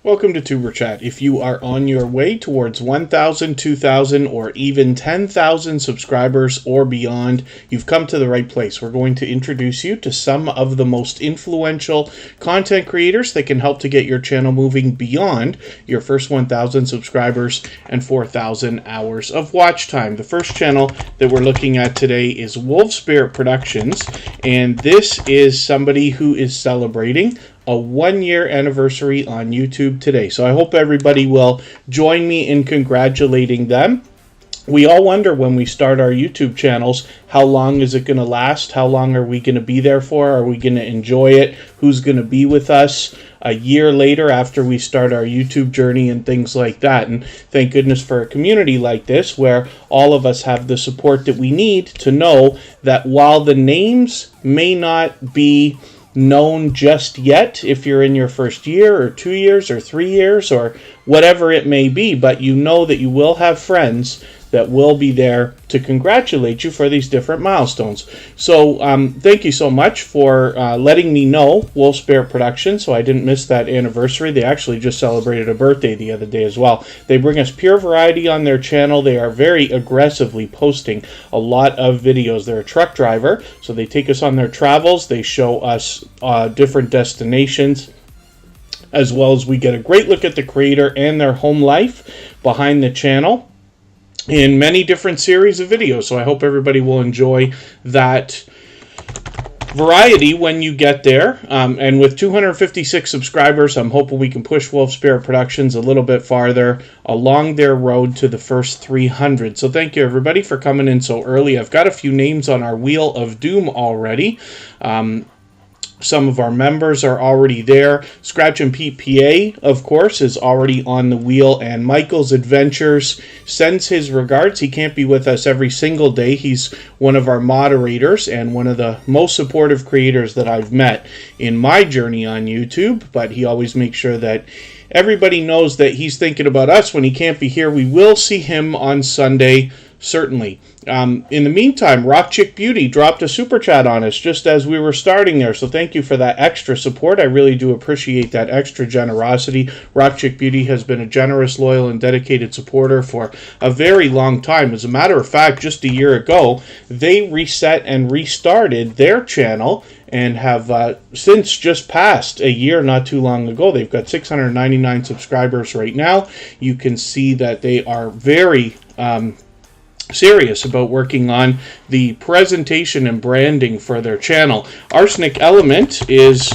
Welcome to Superchat. If you are on your way towards 1,000, 2,000, or even 10,000 subscribers or beyond, you've come to the right place. We're going to introduce you to some of the most influential content creators that can help to get your channel moving beyond your first 1,000 subscribers and 4,000 hours of watch time. The first channel that we're looking at today is Wolf Spirit Productions, and this is somebody who is celebrating a 1-year anniversary on YouTube today. So I hope everybody will join me in congratulating them. We all wonder when we start our YouTube channels, how long is it going to last? How long are we going to be there for? Are we going to enjoy it? Who's going to be with us a year later after we start our YouTube journey and things like that? And thank goodness for a community like this where all of us have the support that we need to know that while the names may not be known just yet, if you're in your first year or 2 years or 3 years or whatever it may be, but you know that you will have friends that will be there to congratulate you for these different milestones. So thank you so much for letting me know, Wolf Spirit Productions, so I didn't miss that anniversary. They actually just celebrated a birthday the other day as well. They bring us pure variety on their channel. They are very aggressively posting a lot of videos. They're a truck driver, so they take us on their travels. They show us different destinations, as well as we get a great look at the creator and their home life behind the channel in many different series of videos. So I hope everybody will enjoy that variety when you get there. And with 256 subscribers, I'm hoping we can push Wolf Spirit Productions a little bit farther along their road to the first 300. So thank you everybody for coming in so early. I've got a few names on our Wheel of Doom already. Some of our members are already there. Scratch and Pete PA, of course, is already on the wheel. And Michael's Adventures sends his regards. He can't be with us every single day. He's one of our moderators and one of the most supportive creators that I've met in my journey on YouTube. But he always makes sure that everybody knows that he's thinking about us when he can't be here. We will see him on Sunday, certainly. In the meantime, Rock Chick Beauty dropped a super chat on us just as we were starting there. So thank you for that extra support. I really do appreciate that extra generosity. Rock Chick Beauty has been a generous, loyal, and dedicated supporter for a very long time. As a matter of fact, just a year ago, they reset and restarted their channel and have since just passed a year not too long ago. They've got 699 subscribers right now. You can see that they are very serious about working on the presentation and branding for their channel. Arsenic Element is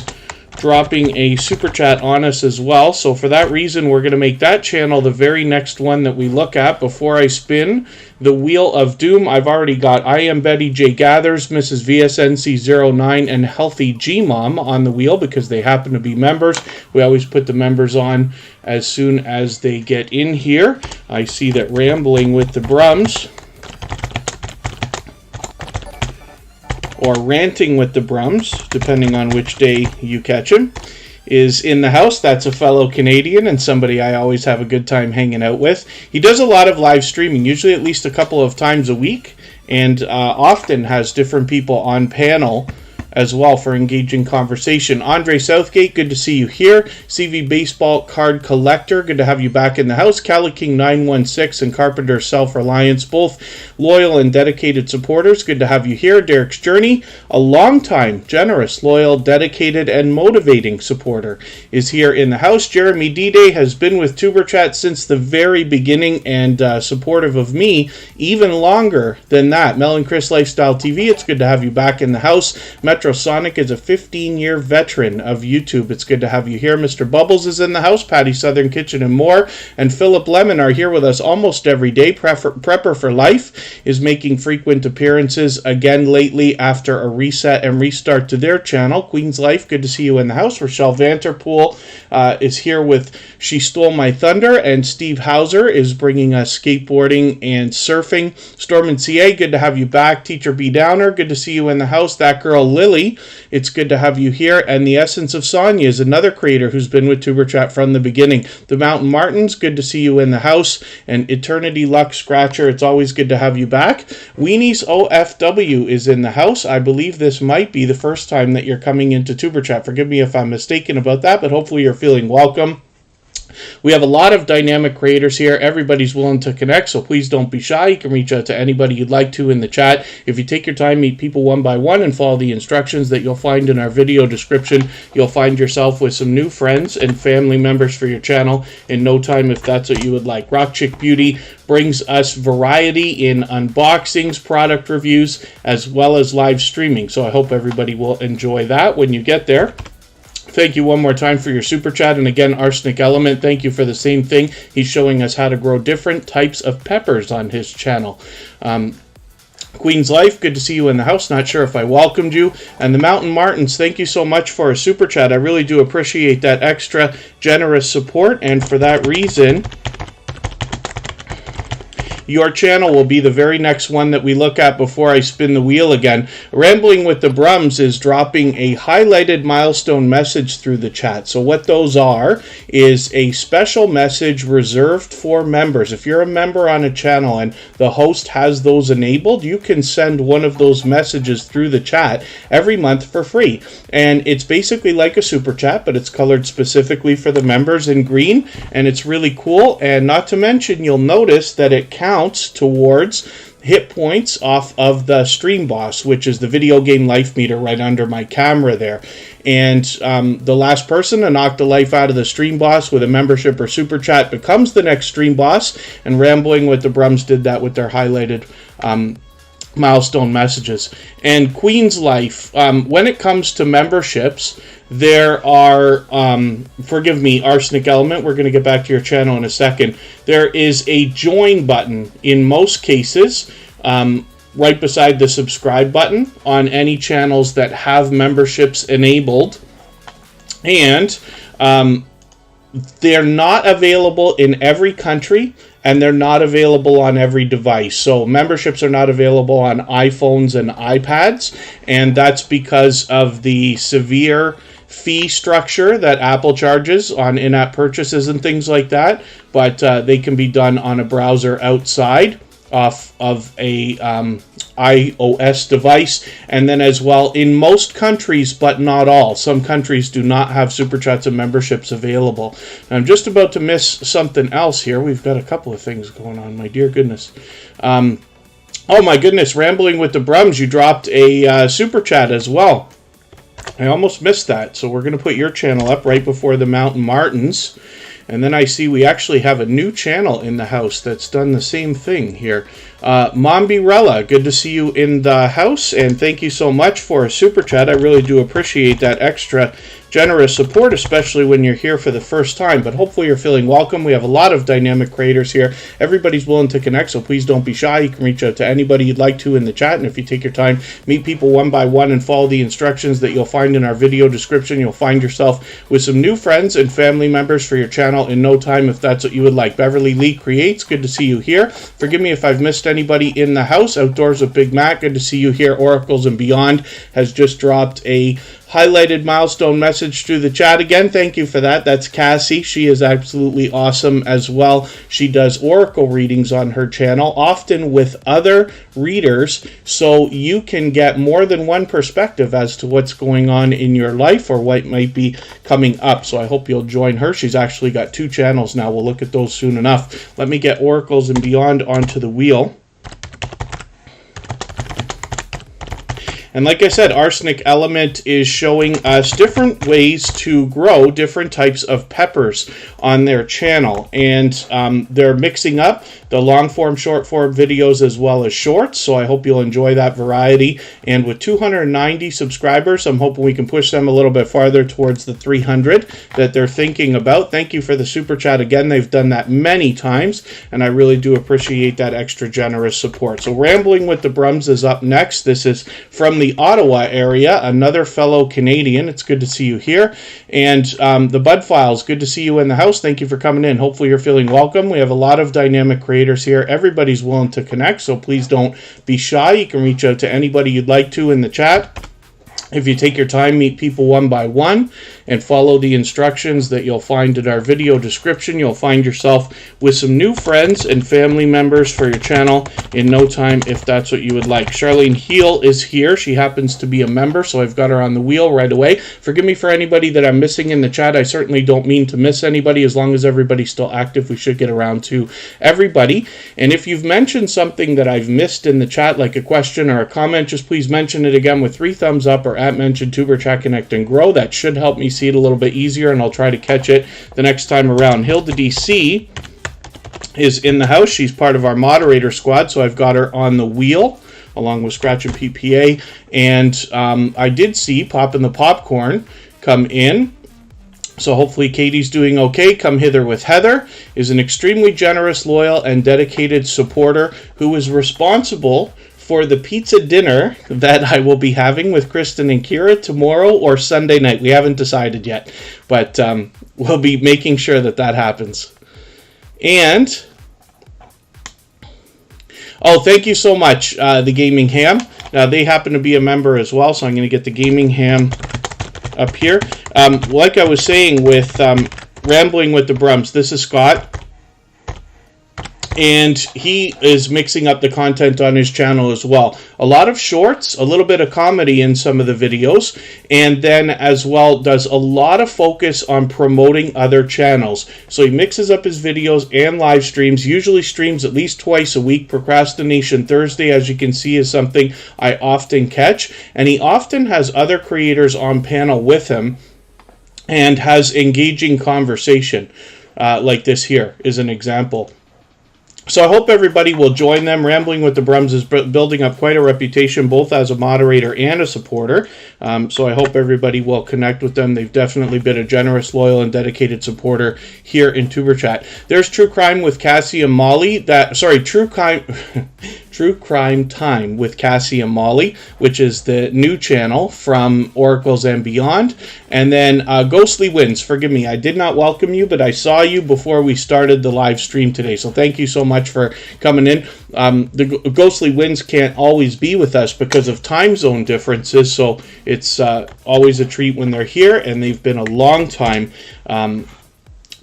dropping a super chat on us as well, so for that reason we're going to make that channel the very next one that we look at before I spin the Wheel of Doom. I've already got I Am Betty J Gathers, Mrs. VSNC09, and Healthy G-Mom on the wheel because they happen to be members. We always put the members on as soon as they get in here. I see that Rambling with the Brums, or Ranting with the Brums, depending on which day you catch him, is in the house. That's a fellow Canadian and somebody I always have a good time hanging out with. He does a lot of live streaming, usually at least a couple of times a week, and often has different people on panel as well for engaging conversation. Andre Southgate, good to see you here. CV Baseball Card Collector, good to have you back in the house. Cali King 916 and Carpenter Self-Reliance, both loyal and dedicated supporters. Good to have you here. Derek's Journey, a long-time, generous, loyal, dedicated, and motivating supporter, is here in the house. Jeremy D-Day has been with Superchat since the very beginning and supportive of me even longer than that. Mel and Chris Lifestyle TV, it's good to have you back in the house. Sonic is a 15-year veteran of YouTube. It's good to have you here. Mr. Bubbles is in the house. Patty Southern Kitchen and more. And Philip Lemon are here with us almost every day. Prepper for Life is making frequent appearances again lately after a reset and restart to their channel. Queen's Life, good to see you in the house. Rochelle Vanterpool is here with She Stole My Thunder. And Steve Hauser is bringing us skateboarding and surfing. Storm and CA, good to have you back. Teacher B. Downer, good to see you in the house. That girl Lily, it's good to have you here. And the Essence of Sonya is another creator who's been with Superchat from the beginning. The Mountain Martins, good to see you in the house. And Eternity Luck Scratcher, it's always good to have you back. Weenie's OFW is in the house. I believe this might be the first time that you're coming into Superchat. Forgive me if I'm mistaken about that, but hopefully you're feeling welcome. We have a lot of dynamic creators here. Everybody's willing to connect, so please don't be shy. You can reach out to anybody you'd like to in the chat. If you take your time, meet people one by one, and follow the instructions that you'll find in our video description, you'll find yourself with some new friends and family members for your channel in no time if that's what you would like. Rock Chick Beauty brings us variety in unboxings, product reviews, as well as live streaming, so I hope everybody will enjoy that when you get there. Thank you one more time for your super chat. And again, Arsenic Element, thank you for the same thing. He's showing us how to grow different types of peppers on his channel. Queen's Life, good to see you in the house. Not sure if I welcomed you. And the Mountain Martins, thank you so much for a super chat. I really do appreciate that extra generous support. And for that reason, your channel will be the very next one that we look at before I spin the wheel again. Rambling with the Brums is dropping a highlighted milestone message through the chat. So what those are is a special message reserved for members. If you're a member on a channel and the host has those enabled, you can send one of those messages through the chat every month for free. And it's basically like a super chat, but it's colored specifically for the members in green, and it's really cool. And not to mention, you'll notice that it counts towards hit points off of the Stream Boss, which is the video game life meter right under my camera there. And the last person to knock the life out of the Stream Boss with a membership or super chat becomes the next Stream Boss. And Rambling with the Brums did that with their highlighted milestone messages. And Queen's Life, when it comes to memberships, there are, forgive me, Arsenic Element, we're going to get back to your channel in a second. There is a join button in most cases, right beside the subscribe button on any channels that have memberships enabled. And they're not available in every country, and they're not available on every device. So memberships are not available on iPhones and iPads, and that's because of the severe fee structure that Apple charges on in-app purchases and things like that. But they can be done on a browser outside off of a iOS device, and then as well in most countries, but not all. Some countries do not have super chats and memberships available. And I'm just about to miss something else here. We've got a couple of things going on, my dear goodness. Oh my goodness, Rambling with the Brums, you dropped a super chat as well. I almost missed that, so we're going to put your channel up right before the Mountain Martins. And then I see we actually have a new channel in the house that's done the same thing here. Mombirella, good to see you in the house, and thank you so much for a super chat. I really do appreciate that extra generous support, especially when you're here for the first time. But hopefully you're feeling welcome. We have a lot of dynamic creators here. Everybody's willing to connect, so please don't be shy. You can reach out to anybody you'd like to in the chat, and if you take your time, meet people one by one and follow the instructions that you'll find in our video description, you'll find yourself with some new friends and family members for your channel in no time if that's what you would like. Beverly Lee Creates, good to see you here. Forgive me if I've missed anybody in the house. Outdoors with Big Mac, good to see you here. Oracles and Beyond has just dropped a highlighted milestone message through the chat again. Thank you for that. That's Cassie. She is absolutely awesome as well. She does oracle readings on her channel, often with other readers, so you can get more than one perspective as to what's going on in your life or what might be coming up. So I hope you'll join her. She's actually got 2 channels now. We'll look at those soon enough. Let me get Oracles and Beyond onto the wheel. And like I said, Arsenic Element is showing us different ways to grow different types of peppers on their channel. And they're mixing up the long form, short form videos as well as shorts. So I hope you'll enjoy that variety. And with 290 subscribers, I'm hoping we can push them a little bit farther towards the 300 that they're thinking about. Thank you for the super chat again. They've done that many times, and I really do appreciate that extra generous support. So Rambling with the Brums is up next. This is from the Ottawa area, another fellow Canadian. It's good to see you here. And the Bud Files, good to see you in the house. Thank you for coming in. Hopefully you're feeling welcome. We have a lot of dynamic creators here. Everybody's willing to connect, so please don't be shy. You can reach out to anybody you'd like to in the chat. If you take your time, meet people one by one, and follow the instructions that you'll find in our video description, you'll find yourself with some new friends and family members for your channel in no time, if that's what you would like. Charlene Heel is here. She happens to be a member, so I've got her on the wheel right away. Forgive me for anybody that I'm missing in the chat. I certainly don't mean to miss anybody. As long as everybody's still active, we should get around to everybody. And if you've mentioned something that I've missed in the chat, like a question or a comment, just please mention it again with 3 thumbs up or at mention Tuber Chat Connect and Grow. That should help me see it a little bit easier, and I'll try to catch it the next time around. Hilda DC is in the house. She's part of our moderator squad, so I've got her on the wheel along with Scratch and PPA. And I did see Pop and the Popcorn come in. So hopefully Katie's doing okay. Come Hither with Heather is an extremely generous, loyal, and dedicated supporter who is responsible for the pizza dinner that I will be having with Kristen and Kira tomorrow or Sunday night. We haven't decided yet, but we'll be making sure that that happens. And, oh, thank you so much, the Gaming Ham. Now, they happen to be a member as well, so I'm going to get the Gaming Ham up here. Like I was saying with Rambling with the Brums, this is Scott. And he is mixing up the content on his channel as well. A lot of shorts, a little bit of comedy in some of the videos, and then as well does a lot of focus on promoting other channels. So he mixes up his videos and live streams, usually streams at least twice a week. Procrastination Thursday, as you can see, is something I often catch. And he often has other creators on panel with him and has engaging conversation. Like this here is an example. So I hope everybody will join them. Rambling with the Brums is building up quite a reputation, both as a moderator and a supporter. So I hope everybody will connect with them. They've definitely been a generous, loyal, and dedicated supporter here in Tuber Chat. There's True Crime with Cassie and Molly. True Crime Time with Cassie and Molly, which is the new channel from Oracles and Beyond. And then Ghostly Wins. Forgive me, I did not welcome you, but I saw you before we started the live stream today. So thank you so much for coming in. The Ghostly Wins can't always be with us because of time zone differences, so it's always a treat when they're here, and they've been a long time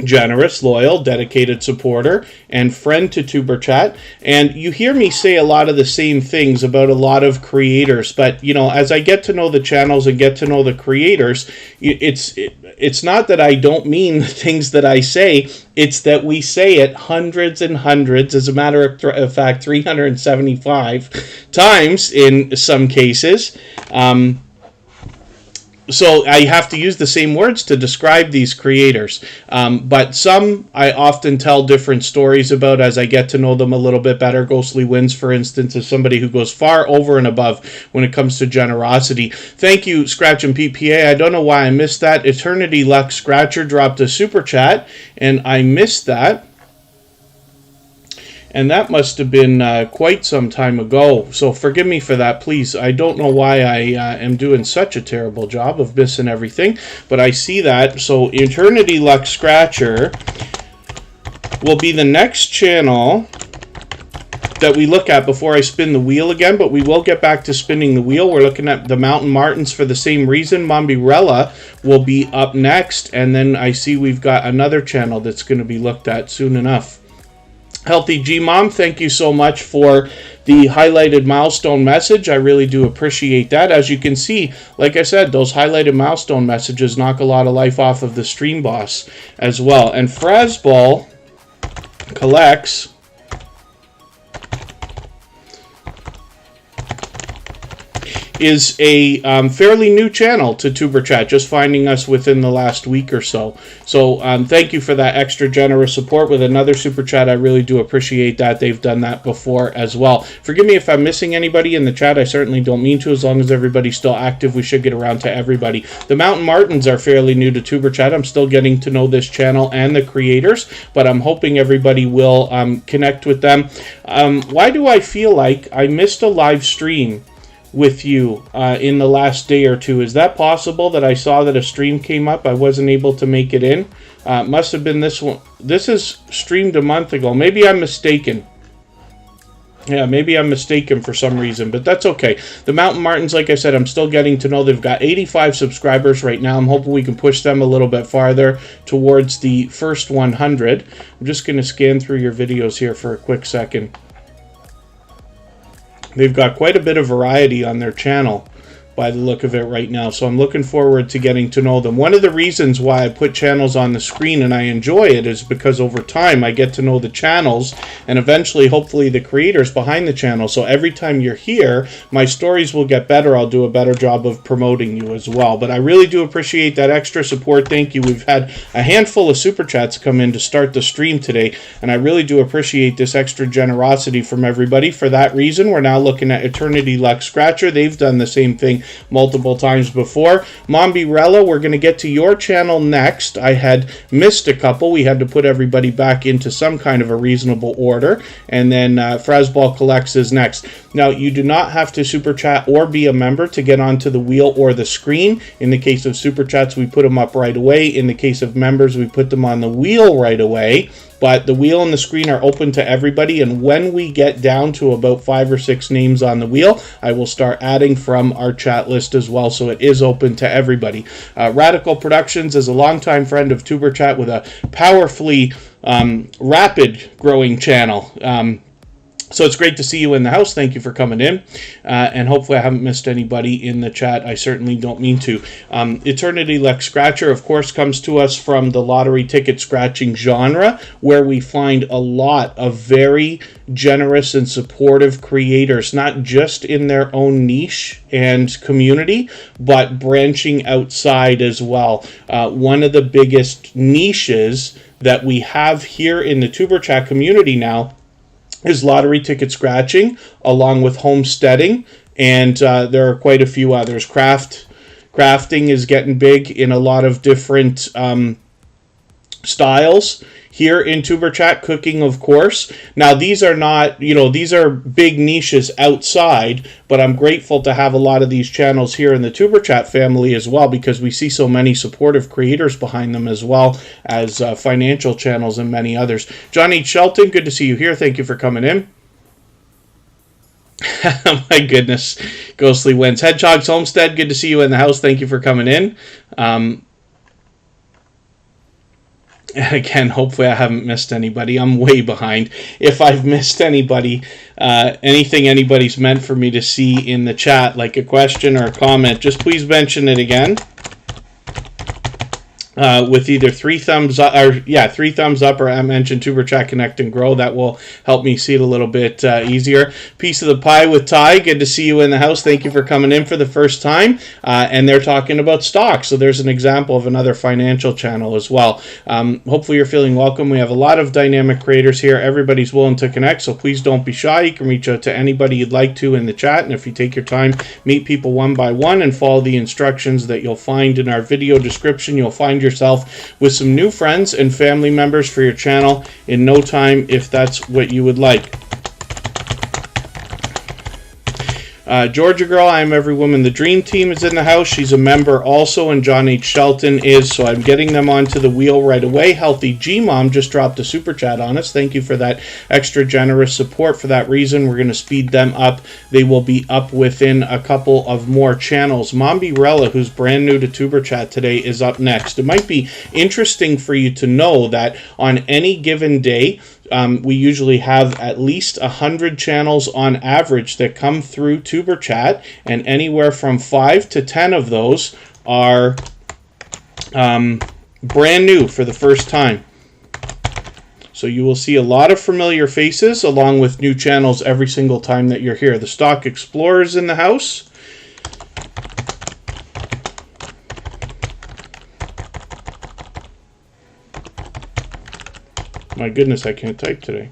generous, loyal, dedicated supporter, and friend to Tuber Chat. And you hear me say a lot of the same things about a lot of creators, but you know, as I get to know the channels and get to know the creators, it's not that I don't mean the things that I say, it's that we say it hundreds and hundreds, as a matter of fact 375 times in some cases. So I have to use the same words to describe these creators. But some I often tell different stories about as I get to know them a little bit better. Ghostly Wins, for instance, is somebody who goes far over and above when it comes to generosity. Thank you, Scratch and PPA. I don't know why I missed that. Eternity Luck Scratcher dropped a super chat, and I missed that. And that must have been quite some time ago. So forgive me for that, please. I don't know why I am doing such a terrible job of missing everything, but I see that. So Eternity Luck Scratcher will be the next channel that we look at before I spin the wheel again, but we will get back to spinning the wheel. We're looking at the Mountain Martins for the same reason. Mombirella will be up next, and then I see we've got another channel that's going to be looked at soon enough. Healthy G-Mom, thank you so much for the highlighted milestone message. I really do appreciate that. As you can see, like I said, those highlighted milestone messages knock a lot of life off of the stream boss as well. And Frasball collects is a fairly new channel to Tuber Chat, just finding us within the last week or so. So thank you for that extra generous support with another super chat. I really do appreciate that. They've done that before as well. Forgive me if I'm missing anybody in the chat. I certainly don't mean to. As long as everybody's still active, we should get around to everybody. The Mountain Martins are fairly new to Tuber Chat. I'm still getting to know this channel and the creators, but I'm hoping everybody will connect with them. Why do I feel like I missed a live stream with you in the last day or two? Is that possible that I saw that a stream came up? I wasn't able to make it in. Must have been this one. This is streamed a month ago. Maybe I'm mistaken. Yeah, maybe I'm mistaken for some reason, but that's okay. The Mountain Martins, like I said, I'm still getting to know. They've got 85 subscribers right now. I'm hoping we can push them a little bit farther towards the first 100. I'm just going to scan through your videos here for a quick second. They've got quite a bit of variety on their channel by the look of it right now, so I'm looking forward to getting to know them. One of the reasons why I put channels on the screen and I enjoy it is because over time I get to know the channels and eventually hopefully the creators behind the channel. So every time you're here, my stories will get better. I'll do a better job of promoting you as well. But I really do appreciate that extra support. Thank you. We've had a handful of super chats come in to start the stream today, and I really do appreciate this extra generosity from everybody. For that reason, we're now looking at Eternity Luck Scratcher. They've done the same thing multiple times before. Mombirella, we're going to get to your channel next. I had missed a couple. We had to put everybody back into some kind of a reasonable order. And then Frasball Collects is next. Now, you do not have to super chat or be a member to get onto the wheel or the screen. In the case of super chats, we put them up right away. In the case of members, we put them on the wheel right away. But the wheel and the screen are open to everybody, and when we get down to about 5 or 6 names on the wheel, I will start adding from our chat list as well, so it is open to everybody. Radical Productions is a longtime friend of Tuber Chat with a powerfully rapid growing channel. So it's great to see you in the house. Thank you for coming in. And hopefully I haven't missed anybody in the chat. I certainly don't mean to. Eternity Luck Scratcher, of course, comes to us from the lottery ticket scratching genre, where we find a lot of very generous and supportive creators, not just in their own niche and community, but branching outside as well. One of the biggest niches that we have here in the Tuber Chat community now is lottery ticket scratching, along with homesteading, and there are quite a few others. Crafting is getting big in a lot of different styles here in Tuber Chat. Cooking, of course. Now, these are not, these are big niches outside, but I'm grateful to have a lot of these channels here in the Tuber Chat family as well, because we see so many supportive creators behind them, as well as financial channels and many others. John H. Shelton, good to see you here. Thank you for coming in. My goodness. Ghostly Wins. Hedgehog's Homestead, good to see you in the house. Thank you for coming in. Again, hopefully I haven't missed anybody. I'm way behind. If I've missed anybody, anything anybody's meant for me to see in the chat, like a question or a comment, just please mention it again. With either 3 thumbs up, or 3 thumbs up, or I mentioned Tuber Chat Connect and Grow. That will help me see it a little bit easier. Piece of the Pie with Ty, good to see you in the house. Thank you for coming in for the first time. And they're talking about stocks, so there's an example of another financial channel as well. Hopefully you're feeling welcome. We have a lot of dynamic creators here. Everybody's willing to connect, so please don't be shy. You can reach out to anybody you'd like to in the chat, and if you take your time, meet people one by one and follow the instructions that you'll find in our video description, you'll find yourself with some new friends and family members for your channel in no time, if that's what you would like. Georgia Girl, I Am Every Woman the Dream Team is in the house. She's a member also, and John H. Shelton is, so I'm getting them onto the wheel right away. Healthy G-Mom just dropped a super chat on us. Thank you for that extra generous support. For that reason, we're going to speed them up. They will be up within a couple of more channels. Mombirella, who's brand new to Tuber Chat today, is up next. It might be interesting for you to know that on any given day, we usually have at least 100 channels on average that come through Tuber Chat, and anywhere from 5 to 10 of those are brand new for the first time. So you will see a lot of familiar faces along with new channels every single time that you're here. The Stock Explorer's in the house. My goodness, I can't type today.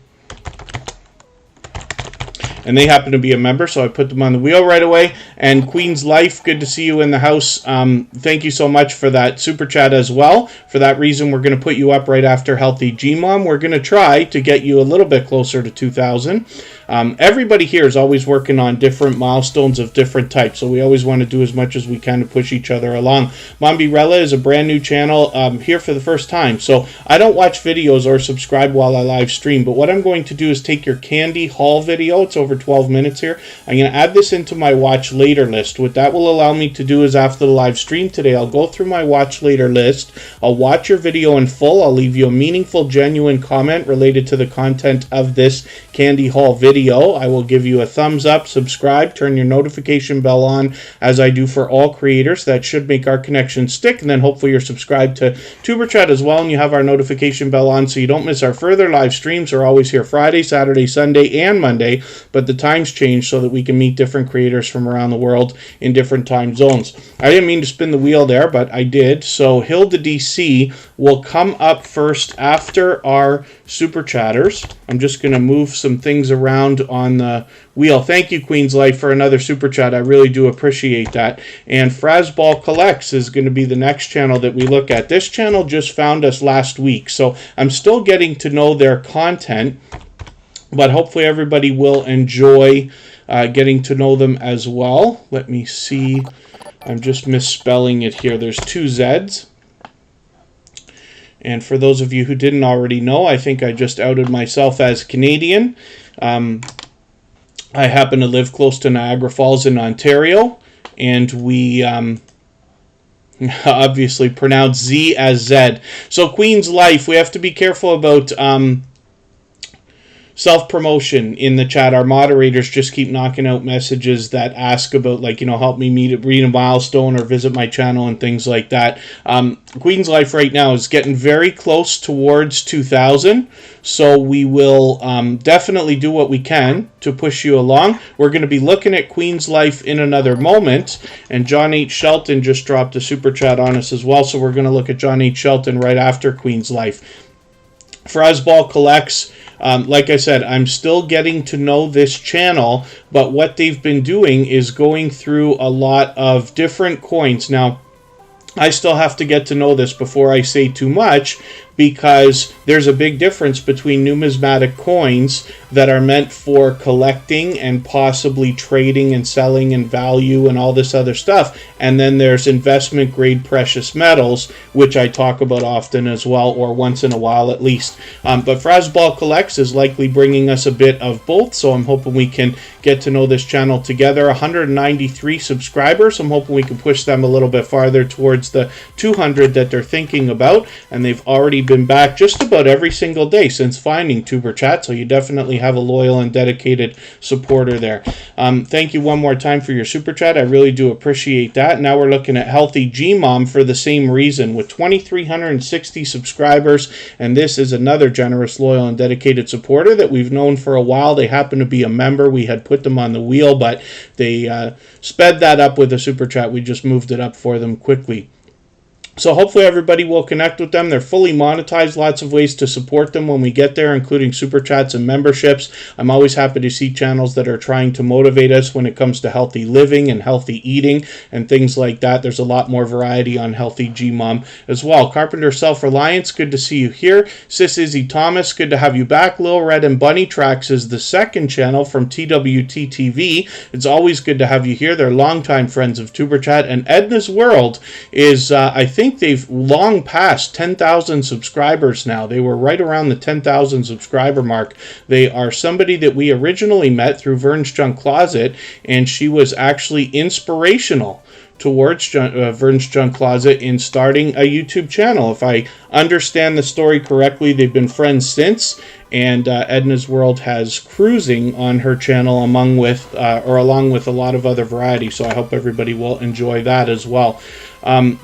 And they happen to be a member, so I put them on the wheel right away. And Queen's Life, good to see you in the house. Thank you so much for that super chat as well. For that reason, we're going to put you up right after Healthy Gmom. We're going to try to get you a little bit closer to 2,000. Everybody here is always working on different milestones of different types, so we always want to do as much as we can to push each other along. Mombirella is a brand new channel here for the first time, so I don't watch videos or subscribe while I live stream, but what I'm going to do is take your candy haul video. It's over 12 minutes here. I'm going to add this into my watch later list. What that will allow me to do is after the live stream today, I'll go through my watch later list. I'll watch your video in full. I'll leave you a meaningful, genuine comment related to the content of this candy haul video. I will give you a thumbs up, subscribe, turn your notification bell on, as I do for all creators. That should make our connection stick, and then hopefully you're subscribed to Superchat as well, and you have our notification bell on so you don't miss our further live streams. We're always here Friday, Saturday, Sunday, and Monday, but the times change so that we can meet different creators from around the world in different time zones. I didn't mean to spin the wheel there, but I did. So Hilda DC will come up first after our Super Chatters. I'm just going to move some things around on the wheel. Thank you, Queen's Life, for another Super Chat. I really do appreciate that. And Frazball Collects is going to be the next channel that we look at. This channel just found us last week, so I'm still getting to know their content, but hopefully everybody will enjoy getting to know them as well. Let me see. I'm just misspelling it here. There's two Z's. And for those of you who didn't already know, I think I just outed myself as Canadian. I happen to live close to Niagara Falls in Ontario, and we obviously pronounce Z as Z. So Queen's Life, we have to be careful about self-promotion in the chat. Our moderators just keep knocking out messages that ask about, like, help me read a milestone or visit my channel and things like that. Queen's Life right now is getting very close towards 2,000, so we will definitely do what we can to push you along. We're going to be looking at Queen's Life in another moment, and John H. Shelton just dropped a super chat on us as well, so we're going to look at John H. Shelton right after Queen's Life. Frazball Collects, like I said, I'm still getting to know this channel, but what they've been doing is going through a lot of different coins. Now, I still have to get to know this before I say too much, because there's a big difference between numismatic coins that are meant for collecting and possibly trading and selling and value and all this other stuff, and then there's investment grade precious metals, which I talk about often as well, or once in a while at least. But Frazball Collects is likely bringing us a bit of both, so I'm hoping we can get to know this channel together. 193 subscribers. I'm hoping we can push them a little bit farther towards the 200 that they're thinking about, and they've already been back just about every single day since finding Tuber Chat, so you definitely have a loyal and dedicated supporter there. Thank you one more time for your super chat. I really do appreciate that. Now we're looking at Healthy Gmom for the same reason, with 2,360 subscribers, and this is another generous, loyal, and dedicated supporter that we've known for a while. They happen to be a member. We had put them on the wheel, but they sped that up with a super chat. We just moved it up for them quickly. So hopefully everybody will connect with them. They're fully monetized, lots of ways to support them when we get there, including super chats and memberships. I'm always happy to see channels that are trying to motivate us when it comes to healthy living and healthy eating and things like that. There's a lot more variety on Healthy Gmom as well. Carpenter Self-Reliance, good to see you here. Sis Izzy Thomas, good to have you back. Lil Red and Bunny Tracks is the second channel from TWT TV. It's always good to have you here. They're longtime friends of Tuber Chat. And Edna's World is, I think they've long passed 10,000 subscribers now. They were right around the 10,000 subscriber mark. They are somebody that we originally met through Vern's Junk Closet, and she was actually inspirational towards Vern's Junk Closet in starting a YouTube channel. If I understand the story correctly, they've been friends since, and Edna's World has cruising on her channel along with a lot of other variety, so I hope everybody will enjoy that as well.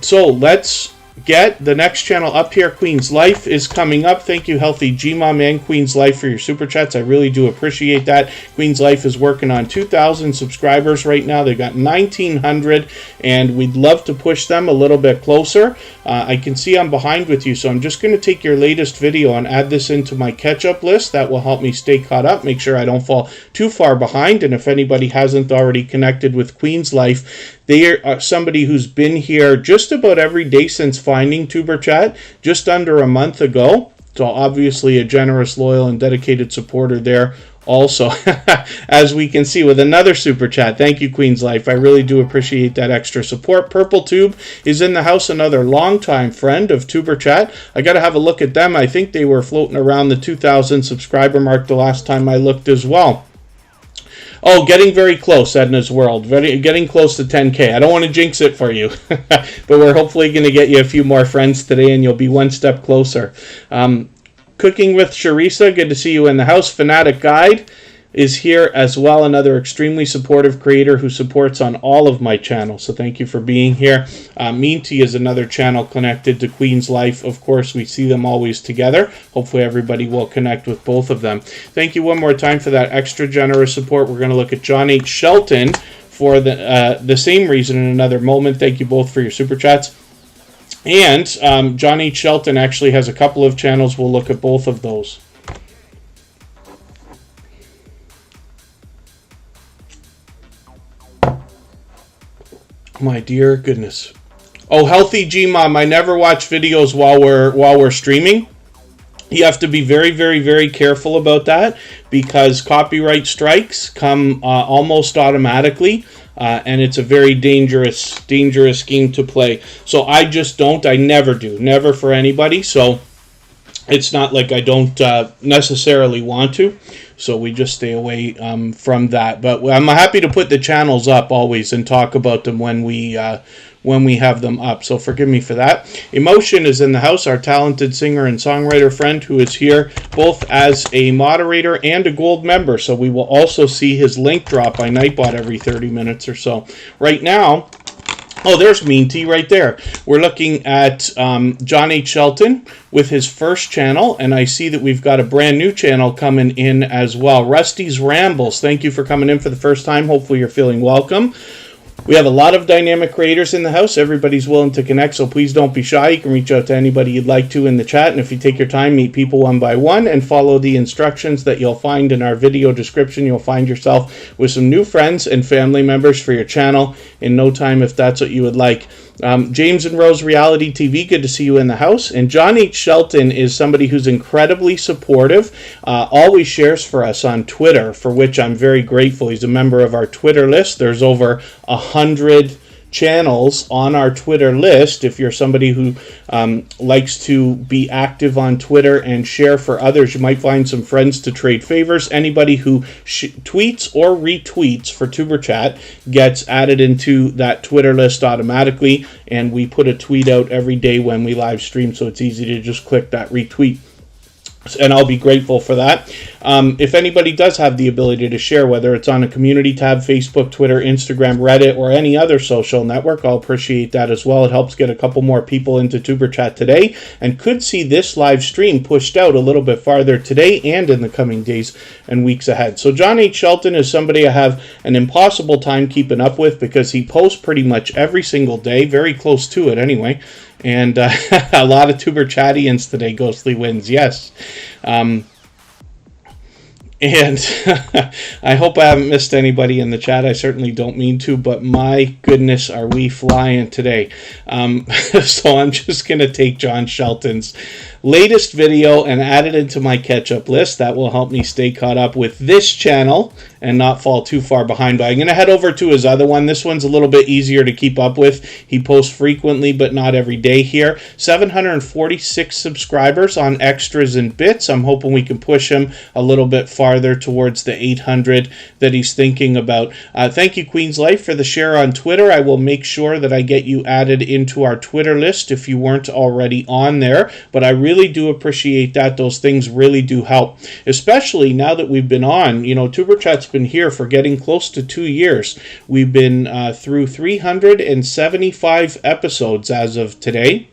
So let's get the next channel up here. Queen's Life is coming up. Thank you, Healthy Gmom and Queen's Life, for your super chats. I really do appreciate that. Queen's Life is working on 2,000 subscribers right now. They've got 1,900, and we'd love to push them a little bit closer. I can see I'm behind with you, so I'm just going to take your latest video and add this into my catch-up list. That will help me stay caught up, make sure I don't fall too far behind. And if anybody hasn't already connected with Queen's Life, they are somebody who's been here just about every day since finding Tuber Chat, just under a month ago. So obviously a generous, loyal, and dedicated supporter there also, as we can see with another super chat. Thank you, Queen's Life. I really do appreciate that extra support. Purple Tube is in the house, another longtime friend of Tuber Chat. I got to have a look at them. I think they were floating around the 2,000 subscriber mark the last time I looked as well. Oh, getting very close, Edna's World. Getting close to 10K. I don't want to jinx it for you, but we're hopefully going to get you a few more friends today, and you'll be one step closer. Cooking with Sharisa, good to see you in the house. Fanatic Guide is here as well, another extremely supportive creator who supports on all of my channels, so thank you for being here. Meanty is another channel connected to Queen's Life. Of course, we see them always together. Hopefully everybody will connect with both of them. Thank you one more time for that extra generous support. We're going to look at John H. Shelton for the same reason in another moment. Thank you both for your super chats. And John H. Shelton actually has a couple of channels. We'll look at both of those. My dear goodness. Oh, Healthy Gmom, I never watch videos while we're streaming. You have to be very, very, very careful about that, because copyright strikes come almost automatically, and it's a very dangerous game to play. So I just don't. I never do. Never for anybody. So it's not like I don't necessarily want to. So we just stay away from that. But I'm happy to put the channels up always and talk about them when we have them up. So forgive me for that. Emotion is in the house, our talented singer and songwriter friend who is here both as a moderator and a gold member. So we will also see his link drop by Nightbot every 30 minutes or so. Right now, oh, there's Mean Tea right there. We're looking at John H. Shelton with his first channel, and I see that we've got a brand new channel coming in as well. Rusty's Rambles, thank you for coming in for the first time. Hopefully you're feeling welcome. We have a lot of dynamic creators in the house. Everybody's willing to connect, so please don't be shy. You can reach out to anybody you'd like to in the chat, and if you take your time, meet people one by one and follow the instructions that you'll find in our video description, you'll find yourself with some new friends and family members for your channel in no time if that's what you would like. James and Rose Reality TV, good to see you in the house. And John H. Shelton is somebody who's incredibly supportive, always shares for us on Twitter, for which I'm very grateful. He's a member of our Twitter list. There's over 100 channels on our Twitter list. If you're somebody who likes to be active on Twitter and share for others, you might find some friends to trade favors. Anybody who tweets or retweets for Tuber Chat gets added into that Twitter list automatically, and we put a tweet out every day when we live stream, so it's easy to just click that retweet. And I'll be grateful for that. If anybody does have the ability to share, whether it's on a community tab, Facebook, Twitter, Instagram, Reddit, or any other social network, I'll appreciate that as well. It helps get a couple more people into Tuber Chat today, and could see this live stream pushed out a little bit farther today and in the coming days and weeks ahead. So John H. Shelton is somebody I have an impossible time keeping up with, because he posts pretty much every single day, very close to it anyway. And a lot of Tuber Chattians today, Ghostly Wins, yes. And I hope I haven't missed anybody in the chat. I certainly don't mean to, but my goodness, are we flying today. So I'm just going to take John Shelton's latest video and add it into my catch-up list. That will help me stay caught up with this channel and not fall too far behind. But I'm going to head over to his other one. This one's a little bit easier to keep up with. He posts frequently, but not every day here. 746 subscribers on extras and bits. I'm hoping we can push him a little bit farther towards the 800 that he's thinking about. Thank you, Queen's Life, for the share on Twitter. I will make sure that I get you added into our Twitter list if you weren't already on there. But I really do appreciate that. Those things really do help, especially now that we've been on. You know, Tuber Chat's been here for getting close to 2 years. We've been through 375 episodes as of today.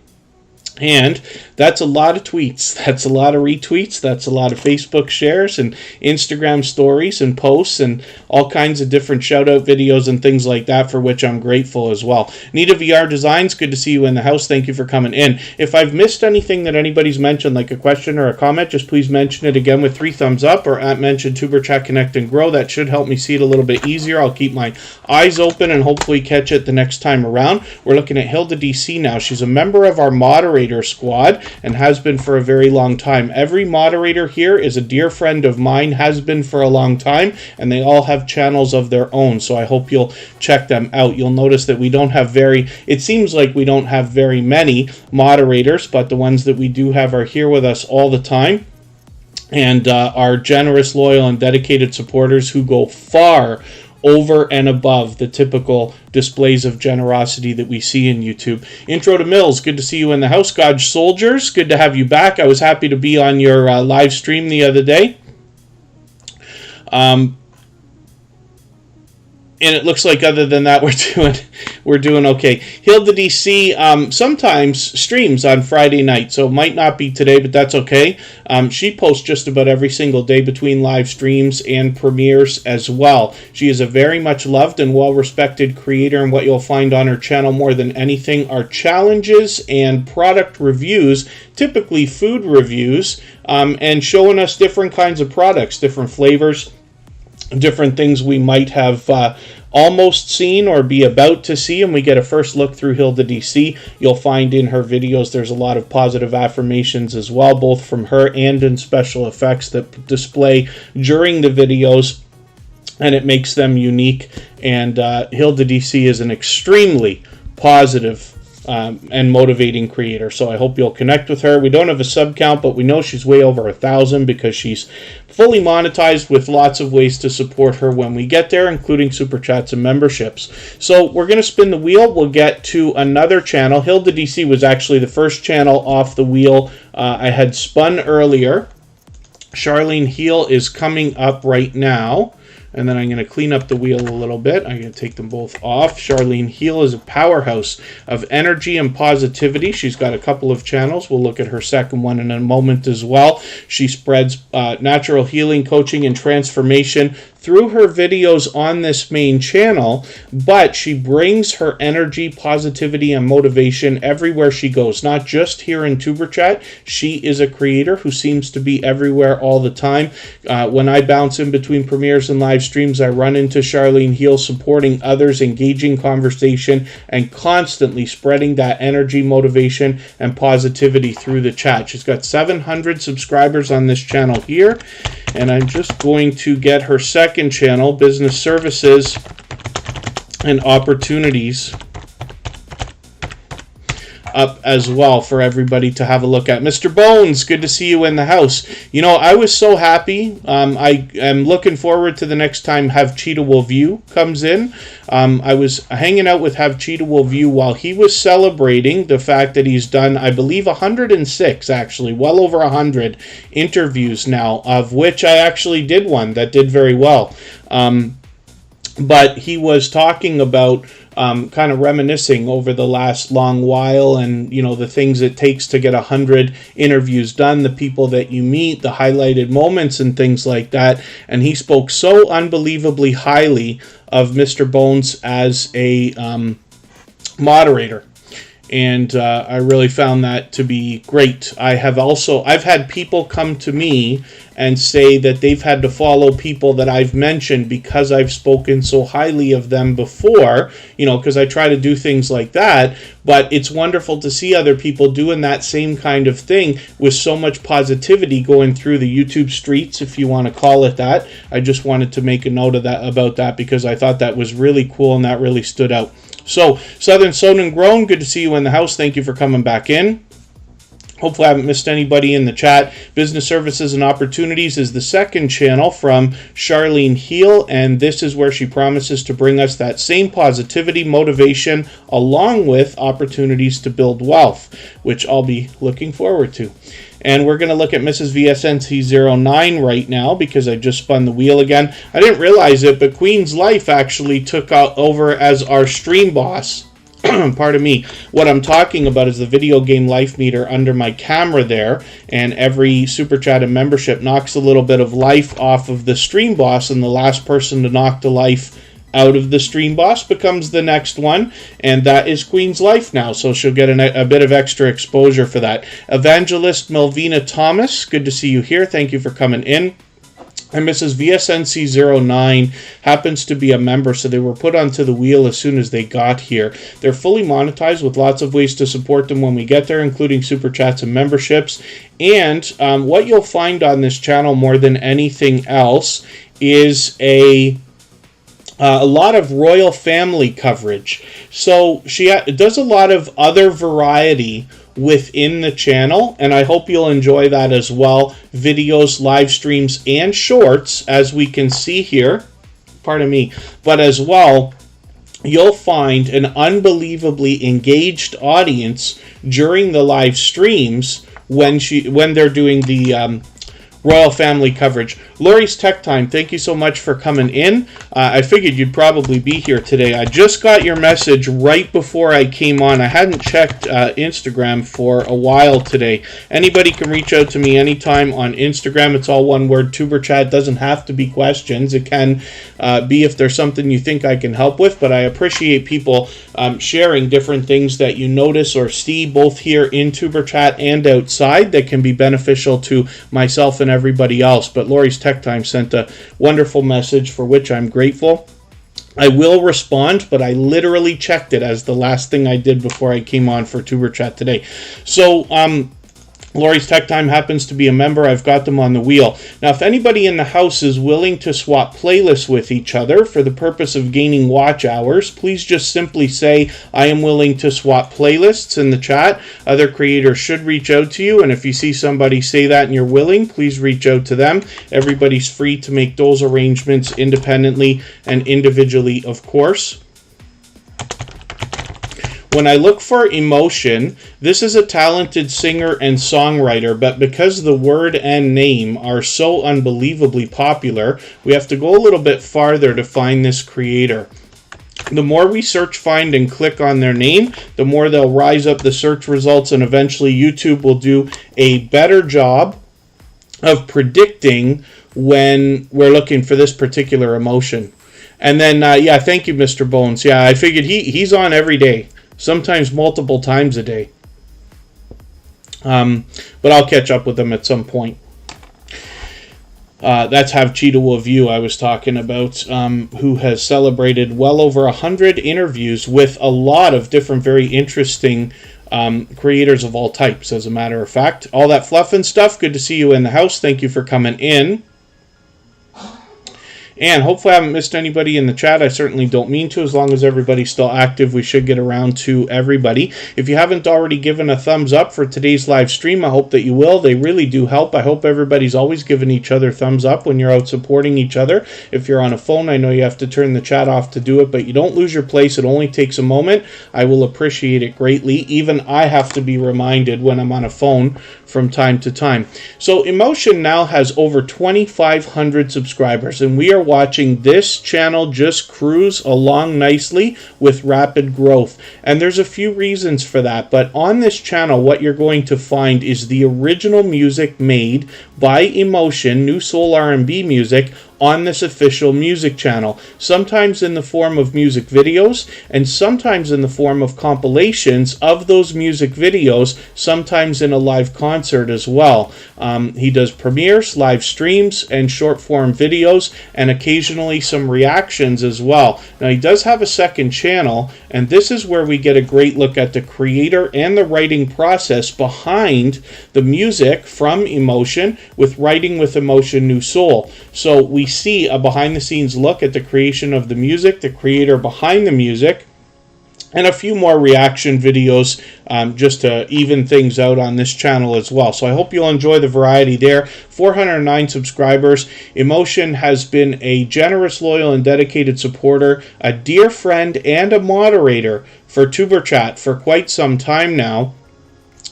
And that's a lot of tweets. That's a lot of retweets. That's a lot of Facebook shares and Instagram stories and posts and all kinds of different shout-out videos and things like that, for which I'm grateful as well. Nita VR Designs, good to see you in the house. Thank you for coming in. If I've missed anything that anybody's mentioned, like a question or a comment, just please mention it again with 3 thumbs up, or at mention Superchat Connect and Grow. That should help me see it a little bit easier. I'll keep my eyes open and hopefully catch it the next time around. We're looking at Hilda DC now. She's a member of our moderator squad and has been for a very long time. Every moderator here is a dear friend of mine, has been for a long time, and they all have channels of their own, so I hope you'll check them out. You'll notice that we don't have it seems like we don't have very many moderators, but the ones that we do have are here with us all the time, and are generous, loyal, and dedicated supporters who go far over and above the typical displays of generosity that we see in YouTube. Intro to Mills, good to see you in the house. God Soldiers, good to have you back. I was happy to be on your live stream the other day. And it looks like other than that, we're doing okay. Hilda DC sometimes streams on Friday night, so it might not be today, but that's okay. She posts just about every single day between live streams and premieres as well. She is a very much loved and well-respected creator, and what you'll find on her channel more than anything are challenges and product reviews, typically food reviews, and showing us different kinds of products, different flavors, different things we might have almost seen or be about to see, and we get a first look through Hilda DC. You'll find in her videos there's a lot of positive affirmations as well, both from her and in special effects that display during the videos, and it makes them unique. And Hilda DC is an extremely positive and motivating creator, so I hope you'll connect with her. We don't have a sub count, but we know she's way over 1,000 because she's fully monetized with lots of ways to support her when we get there, including super chats and memberships. So we're going to spin the wheel. We'll get to another channel. Hilda DC was actually the first channel off the wheel I had spun earlier. Charlene Heel is coming up right now. And then I'm going to clean up the wheel a little bit. I'm going to take them both off. Charlene Heel is a powerhouse of energy and positivity. She's got a couple of channels. We'll look at her second one in a moment as well. She spreads natural healing, coaching, and transformation through her videos on this main channel, but she brings her energy, positivity, and motivation everywhere she goes, not just here in Superchat. She is a creator who seems to be everywhere all the time. When I bounce in between premieres and live streams, I run into Charlene Heel supporting others, engaging conversation, and constantly spreading that energy, motivation, and positivity through the chat. She's got 700 subscribers on this channel here, and I'm just going to get her second channel, Business Services and Opportunities, up as well for everybody to have a look at. Mr. Bones, good to see you in the house. You know, I was so happy. I am looking forward to the next time Have Cheetah Will View comes in. I was hanging out with Have Cheetah Will View while he was celebrating the fact that he's done, I believe, 106, actually, well over 100 interviews now, of which I actually did one that did very well. But he was talking about kind of reminiscing over the last long while, and you know, the things it takes to get 100 interviews done, the people that you meet, the highlighted moments and things like that. And he spoke so unbelievably highly of Mr. Bones as a moderator. And I really found that to be great. I've had people come to me and say that they've had to follow people that I've mentioned because I've spoken so highly of them before, you know, because I try to do things like that. But it's wonderful to see other people doing that same kind of thing with so much positivity going through the YouTube streets, if you want to call it that. I just wanted to make a note of that, about that, because I thought that was really cool and that really stood out. So, Southern Sown and Grown, good to see you in the house. Thank you for coming back in. Hopefully I haven't missed anybody in the chat. Business Services and Opportunities is the second channel from Charlene Heel, and this is where she promises to bring us that same positivity, motivation, along with opportunities to build wealth, which I'll be looking forward to. And we're going to look at Mrs. VSNC09 right now because I just spun the wheel again. I didn't realize it, but Queen's Life actually took over as our stream boss pardon me, what I'm talking about is the video game life meter under my camera there, and every Super Chat and membership knocks a little bit of life off of the stream boss, and the last person to knock the life out of the stream boss becomes the next one, and that is Queen's Life now, so she'll get a bit of extra exposure for that. Evangelist Melvina Thomas, good to see you here. Thank you for coming in. And Mrs. VSNC09 happens to be a member, so they were put onto the wheel as soon as they got here. They're fully monetized with lots of ways to support them when we get there, including Super Chats and memberships. And what you'll find on this channel more than anything else is a lot of royal family coverage. So she does a lot of other variety within the channel, and I hope you'll enjoy that as well. Videos, live streams, and shorts, as we can see here. Pardon me. But as well, you'll find an unbelievably engaged audience during the live streams when they're doing the royal family coverage. Lori's Tech Time, thank you so much for coming in. I figured you'd probably be here today. I just got your message right before I came on. I hadn't checked Instagram for a while today. Anybody can reach out to me anytime on Instagram. It's all one word, Tuberchat. It doesn't have to be questions. It can be if there's something you think I can help with, but I appreciate people sharing different things that you notice or see both here in Tuberchat and outside that can be beneficial to myself and everybody else. But Lori's Tech Time sent a wonderful message for which I'm grateful. I will respond, but I literally checked it as the last thing I did before I came on for Tuber Chat today. So, Lori's Tech Time happens to be a member. I've got them on the wheel. Now, if anybody in the house is willing to swap playlists with each other for the purpose of gaining watch hours, please just simply say, I am willing to swap playlists in the chat. Other creators should reach out to you, and if you see somebody say that and you're willing, please reach out to them. Everybody's free to make those arrangements independently and individually, of course. When I look for emotion, this is a talented singer and songwriter, but because the word and name are so unbelievably popular, we have to go a little bit farther to find this creator. The more we search, find, and click on their name, the more they'll rise up the search results, and eventually YouTube will do a better job of predicting when we're looking for this particular emotion. And then, yeah, thank you, Mr. Bones. Yeah, I figured he's on every day. Sometimes multiple times a day. But I'll catch up with them at some point. That's Have Cheetah Will View I was talking about, who has celebrated well over 100 interviews with a lot of different very interesting creators of all types, as a matter of fact. All that fluff and stuff, good to see you in the house. Thank you for coming in. And hopefully I haven't missed anybody in the chat. I certainly don't mean to. As long as everybody's still active, we should get around to everybody. If you haven't already given a thumbs up for today's live stream, I hope that you will. They really do help. I hope everybody's always giving each other thumbs up when you're out supporting each other. If you're on a phone, I know you have to turn the chat off to do it, but you don't lose your place. It only takes a moment. I will appreciate it greatly. Even I have to be reminded when I'm on a phone from time to time. So Emotion now has over 2,500 subscribers, and we are watching this channel just cruise along nicely with rapid growth. And there's a few reasons for that, but on this channel what you're going to find is the original music made by Emotion, New Soul R&B music, on this official music channel, sometimes in the form of music videos and sometimes in the form of compilations of those music videos, sometimes in a live concert as well. He does premieres, live streams, and short form videos, and occasionally some reactions as well. Now he does have a second channel, and this is where we get a great look at the creator and the writing process behind the music from Emotion with Writing with Emotion New Soul. So we see a behind the scenes look at the creation of the music, the creator behind the music, and a few more reaction videos just to even things out on this channel as well. So I hope you'll enjoy the variety there. 409 subscribers. Emotion has been a generous, loyal, and dedicated supporter, a dear friend, and a moderator for Tuber Chat for quite some time now.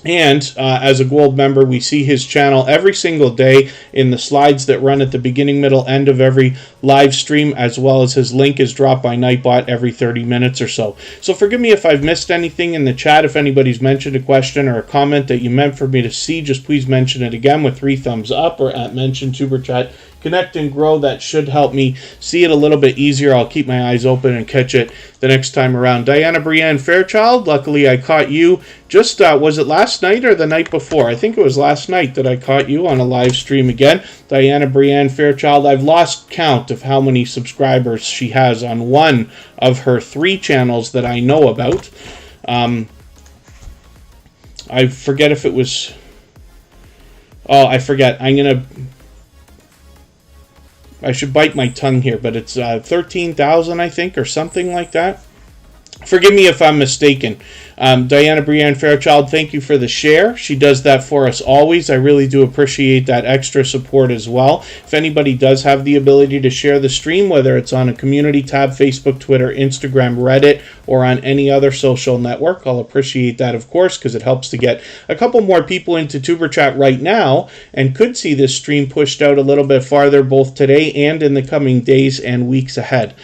And as a gold member, we see his channel every single day in the slides that run at the beginning, middle, end of every live stream, as well as his link is dropped by Nightbot every 30 minutes or so. So forgive me if I've missed anything in the chat. If anybody's mentioned a question or a comment that you meant for me to see, just please mention it again with 3 thumbs up or at mention Superchat. Connect and grow. That should help me see it a little bit easier. I'll keep my eyes open and catch it the next time around. Diana Brienne Fairchild, luckily I caught you just, was it last night or the night before? I think it was last night that I caught you on a live stream again. Diana Brienne Fairchild, I've lost count of how many subscribers she has on one of her 3 channels that I know about. I forget if it was... Oh, I forget. I should bite my tongue here, but it's 13,000, I think, or something like that. Forgive me if I'm mistaken. Diana Brienne Fairchild, thank you for the share. She does that for us always. I really do appreciate that extra support as well. If anybody does have the ability to share the stream, whether it's on a community tab, Facebook, Twitter, Instagram, Reddit, or on any other social network, I'll appreciate that, of course, because it helps to get a couple more people into Tuber Chat right now and could see this stream pushed out a little bit farther both today and in the coming days and weeks ahead.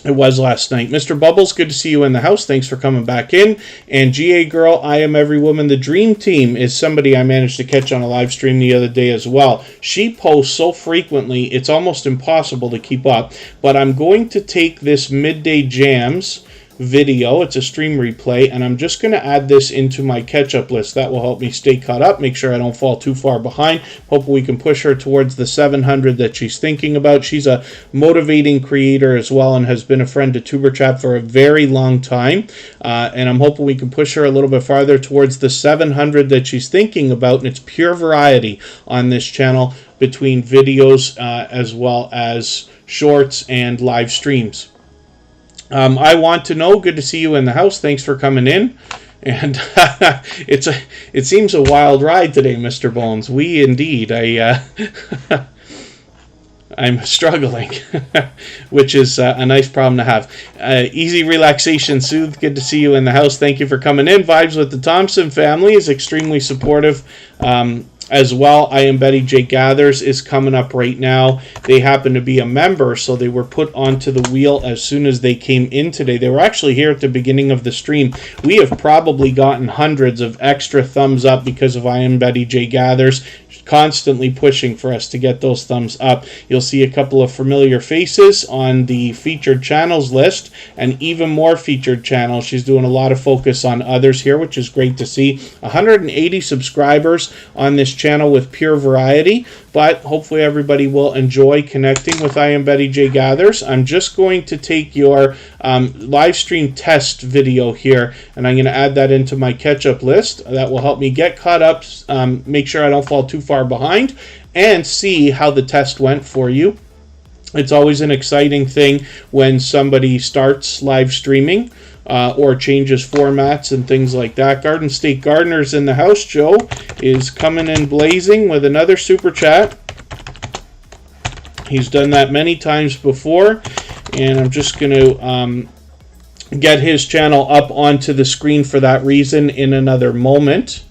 It was last night. Mr. Bubbles, good to see you in the house. Thanks for coming back in. And GA Girl, I Am Every Woman, the Dream Team is somebody I managed to catch on a live stream the other day as well. She posts so frequently, it's almost impossible to keep up. But I'm going to take this Midday Jams video, it's a stream replay, and I'm just going to add this into my catch-up list. That will help me stay caught up, make sure I don't fall too far behind. Hope we can push her towards the 700 that she's thinking about. She's a motivating creator as well and has been a friend to Tuberchat for a very long time, and I'm hoping we can push her a little bit farther towards the 700 that she's thinking about, and it's pure variety on this channel between videos as well as shorts and live streams. I want to know, good to see you in the house. Thanks for coming in. And it seems a wild ride today, Mr. Bones. We indeed. I'm struggling, which is a nice problem to have. Easy Relaxation Soothe, good to see you in the house. Thank you for coming in. Vibes with the Thompson family is extremely supportive. As well, I Am Betty J Gathers is coming up right now. They happen to be a member, so they were put onto the wheel as soon as they came in today. They were actually here at the beginning of the stream. We have probably gotten hundreds of extra thumbs up because of I Am Betty J Gathers, constantly pushing for us to get those thumbs up. You'll see a couple of familiar faces on the featured channels list and even more featured channels. She's doing a lot of focus on others here, which is great to see. 180 subscribers on this channel with pure variety, but hopefully everybody will enjoy connecting with I Am Betty J Gathers. I'm just going to take your live stream test video here, and I'm going to add that into my catch-up list. That will help me get caught up, make sure I don't fall too far behind, and see how the test went for you. It's always an exciting thing when somebody starts live streaming or changes formats and things like that. Garden State Gardener's in the house. Joe is coming in blazing with another super chat. He's done that many times before, and I'm just going to get his channel up onto the screen for that reason in another moment.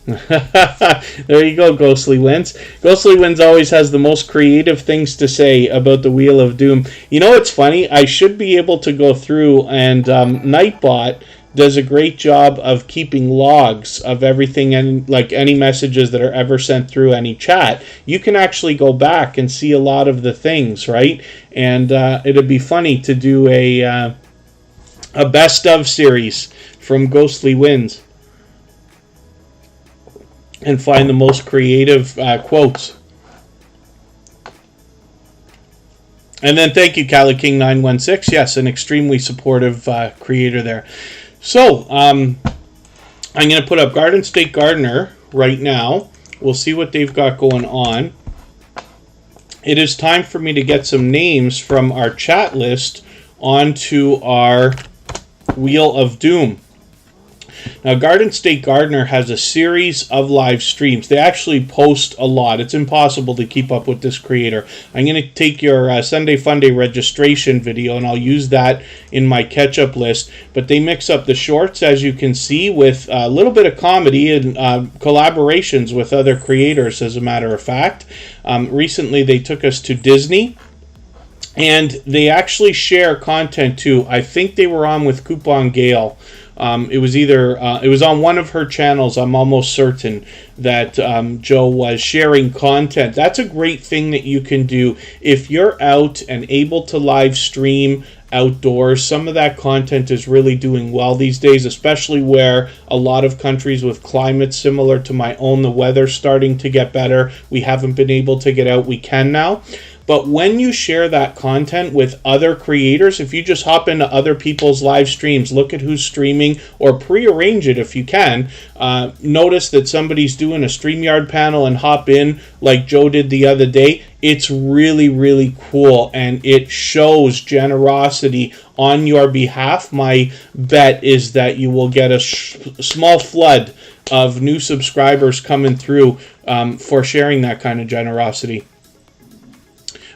There you go, Ghostly Wins. Ghostly Wins always has the most creative things to say about the Wheel of Doom. You know what's funny? I should be able to go through, and Nightbot does a great job of keeping logs of everything, and like any messages that are ever sent through any chat. You can actually go back and see a lot of the things, right? And it'd be funny to do a best of series from Ghostly Wins and find the most creative quotes. And then thank you, Cali King 916. Yes, an extremely supportive creator there. So I'm going to put up Garden State Gardener right now. We'll see what they've got going on. It is time for me to get some names from our chat list onto our Wheel of Doom. Now, Garden State Gardener has a series of live streams. They actually post a lot. It's impossible to keep up with this creator. I'm going to take your Sunday Funday registration video, and I'll use that in my catch-up list. But they mix up the shorts, as you can see, with a little bit of comedy and collaborations with other creators, as a matter of fact. Recently, they took us to Disney. And they actually share content too. I think they were on with Coupon Gale. It was either it was on one of her channels. I'm almost certain that Joe was sharing content. That's a great thing that you can do if you're out and able to live stream outdoors. Some of that content is really doing well these days, especially where a lot of countries with climates similar to my own, the weather's starting to get better. We haven't been able to get out. We can now. But when you share that content with other creators, if you just hop into other people's live streams, look at who's streaming, or prearrange it if you can, notice that somebody's doing a StreamYard panel and hop in like Joe did the other day. It's really, really cool, and it shows generosity on your behalf. My bet is that you will get a small flood of new subscribers coming through for sharing that kind of generosity.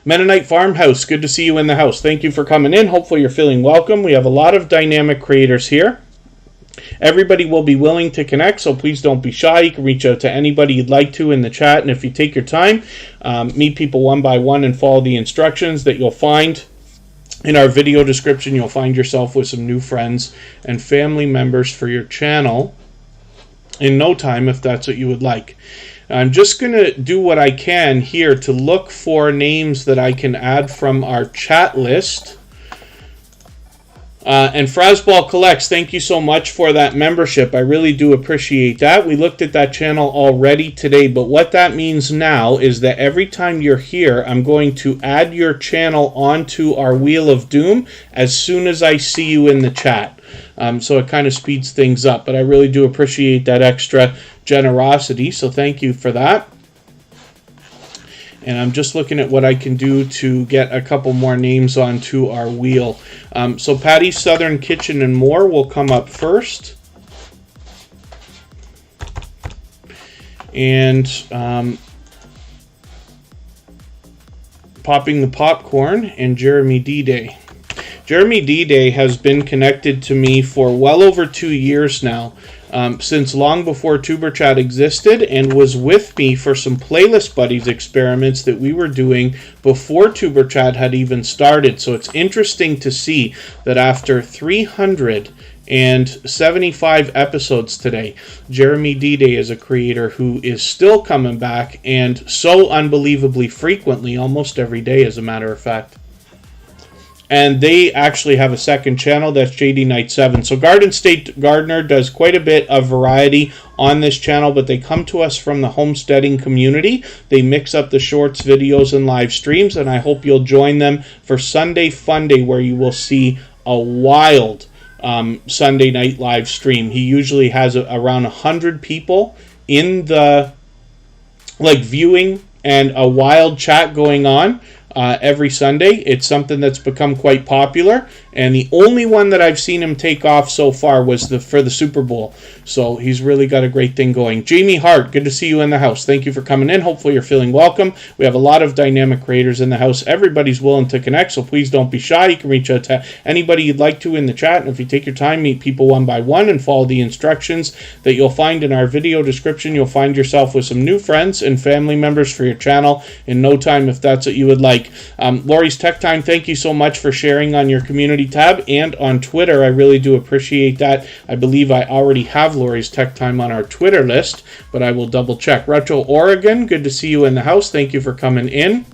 Mennonite Farmhouse, good to see you in the house. Thank you for coming in. Hopefully you're feeling welcome. We have a lot of dynamic creators here. Everybody will be willing to connect, so please don't be shy. You can reach out to anybody you'd like to in the chat, and if you take your time, meet people one by one and follow the instructions that you'll find in our video description. You'll find yourself with some new friends and family members for your channel in no time, if that's what you would like. I'm just going to do what I can here to look for names that I can add from our chat list. And Frasball Collects, thank you so much for that membership. I really do appreciate that. We looked at that channel already today, but what that means now is that every time you're here, I'm going to add your channel onto our Wheel of Doom as soon as I see you in the chat. So it kind of speeds things up, but I really do appreciate that extra generosity, so thank you for that. And I'm just looking at what I can do to get a couple more names onto our wheel. So Patty's Southern Kitchen and More will come up first. And Popping the Popcorn and Jeremy D-Day. Jeremy D-Day has been connected to me for well over 2 years now. Since long before TuberChat existed, and was with me for some Playlist Buddies experiments that we were doing before TuberChat had even started. So it's interesting to see that after 375 episodes today, Jeremy D-Day is a creator who is still coming back, and so unbelievably frequently, almost every day as a matter of fact. And they actually have a second channel, that's JD Knight 7. So Garden State Gardener does quite a bit of variety on this channel, but they come to us from the homesteading community. They mix up the shorts, videos, and live streams, and I hope you'll join them for Sunday Funday, where you will see a wild Sunday night live stream. He usually has around 100 people in the viewing, and a wild chat going on every Sunday. It's something that's become quite popular, and the only one that I've seen him take off so far was for the Super Bowl. So he's really got a great thing going. Jamie Hart, good to see you in the house. Thank you for coming in. Hopefully you're feeling welcome. We have a lot of dynamic creators in the house. Everybody's willing to connect, so please don't be shy. You can reach out to anybody you'd like to in the chat, and if you take your time, meet people one by one and follow the instructions that you'll find in our video description. You'll find yourself with some new friends and family members for your channel in no time, if that's what you would like. Lori's Tech Time, thank you so much for sharing on your community tab and on Twitter. I really do appreciate that. I believe I already have Lori's Tech Time on our Twitter list, but I will double check. Retro Oregon, good to see you in the house. Thank you for coming in.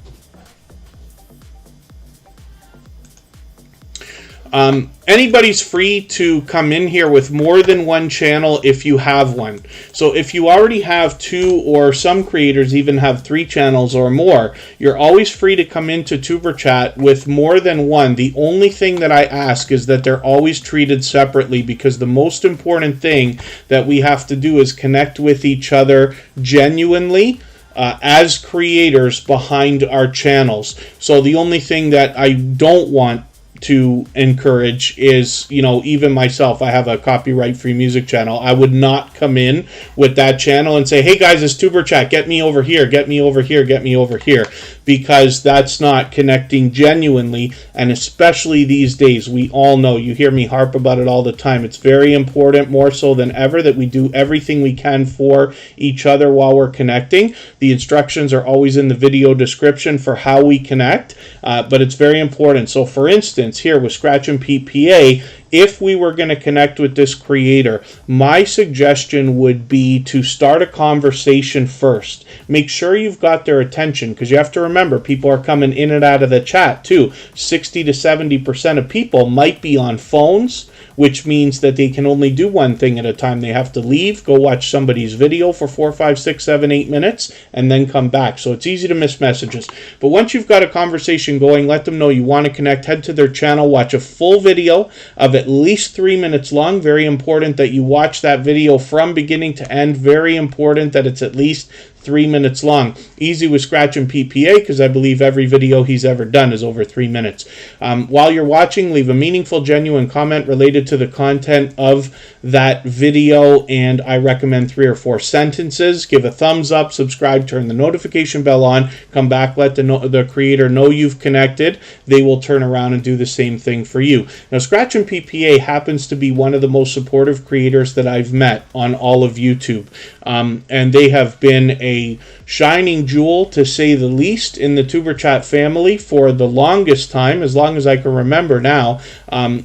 Anybody's free to come in here with more than one channel if you have one. So if you already have 2, or some creators even have 3 channels or more, you're always free to come into TuberChat with more than one. The only thing that I ask is that they're always treated separately, because the most important thing that we have to do is connect with each other genuinely as creators behind our channels. So the only thing that I don't want to encourage is, you know, even myself, I have a copyright-free music channel. I would not come in with that channel and say, hey guys, it's Superchat, get me over here, get me over here, get me over here, because that's not connecting genuinely. And especially these days, we all know, you hear me harp about it all the time, it's very important, more so than ever, that we do everything we can for each other while we're connecting. The instructions are always in the video description for how we connect, but it's very important. So for instance, here with Scratch and Pete PA, if we were going to connect with this creator, my suggestion would be to start a conversation first. Make sure you've got their attention, because you have to remember, people are coming in and out of the chat too. 60 to 70% of people might be on phones, which means that they can only do one thing at a time. They have to leave, go watch somebody's video for 4, 5, 6, 7, 8 minutes, and then come back. So it's easy to miss messages. But once you've got a conversation going, let them know you want to connect. Head to their channel, watch a full video of at least 3 minutes long. Very important that you watch that video from beginning to end. Very important that it's at least 3 minutes long. Easy with Scratch and PPA, because I believe every video he's ever done is over 3 minutes. While you're watching, leave a meaningful, genuine comment related to the content of that video, and I recommend 3 or 4 sentences. Give a thumbs up, subscribe, turn the notification bell on, come back, let the creator know you've connected. They will turn around and do the same thing for you. Now, Scratch and PPA happens to be one of the most supportive creators that I've met on all of YouTube, and they have been a shining jewel, to say the least, in the Superchat family for the longest time, as long as I can remember now.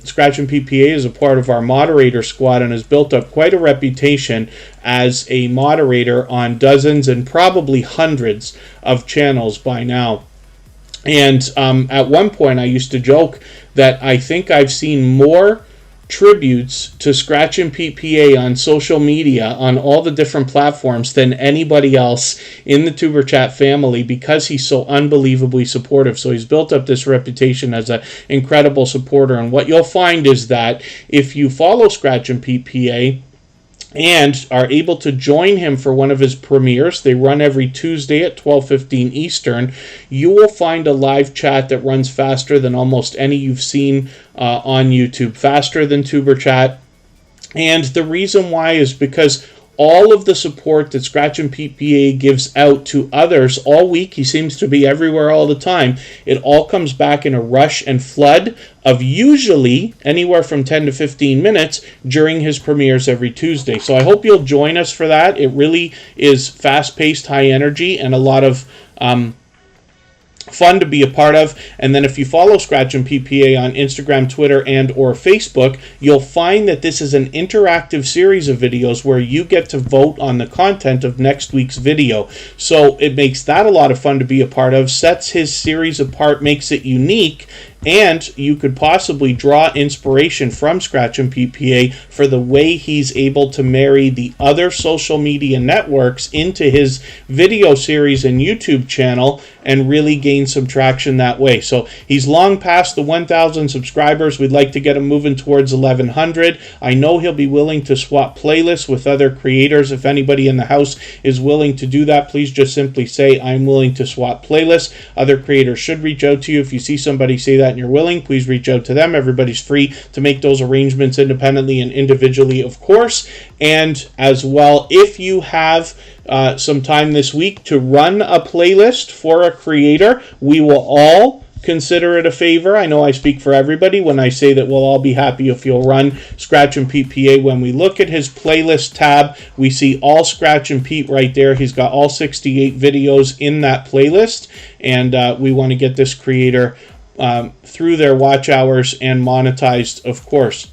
Scratch and PPA is a part of our moderator squad and has built up quite a reputation as a moderator on dozens and probably hundreds of channels by now. And at one point I used to joke that I think I've seen more tributes to Scratch and PPA on social media on all the different platforms than anybody else in the Superchat family, because he's so unbelievably supportive. So he's built up this reputation as an incredible supporter. And what you'll find is that if you follow Scratch and PPA and are able to join him for one of his premieres, they run every Tuesday at 12:15 Eastern, you will find a live chat that runs faster than almost any you've seen on YouTube, faster than Superchat. And the reason why is because all of the support that Scratch and PPA gives out to others all week, he seems to be everywhere all the time, it all comes back in a rush and flood of usually anywhere from 10 to 15 minutes during his premieres every Tuesday. So I hope you'll join us for that. It really is fast-paced, high energy, and a lot of fun to be a part of. And then if you follow Scratch and PPA on Instagram, Twitter, and or Facebook, you'll find that this is an interactive series of videos where you get to vote on the content of next week's video. So it makes that a lot of fun to be a part of, sets his series apart, makes it unique, and you could possibly draw inspiration from Scratch and PPA for the way he's able to marry the other social media networks into his video series and YouTube channel and really gain some traction that way. So he's long past the 1,000 subscribers. We'd like to get him moving towards 1,100. I know he'll be willing to swap playlists with other creators. If anybody in the house is willing to do that, please just simply say, I'm willing to swap playlists. Other creators should reach out to you. If you see somebody say that and you're willing, please reach out to them. Everybody's free to make those arrangements independently and individually, of course. And as well, if you have some time this week to run a playlist for a creator, we will all consider it a favor. I know I speak for everybody when I say that we'll all be happy if you'll run Scratch and PPA. When we look at his playlist tab, we see all Scratch and Pete right there. He's got all 68 videos in that playlist, and we want to get this creator through their watch hours and monetized, of course.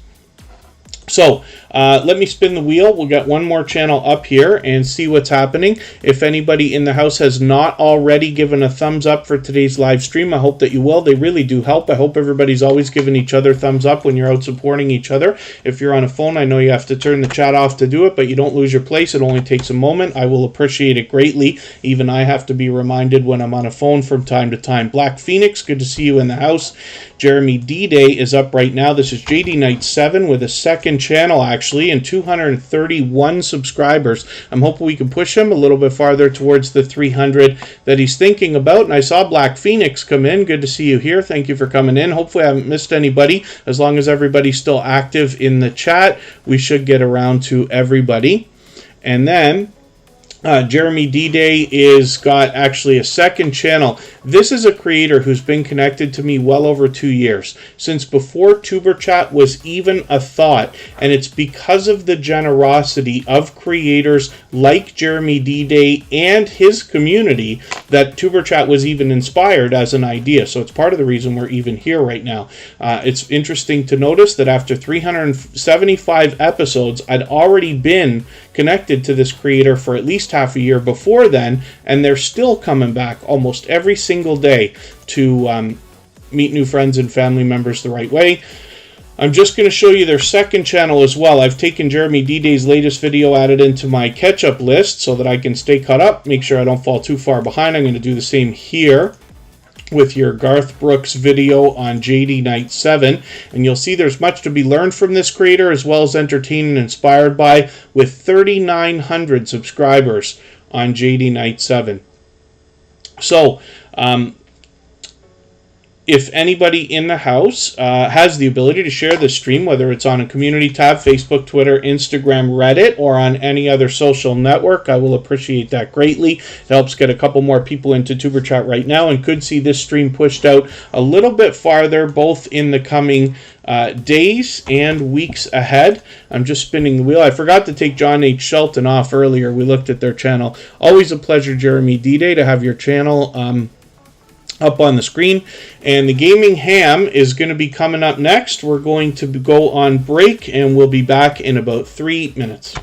So let me spin the wheel. We'll get one more channel up here and see what's happening. If anybody in the house has not already given a thumbs up for today's live stream, I hope that you will. They really do help. I hope everybody's always giving each other thumbs up when you're out supporting each other. If you're on a phone, I know you have to turn the chat off to do it, but you don't lose your place. It only takes a moment. I will appreciate it greatly. Even I have to be reminded when I'm on a phone from time to time. Black Phoenix, good to see you in the house. Jeremy D-Day is up right now. This is JD Knight 7 with a second channel, actually. actually, and 231 subscribers. I'm hoping we can push him a little bit farther towards the 300 that he's thinking about. And I saw Black Phoenix come in. Good to see you here. Thank you for coming in. Hopefully I haven't missed anybody. As long as everybody's still active in the chat, we should get around to everybody. And then Jeremy D-Day is got actually a second channel. This is a creator who's been connected to me well over 2 years, since before Superchat was even a thought, and it's because of the generosity of creators like Jeremy D-Day and his community that Superchat was even inspired as an idea. So it's part of the reason we're even here right now. It's interesting to notice that after 375 episodes, I'd already been connected to this creator for at least half a year before then, and they're still coming back almost every single day to meet new friends and family members the right way. I'm just going to show you their second channel as well. I've taken Jeremy D-Day's latest video, added into my catch-up list so that I can stay caught up, make sure I don't fall too far behind. I'm going to do the same here with your Garth Brooks video on JD Night 7, and you'll see there's much to be learned from this creator as well as entertained and inspired by, with 3,900 subscribers on JD Night 7. So if anybody in the house has the ability to share this stream, whether it's on a community tab, Facebook, Twitter, Instagram, Reddit, or on any other social network, I will appreciate that greatly. It helps get a couple more people into Superchat right now, and could see this stream pushed out a little bit farther, both in the coming days and weeks ahead. I'm just spinning the wheel. I forgot to take John H. Shelton off earlier. We looked at their channel. Always a pleasure, Jeremy D-Day, to have your channel up on the screen. And the Gaming Ham is going to be coming up next. We're going to go on break, and we'll be back in about 3 minutes.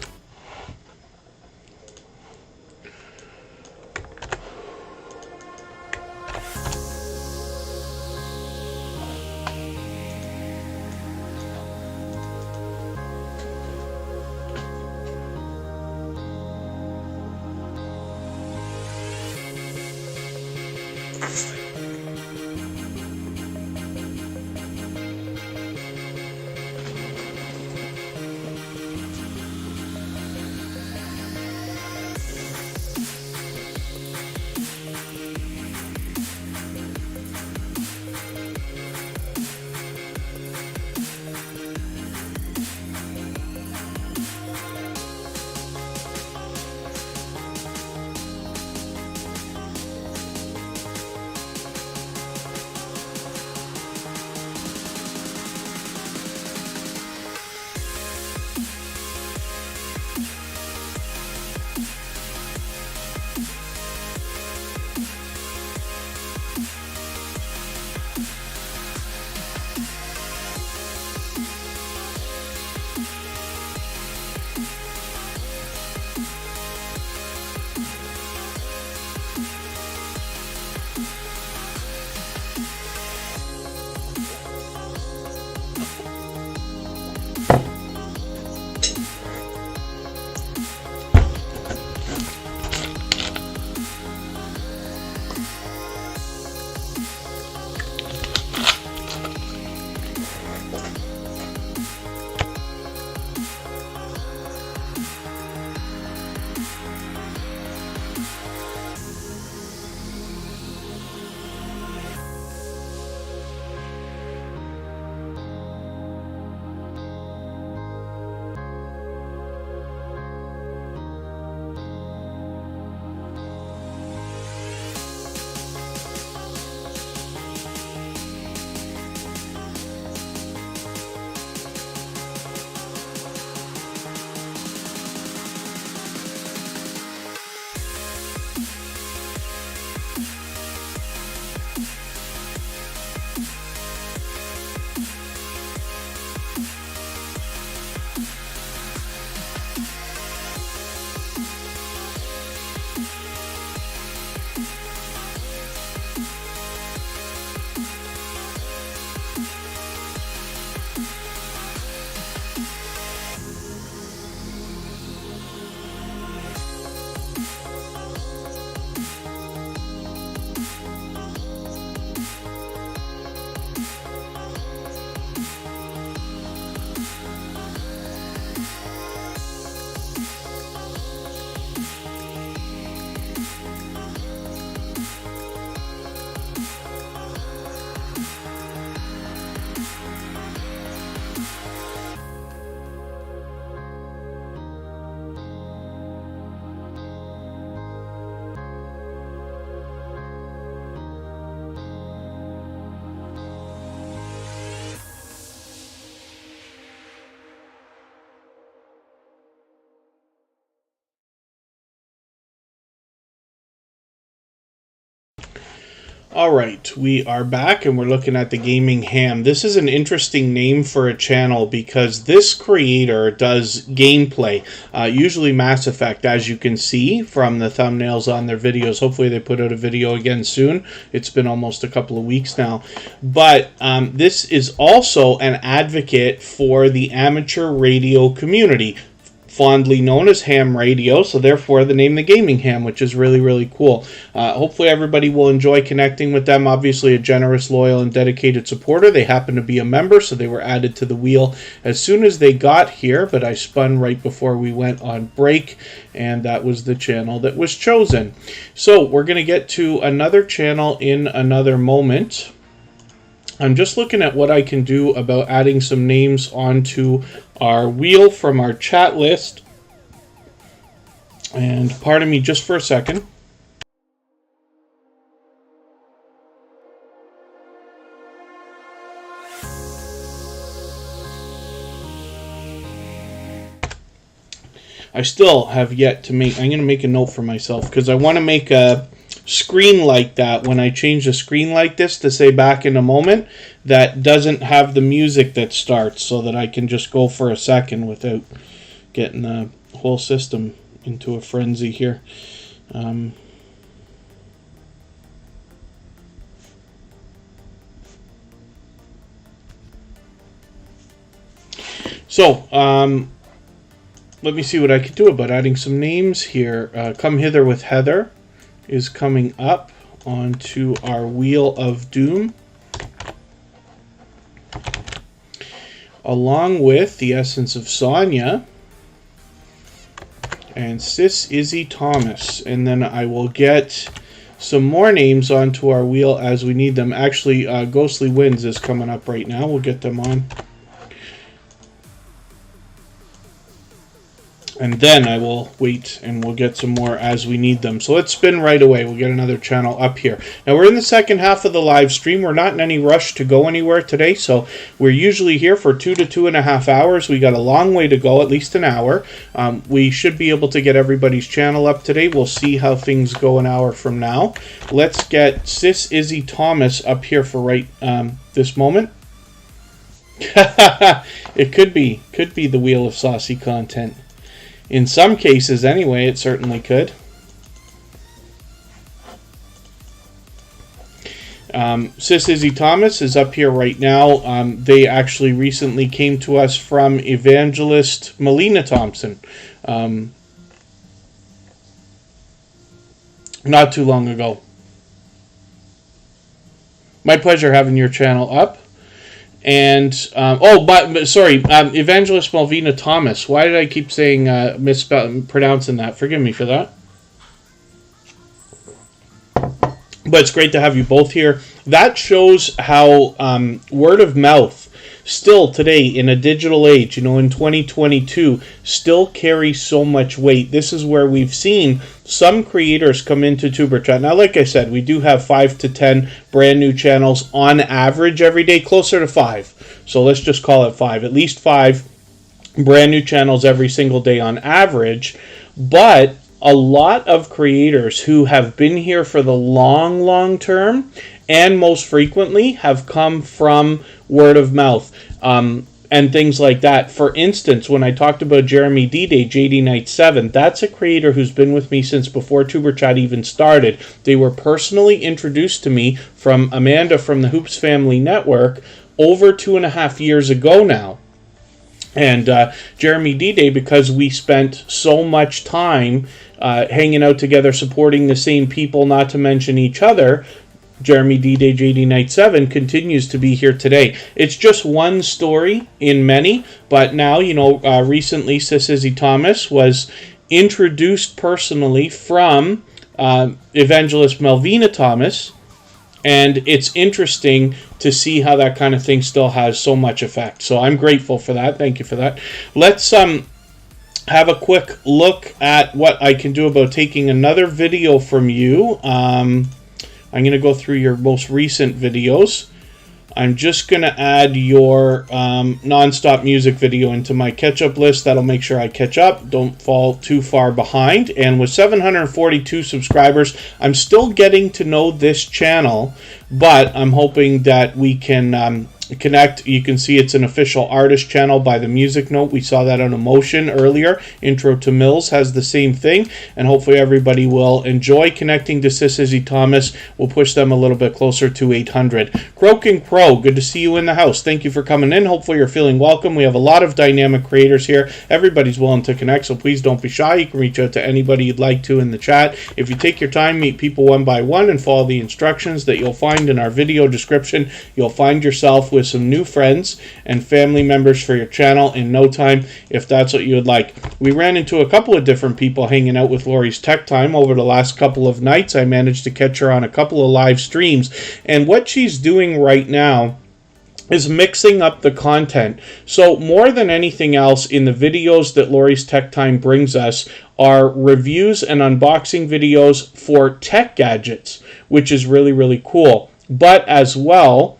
All right, we are back and we're looking at the Gaming Ham. This is an interesting name for a channel because this creator does gameplay, usually Mass Effect, as you can see from the thumbnails on their videos. Hopefully they put out a video again soon. It's been almost a couple of weeks now. But this is also an advocate for the amateur radio community, fondly known as ham radio, so therefore the name the Gaming Ham, which is really, really cool. Hopefully everybody will enjoy connecting with them. Obviously a generous, loyal, and dedicated supporter. They happen to be a member, so they were added to the wheel as soon as they got here, but I spun right before we went on break, and that was the channel that was chosen. So we're going to get to another channel in another moment. I'm just looking at what I can do about adding some names onto our wheel from our chat list. And pardon me just for a second. I still have yet to make, I'm going to make a note for myself because I want to make a screen like that when I change the screen like this to say back in a moment that doesn't have the music that starts, so that I can just go for a second without getting the whole system into a frenzy here. Let me see what I could do about adding some names here. Come Hither with Heather is coming up onto our Wheel of Doom, along with the Essence of Sonya and Sis Izzy Thomas. And then I will get some more names onto our wheel as we need them. Actually, Ghostly Winds is coming up right now. We'll get them on. And then I will wait and we'll get some more as we need them. So let's spin right away. We'll get another channel up here. Now we're in the second half of the live stream. We're not in any rush to go anywhere today. So we're usually here for 2 to 2.5 hours. We got a long way to go, at least an hour. We should be able to get everybody's channel up today. We'll see how things go an hour from now. Let's get Sis Izzy Thomas up here for right this moment. It could be the Wheel of Saucy content. In some cases, anyway, it certainly could. Sis Izzy Thomas is up here right now. They actually recently came to us from Evangelist Melina Thompson. Not too long ago. My pleasure having your channel up. And, Evangelist Melvina Thomas. Why did I keep saying, mispronouncing that? Forgive me for that. But it's great to have you both here. That shows how word of mouth still today in a digital age, in 2022, still carries so much weight. This is where we've seen some creators come into Superchat. Now, like I said, we do have 5 to 10 brand new channels on average every day, closer to 5. So let's just call it 5. At least 5 brand new channels every single day on average. But a lot of creators who have been here for the long term and most frequently have come from word of mouth and things like that. For instance, when I talked about Jeremy D-Day, JD Knight 7, that's a creator who's been with me since before Tuberchat even started. They were personally introduced to me from Amanda from the Hoops Family Network over 2.5 years ago now. And Jeremy D-Day, because we spent so much time hanging out together, supporting the same people, not to mention each other, Jeremy D-Day, JD Knight 7 continues to be here today. It's just one story in many, but now, recently Sis Izzy Thomas was introduced personally from Evangelist Melvina Thomas, and it's interesting to see how that kind of thing still has so much effect. So I'm grateful for that. Thank you for that. Let's have a quick look at what I can do about taking another video from you. I'm going to go through your most recent videos. I'm just going to add your non-stop music video into my catch-up list. That'll make sure I catch up, don't fall too far behind. And with 742 subscribers, I'm still getting to know this channel, but I'm hoping that we can connect. You can see it's an official artist channel by the music note. We saw that on Emotion earlier. Intro to Mills has the same thing, and hopefully everybody will enjoy connecting to Sis Izzy Thomas. We'll push them a little bit closer to 800. Croaking Crow, good to see you in the house. Thank you for coming in. Hopefully you're feeling welcome. We have a lot of dynamic creators here. Everybody's willing to connect, so please don't be shy. You can reach out to anybody you'd like to in the chat. If you take your time, meet people one by one, and follow the instructions that you'll find in our video description, you'll find yourself with some new friends and family members for your channel in no time, if that's what you would like. We ran into a couple of different people hanging out with Lori's Tech Time over the last couple of nights. I managed to catch her on a couple of live streams, and what she's doing right now is mixing up the content. So more than anything else, in the videos that Lori's Tech Time brings us are reviews and unboxing videos for tech gadgets, which is really, really cool. But as well,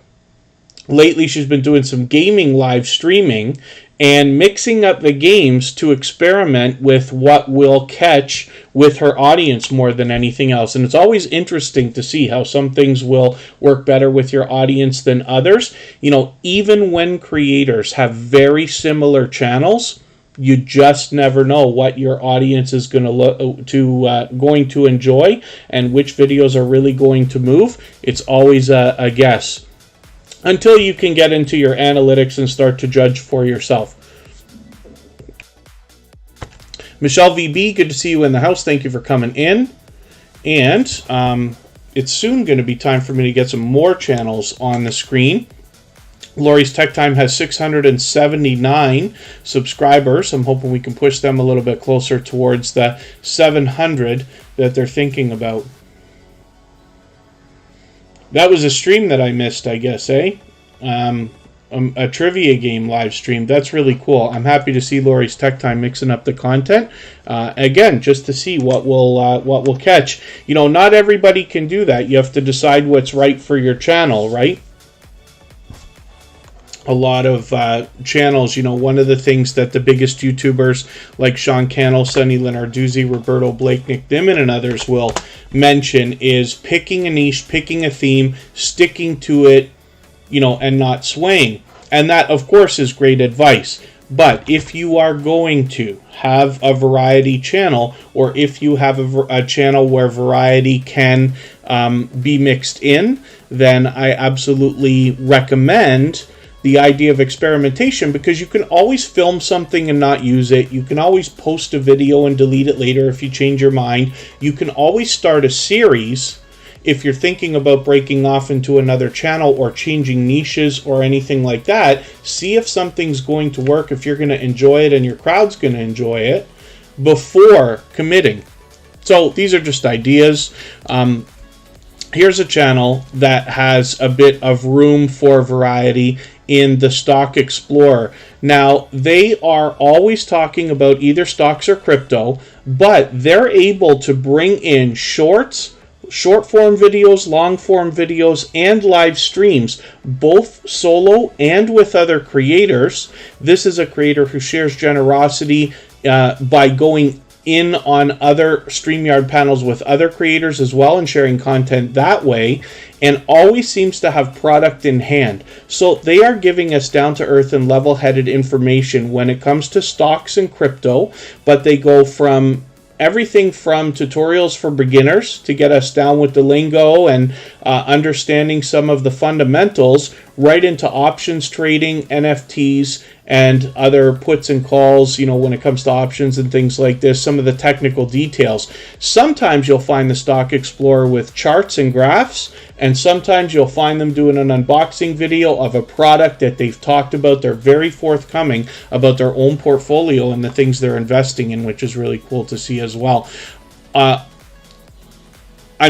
lately she's been doing some gaming live streaming and mixing up the games to experiment with what will catch with her audience more than anything else. And it's always interesting to see how some things will work better with your audience than others. You know, even when creators have very similar channels, you just never know what your audience is going to enjoy and which videos are really going to move. It's always a guess, until you can get into your analytics and start to judge for yourself. Michelle VB, good to see you in the house. Thank you for coming in. And it's soon going to be time for me to get some more channels on the screen. Lori's Tech Time has 679 subscribers. I'm hoping we can push them a little bit closer towards the 700 that they're thinking about. That was a stream that I missed, I guess, eh? A trivia game live stream. That's really cool. I'm happy to see Lori's Tech Time mixing up the content. Again, just to see what will catch. You know, not everybody can do that. You have to decide what's right for your channel, right? A lot of channels, you know, one of the things that the biggest YouTubers like Sean Cannell, Sonny Lenarduzzi, Roberto Blake, Nick Dimon, and others will mention is picking a niche, picking a theme, sticking to it, you know, and not swaying. And that, of course, is great advice. But if you are going to have a variety channel, or if you have a channel where variety can be mixed in, then I absolutely recommend the idea of experimentation, because you can always film something and not use it. You can always post a video and delete it later if you change your mind. You can always start a series if you're thinking about breaking off into another channel or changing niches or anything like that. See if something's going to work, if you're going to enjoy it and your crowd's going to enjoy it, before committing. So these are just ideas. Here's a channel that has a bit of room for variety in the Stock Explorer. Now, they are always talking about either stocks or crypto, but they're able to bring in shorts, short-form videos, long-form videos, and live streams, both solo and with other creators. This is a creator who shares generosity by going in on other StreamYard panels with other creators as well and sharing content that way, and always seems to have product in hand. So they are giving us down-to-earth and level-headed information when it comes to stocks and crypto, but they go from everything from tutorials for beginners to get us down with the lingo and understanding some of the fundamentals, right into options trading, NFTs, and other puts and calls, you know, when it comes to options and things like this, some of the technical details. Sometimes you'll find the Stock Explorer with charts and graphs, and sometimes you'll find them doing an unboxing video of a product that they've talked about. They're very forthcoming about their own portfolio and the things they're investing in, which is really cool to see as well. I'm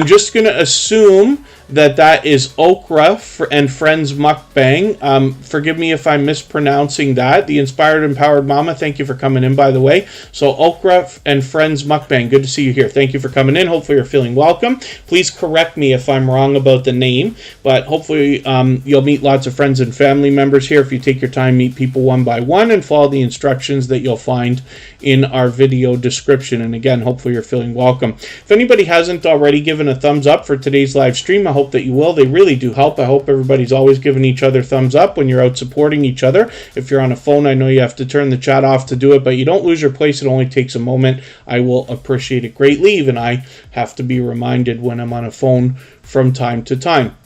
just going to assume that is Okra and Friends Mukbang. Forgive me if I'm mispronouncing that. The Inspired Empowered Mama, thank you for coming in, by the way. So Okra and Friends Mukbang, good to see you here. Thank you for coming in. Hopefully you're feeling welcome. Please correct me if I'm wrong about the name, but hopefully you'll meet lots of friends and family members here if you take your time, meet people one by one, and follow the instructions that you'll find in our video description. And again, hopefully you're feeling welcome. If anybody hasn't already given a thumbs up for today's live stream, I hope that you will. They really do help. I hope everybody's always giving each other thumbs up when you're out supporting each other. If you're on a phone, I know you have to turn the chat off to do it, but you don't lose your place. It only takes a moment. I will appreciate it greatly. Even I have to be reminded when I'm on a phone from time to time.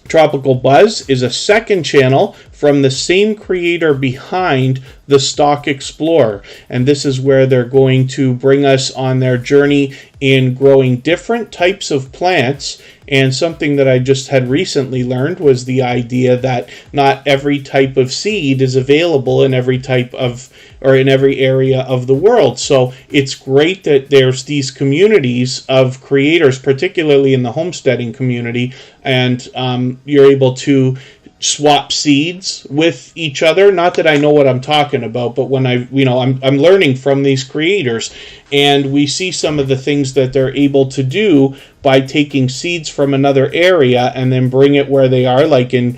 Tropical Buzz is a second channel from the same creator behind the Stock Explorer, and this is where they're going to bring us on their journey in growing different types of plants. And something that I just had recently learned was the idea that not every type of seed is available in every type of, or in every area of the world. So it's great that there's these communities of creators, particularly in the homesteading community, and you're able to swap seeds with each other. Not that I know what I'm talking about, but when I'm learning from these creators, and we see some of the things that they're able to do by taking seeds from another area and then bring it where they are, like in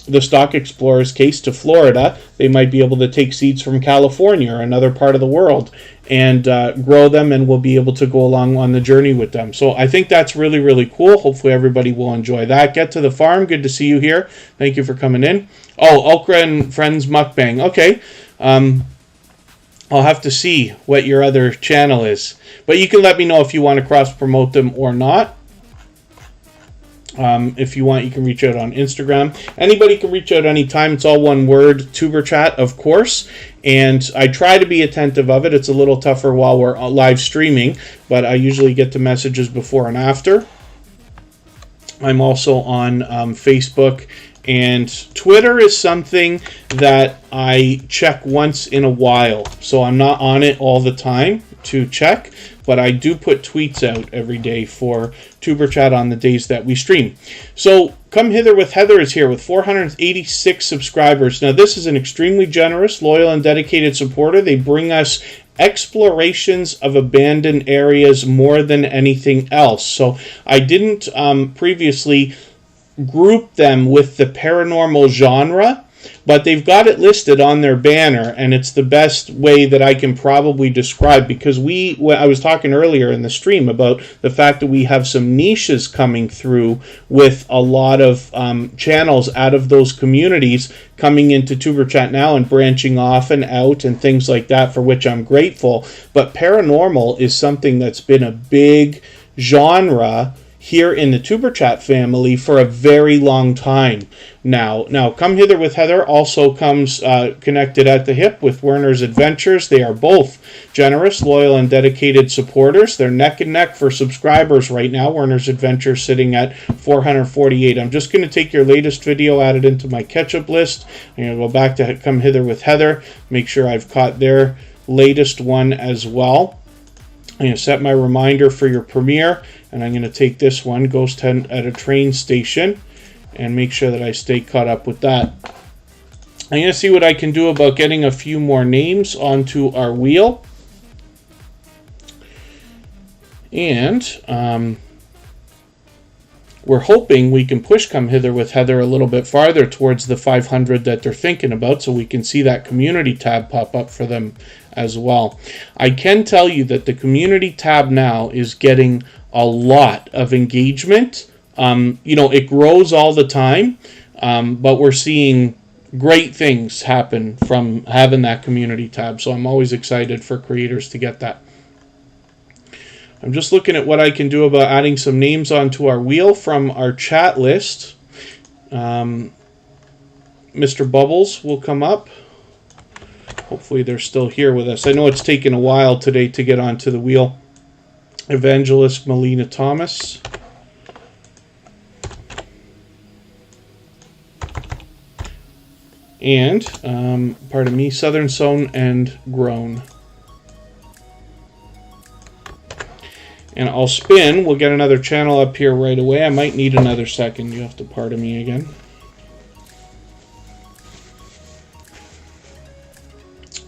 the Stock Explorer's case to Florida. They might be able to take seeds from California or another part of the world and grow them, and we'll be able to go along on the journey with them. So I think that's really, really cool. Hopefully everybody will enjoy that. Get to the farm. Good to see you here. Thank you for coming in. Oh, Okra and Friends Mukbang. Okay. I'll have to see what your other channel is. But you can let me know if you want to cross-promote them or not. If you want, you can reach out on Instagram. Anybody can reach out anytime. It's all one word, Superchat, of course. And I try to be attentive of it. It's a little tougher while we're live streaming, but I usually get the messages before and after. I'm also on Facebook, and Twitter is something that I check once in a while. So I'm not on it all the time to check, but I do put tweets out every day for Tuber Chat on the days that we stream. So Come Hither with Heather is here with 486 subscribers. Now this is an extremely generous, loyal, and dedicated supporter. They bring us explorations of abandoned areas more than anything else. So I didn't previously group them with the paranormal genre, but they've got it listed on their banner, and it's the best way that I can probably describe, because I was talking earlier in the stream about the fact that we have some niches coming through with a lot of channels out of those communities coming into Tuber Chat now and branching off and out and things like that, for which I'm grateful. But paranormal is something that's been a big genre here in the Tuber Chat family for a very long time now. Now, Come Hither with Heather also comes connected at the hip with Werner's Adventures. They are both generous, loyal, and dedicated supporters. They're neck and neck for subscribers right now. Werner's Adventures sitting at 448. I'm just going to take your latest video, add it into my catch-up list. I'm going to go back to Come Hither with Heather, make sure I've caught their latest one as well. I'm going to set my reminder for your premiere, and I'm going to take this one, Ghost Hunt at a Train Station, and make sure that I stay caught up with that. I'm going to see what I can do about getting a few more names onto our wheel. And we're hoping we can push Come Hither with Heather a little bit farther towards the 500 that they're thinking about, so we can see that community tab pop up for them as well. I can tell you that the community tab now is getting a lot of engagement. It grows all the time, but we're seeing great things happen from having that community tab. So I'm always excited for creators to get that. I'm just looking at what I can do about adding some names onto our wheel from our chat list. Mr. Bubbles will come up. Hopefully they're still here with us. I know it's taken a while today to get onto the wheel. Evangelist Melina Thomas. And, pardon me, Southern Sown and Grown. And I'll spin. We'll get another channel up here right away. I might need another second. You have to pardon me again.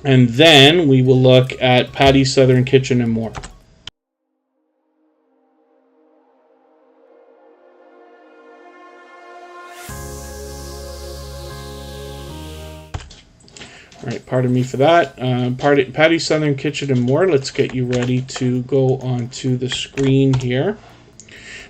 And then we will look at Patty's Southern Kitchen and more. All right, pardon me for that. Patty's Southern Kitchen and more. Let's get you ready to go onto the screen here.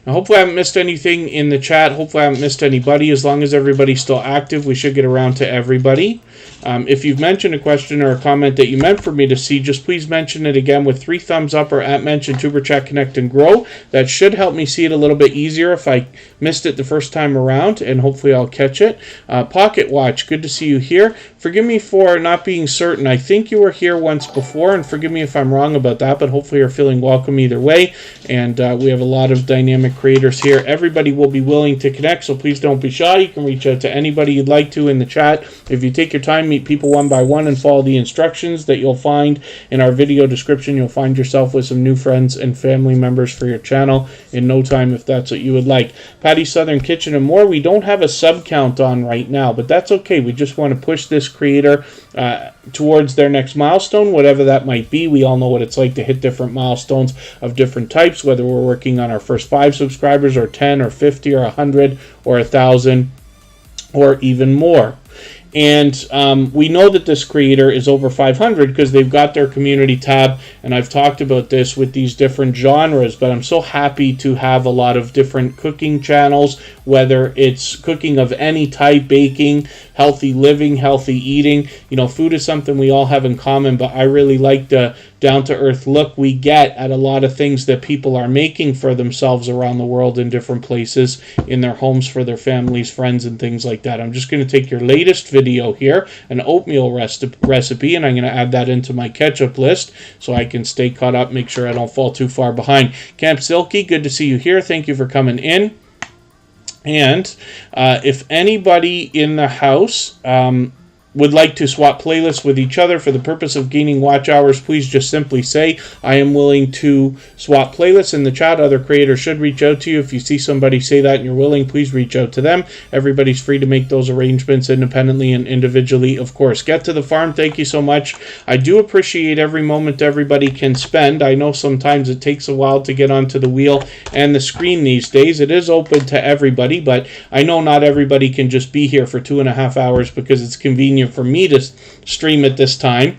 Now, hopefully I haven't missed anything in the chat. Hopefully I haven't missed anybody. As long as everybody's still active, we should get around to everybody. If you've mentioned a question or a comment that you meant for me to see, just please mention it again with 3 thumbs up or @ mention Tuber Chat Connect and Grow. That should help me see it a little bit easier if I missed it the first time around, and hopefully I'll catch it. Pocket Watch, good to see you here. Forgive me for not being certain. I think you were here once before, and forgive me if I'm wrong about that, but hopefully you're feeling welcome either way. And we have a lot of dynamic creators here. Everybody will be willing to connect, so please don't be shy. You can reach out to anybody you'd like to in the chat. If you take your time, meet people one by one and follow the instructions that you'll find in our video description, you'll find yourself with some new friends and family members for your channel in no time if that's what you would like. Patty's Southern Kitchen and more. We don't have a sub count on right now, but that's okay. We just want to push this creator towards their next milestone, whatever that might be. We all know what it's like to hit different milestones of different types, whether we're working on our first 5 subscribers or 10 or 50 or 100 or 1,000 or even more. And we know that this creator is over 500 because they've got their community tab, and I've talked about this with these different genres, but I'm so happy to have a lot of different cooking channels, whether it's cooking of any type, baking, healthy living, healthy eating. You know, food is something we all have in common, but I really like the down-to-earth look we get at a lot of things that people are making for themselves around the world in different places, in their homes, for their families, friends, and things like that. I'm just going to take your latest video here, an oatmeal recipe, and I'm going to add that into my ketchup list so I can stay caught up, make sure I don't fall too far behind. Camp Silky, good to see you here. Thank you for coming in. And if anybody in the house would like to swap playlists with each other for the purpose of gaining watch hours, please just simply say, I am willing to swap playlists in the chat. Other creators should reach out to you. If you see somebody say that and you're willing, please reach out to them. Everybody's free to make those arrangements independently and individually, of course. Get to the farm, thank you so much. I do appreciate every moment everybody can spend. I know sometimes it takes a while to get onto the wheel and the screen these days. It is open to everybody, but I know not everybody can just be here for 2.5 hours because it's convenient for me to stream at this time.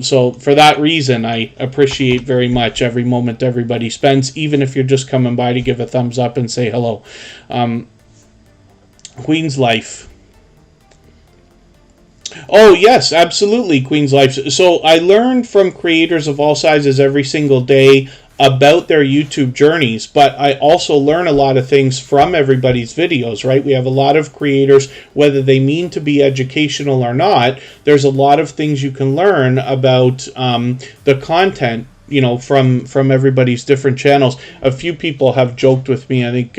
So for that reason, I appreciate very much every moment everybody spends, even if you're just coming by to give a thumbs up and say hello. Queen's Life. Oh, yes, absolutely, Queen's Life. So I learn from creators of all sizes every single day about their YouTube journeys, but I also learn a lot of things from everybody's videos, right? We have a lot of creators, whether they mean to be educational or not, there's a lot of things you can learn about the content, you know, from everybody's different channels. A few people have joked with me. I think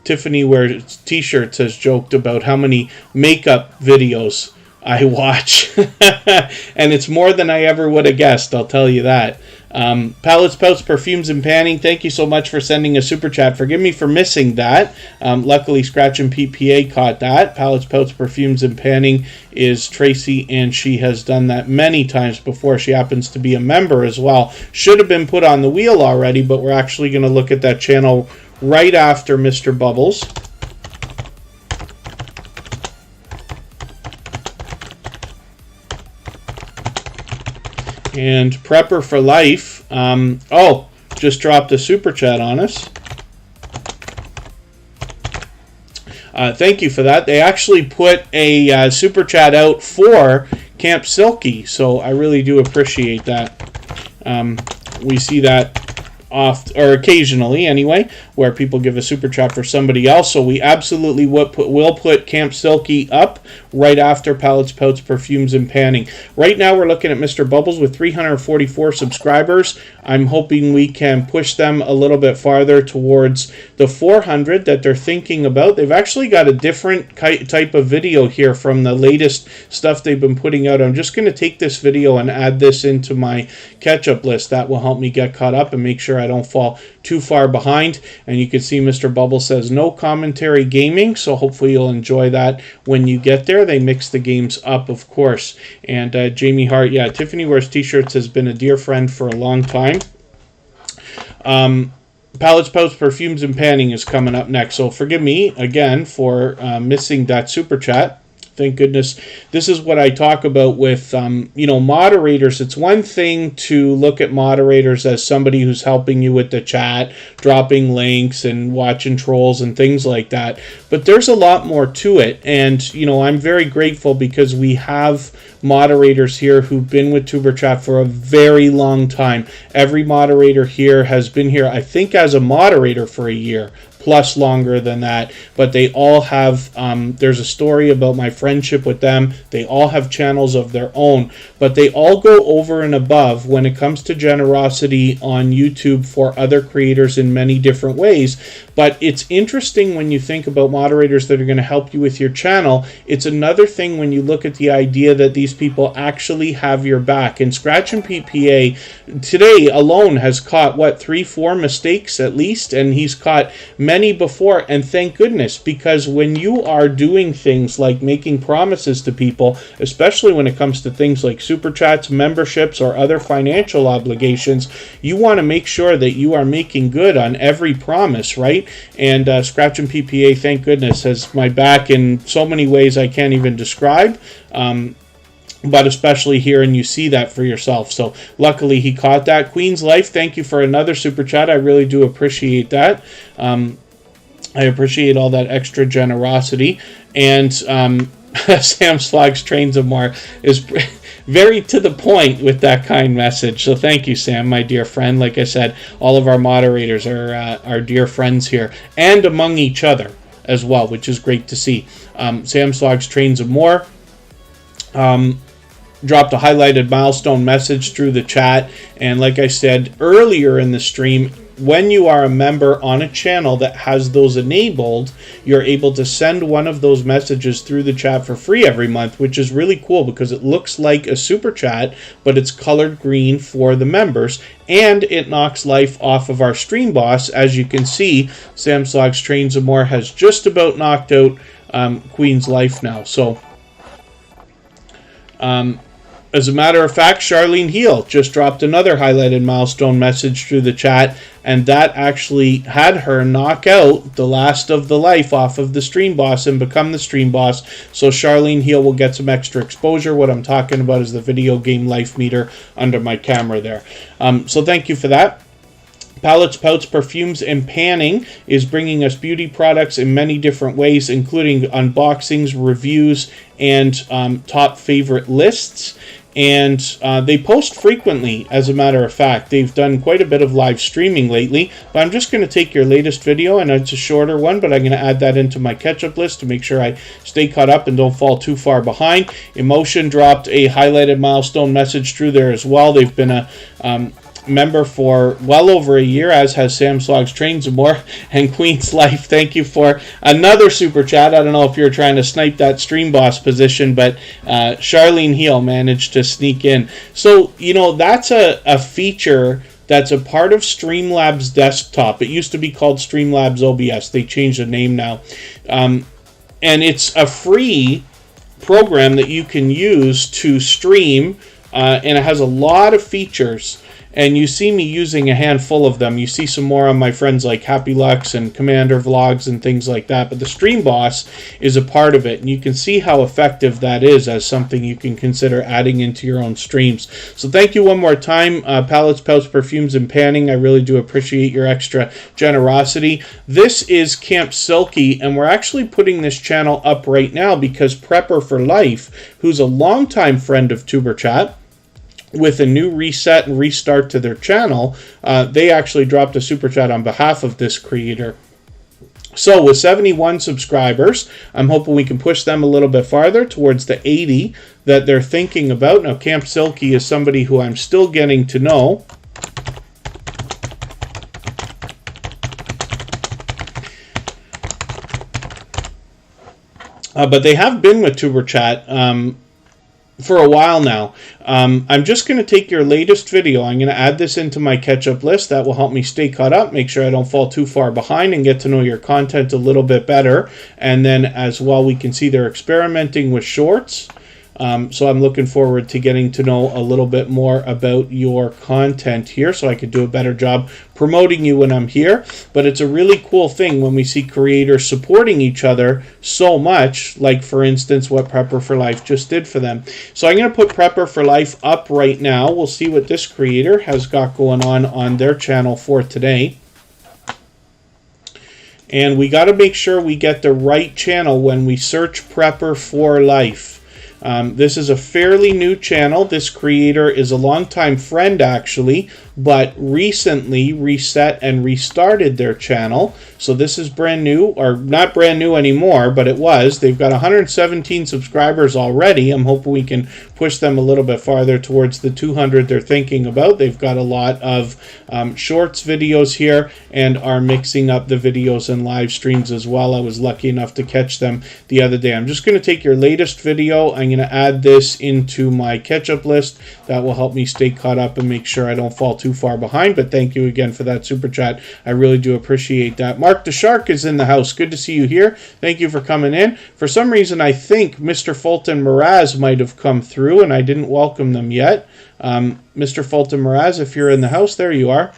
Tiffany Wears T-shirts has joked about how many makeup videos I watch. And it's more than I ever would have guessed, I'll tell you that. Palettes, Pouts, Perfumes, and Panning, thank you so much for sending a super chat. Forgive me for missing that. Luckily, Scratch and PPA caught that. Palettes, Pouts, Perfumes, and Panning is Tracy, and she has done that many times before. She happens to be a member as well. Should have been put on the wheel already, but we're actually going to look at that channel right after Mr. Bubbles. And Prepper for Life, just dropped a super chat on us. Thank you for that. They actually put a super chat out for Camp Silky, so I really do appreciate that. We see that occasionally anyway, where people give a super chat for somebody else. So we absolutely will put Camp Silky up right after Palettes, Pouts, Perfumes, and Panning. Right now we're looking at Mr. Bubbles with 344 subscribers. I'm hoping we can push them a little bit farther towards the 400 that they're thinking about. They've actually got a different type of video here from the latest stuff they've been putting out. I'm just going to take this video and add this into my catch-up list. That will help me get caught up and make sure I don't fall too far behind. And you can see Mr. Bubble says no commentary gaming, so hopefully you'll enjoy that when you get there. They mix the games up, of course. And Jamie Hart, yeah, Tiffany Wears T-Shirts has been a dear friend for a long time. Palettes, Pouts, Perfumes, and Panning is coming up next. So forgive me, again, for missing that super chat. Thank goodness. This is what I talk about with, moderators. It's one thing to look at moderators as somebody who's helping you with the chat, dropping links and watching trolls and things like that. But there's a lot more to it. And, I'm very grateful because we have moderators here who've been with Superchat for a very long time. Every moderator here has been here, I think, as a moderator for a year. Plus longer than that, but they all have, there's a story about my friendship with them. They all have channels of their own, but they all go over and above when it comes to generosity on YouTube for other creators in many different ways. But it's interesting when you think about moderators that are going to help you with your channel. It's another thing when you look at the idea that these people actually have your back. And Scratch and PPA today alone has caught, 3-4 mistakes at least, and he's caught many before, and thank goodness, because when you are doing things like making promises to people, especially when it comes to things like super chats, memberships, or other financial obligations, you want to make sure that you are making good on every promise, right? And Scratch and PPA, thank goodness, has my back in so many ways I can't even describe. But especially here, and you see that for yourself. So luckily he caught that. Queen's Life, thank you for another super chat. I really do appreciate that. I appreciate all that extra generosity. And Sam Slugs Trains of More is very to the point with that kind message. So thank you, Sam, my dear friend. Like I said, all of our moderators are our dear friends here, and among each other as well, which is great to see. Sam Slugs Trains of More dropped a highlighted milestone message through the chat. And like I said earlier in the stream, when you are a member on a channel that has those enabled, you're able to send one of those messages through the chat for free every month, which is really cool because it looks like a super chat, but it's colored green for the members, and it knocks life off of our stream boss. As you can see, Sam Slugs Trains of More has just about knocked out Queen's Life now. So as a matter of fact, Charlene Heel just dropped another highlighted milestone message through the chat, and that actually had her knock out the last of the life off of the stream boss and become the stream boss. So Charlene Heel will get some extra exposure. What I'm talking about is the video game life meter under my camera there. So thank you for that. Palettes, Pouts, Perfumes, and Panning is bringing us beauty products in many different ways, including unboxings, reviews, and top favorite lists. And they post frequently, as a matter of fact. They've done quite a bit of live streaming lately, but I'm just going to take your latest video, and it's a shorter one, but I'm going to add that into my catch-up list to make sure I stay caught up and don't fall too far behind. Emotion dropped a highlighted milestone message through there as well. They've been a member for well over a year, as has Sam Slugs Trains and More. And Queen's Life, thank you for another super chat. I don't know if you're trying to snipe that stream boss position, but Charlene Heel managed to sneak in. So, that's a feature that's a part of Streamlabs Desktop. It used to be called Streamlabs OBS. They changed the name now. And it's a free program that you can use to stream, and it has a lot of features. And you see me using a handful of them. You see some more on my friends like Happy Lux and Commander Vlogs and things like that. But the Stream Boss is a part of it. And you can see how effective that is as something you can consider adding into your own streams. So thank you one more time. Palettes, Pouts, Perfumes, and Panning. I really do appreciate your extra generosity. This is Camp Silky, and we're actually putting this channel up right now because Prepper for Life, who's a longtime friend of TuberChat, with a new reset and restart to their channel, they actually dropped a super chat on behalf of this creator. So with 71 subscribers, I'm hoping we can push them a little bit farther towards the 80 that they're thinking about. Now, Camp Silky is somebody who I'm still getting to know. But they have been with TuberChat for a while now. I'm just going to take your latest video. I'm going to add this into my catch-up list. That will help me stay caught up, make sure I don't fall too far behind, and get to know your content a little bit better. And then as well, we can see they're experimenting with shorts. So I'm looking forward to getting to know a little bit more about your content here so I could do a better job promoting you when I'm here. But it's a really cool thing when we see creators supporting each other so much, like for instance what Prepper for Life just did for them. So I'm going to put Prepper for Life up right now. We'll see what this creator has got going on their channel for today. And we got to make sure we get the right channel when we search Prepper for Life. This is a fairly new channel. This creator is a longtime friend, actually, but recently reset and restarted their channel. So this is brand new, or not brand new anymore, but it was. They've got 117 subscribers already. I'm hoping we can push them a little bit farther towards the 200 they're thinking about. They've got a lot of shorts videos here and are mixing up the videos and live streams as well. I was lucky enough to catch them the other day. I'm just going to take your latest video. I'm going to add this into my catch-up list. That will help me stay caught up and make sure I don't fall too far behind. But thank you again for that super chat. I really do appreciate that. Mark the Shark is in the house. Good to see you here. Thank you for coming in. For some reason, I think Mr. Fulton Miraz might have come through, and I didn't welcome them yet. Mr. Fulton Miraz, if you're in the house, there you are.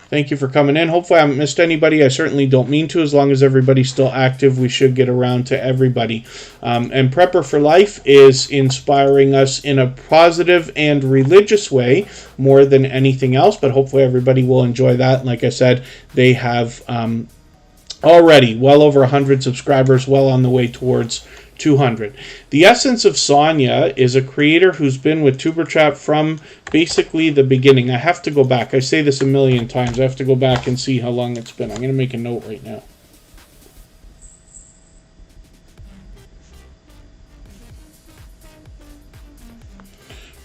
Thank you for coming in. Hopefully I haven't missed anybody. I certainly don't mean to. As long as everybody's still active, we should get around to everybody. And Prepper for Life is inspiring us in a positive and religious way more than anything else, but hopefully everybody will enjoy that. Like I said, they have already well over 100 subscribers, well on the way towards 200. The Essence of Sonia is a creator who's been with Superchatters from basically the beginning. I have to go back. I say this a million times. I have to go back and see how long it's been. I'm going to make a note right now.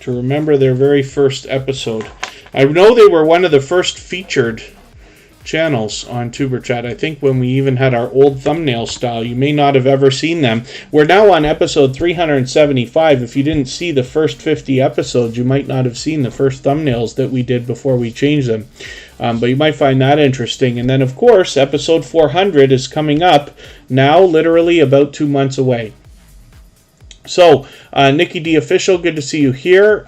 To remember their very first episode. I know they were one of the first featured channels on Superchat. I think when we even had our old thumbnail style. You may not have ever seen them. We're now on episode 375. If you didn't see the first 50 episodes, you might not have seen the first thumbnails that we did before we changed them. But you might find that interesting. And then, of course, episode 400 is coming up now, literally about 2 months away. So, Nikki D Official, good to see you here.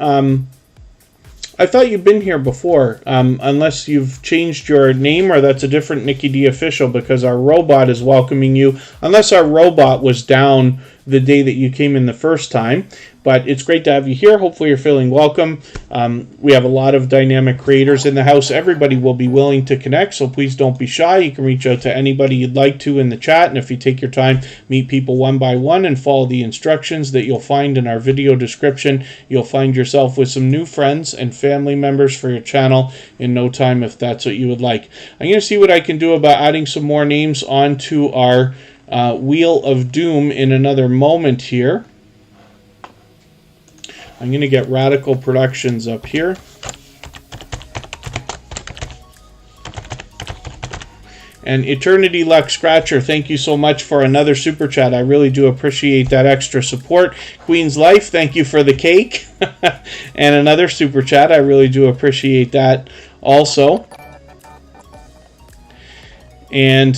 I thought you'd been here before, unless you've changed your name or that's a different Nikki D Official, because our robot is welcoming you, unless our robot was down the day that you came in the first time. But it's great to have you here. Hopefully you're feeling welcome. We have a lot of dynamic creators in the house. Everybody will be willing to connect, so please don't be shy. You can reach out to anybody you'd like to in the chat, and if you take your time, meet people one by one and follow the instructions that you'll find in our video description, you'll find yourself with some new friends and family members for your channel in no time if that's what you would like. I'm going to see what I can do about adding some more names onto our Wheel of Doom in another moment here. I'm going to get Radical Productions up here. And Eternity Luck Scratcher, thank you so much for another super chat. I really do appreciate that extra support. Queen's Life, thank you for the cake. And another super chat. I really do appreciate that also. And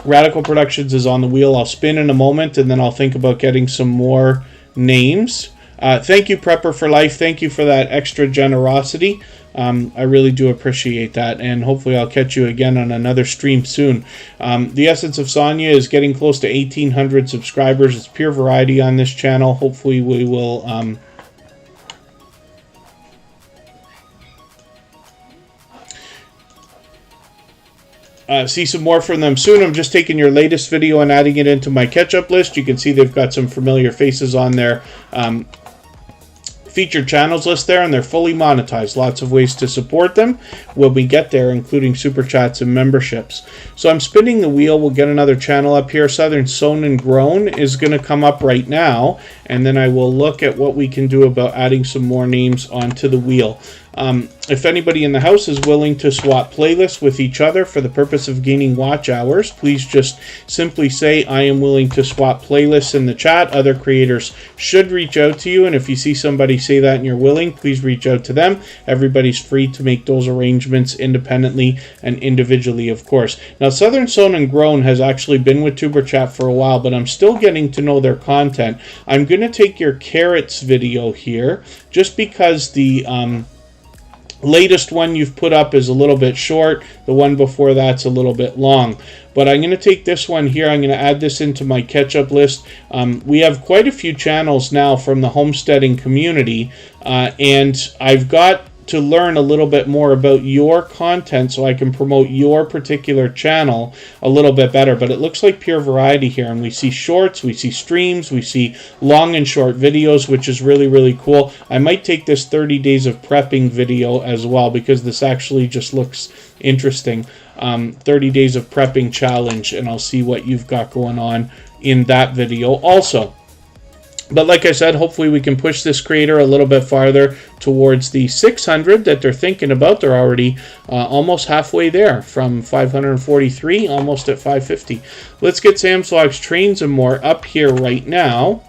Radical Productions is on the wheel. I'll spin in a moment, and then I'll think about getting some more names. Thank you, Prepper for Life. Thank you for that extra generosity. I really do appreciate that, and hopefully I'll catch you again on another stream soon. The Essence of Sonia is getting close to 1,800 subscribers. It's pure variety on this channel. Hopefully we will see some more from them soon. I'm just taking your latest video and adding it into my catch-up list. You can see they've got some familiar faces on their featured channels list there, and they're fully monetized. Lots of ways to support them when we get there, including super chats and memberships. So I'm spinning the wheel. We'll get another channel up here. Southern Sown and Grown is going to come up right now, and then I will look at what we can do about adding some more names onto the wheel. If anybody in the house is willing to swap playlists with each other for the purpose of gaining watch hours, please just simply say, I am willing to swap playlists in the chat. Other creators should reach out to you, and if you see somebody say that and you're willing, please reach out to them. Everybody's free to make those arrangements independently and individually, of course. Now, Southern Sown and Grown has actually been with Superchat for a while, but I'm still getting to know their content. I'm going to take your carrots video here, just because the latest one you've put up is a little bit short. The one before that's a little bit long. But I'm going to take this one here. I'm going to add this into my catch-up list. We have quite a few channels now from the homesteading community, and I've got to learn a little bit more about your content so I can promote your particular channel a little bit better. But it looks like pure variety here, and we see shorts, we see streams, we see long and short videos, which is really, really cool. I might take this 30 days of prepping video as well, because this actually just looks interesting. 30 days of prepping challenge, and I'll see what you've got going on in that video also. But like I said, hopefully we can push this creator a little bit farther towards the 600 that they're thinking about. They're already almost halfway there, from 543, almost at 550. Let's get Sam's Vlogs Trains and More up here right now.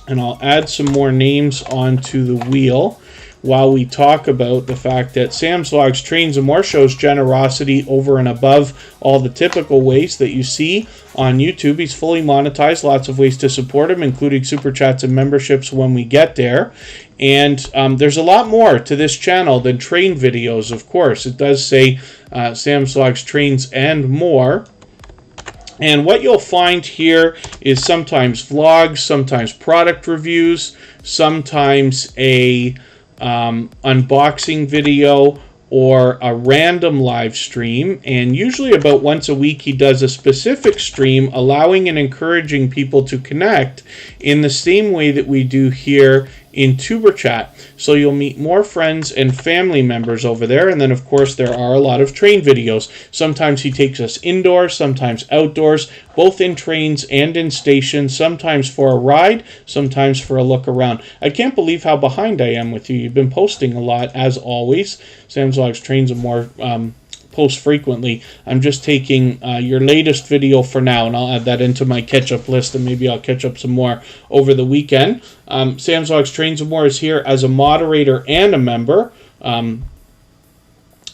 And I'll add some more names onto the wheel while we talk about the fact that Sam's Vlogs Trains and More shows generosity over and above all the typical ways that you see on YouTube. He's fully monetized, lots of ways to support him, including super chats and memberships when we get there. And there's a lot more to this channel than train videos, of course. It does say Sam's Vlogs Trains and More. And what you'll find here is sometimes vlogs, sometimes product reviews, sometimes a unboxing video, or a random live stream. And usually about once a week he does a specific stream, allowing and encouraging people to connect in the same way that we do here in Superchat. So you'll meet more friends and family members over there. And then of course there are a lot of train videos. Sometimes he takes us indoors, sometimes outdoors, both in trains and in stations, sometimes for a ride, sometimes for a look around. I can't believe how behind I am with you. You've been posting a lot, as always. Sam's Vlogs Trains and More post frequently. I'm just taking your latest video for now, and I'll add that into my catch-up list, and maybe I'll catch up some more over the weekend. Sam's Vlogs Trains and More is here as a moderator and a member.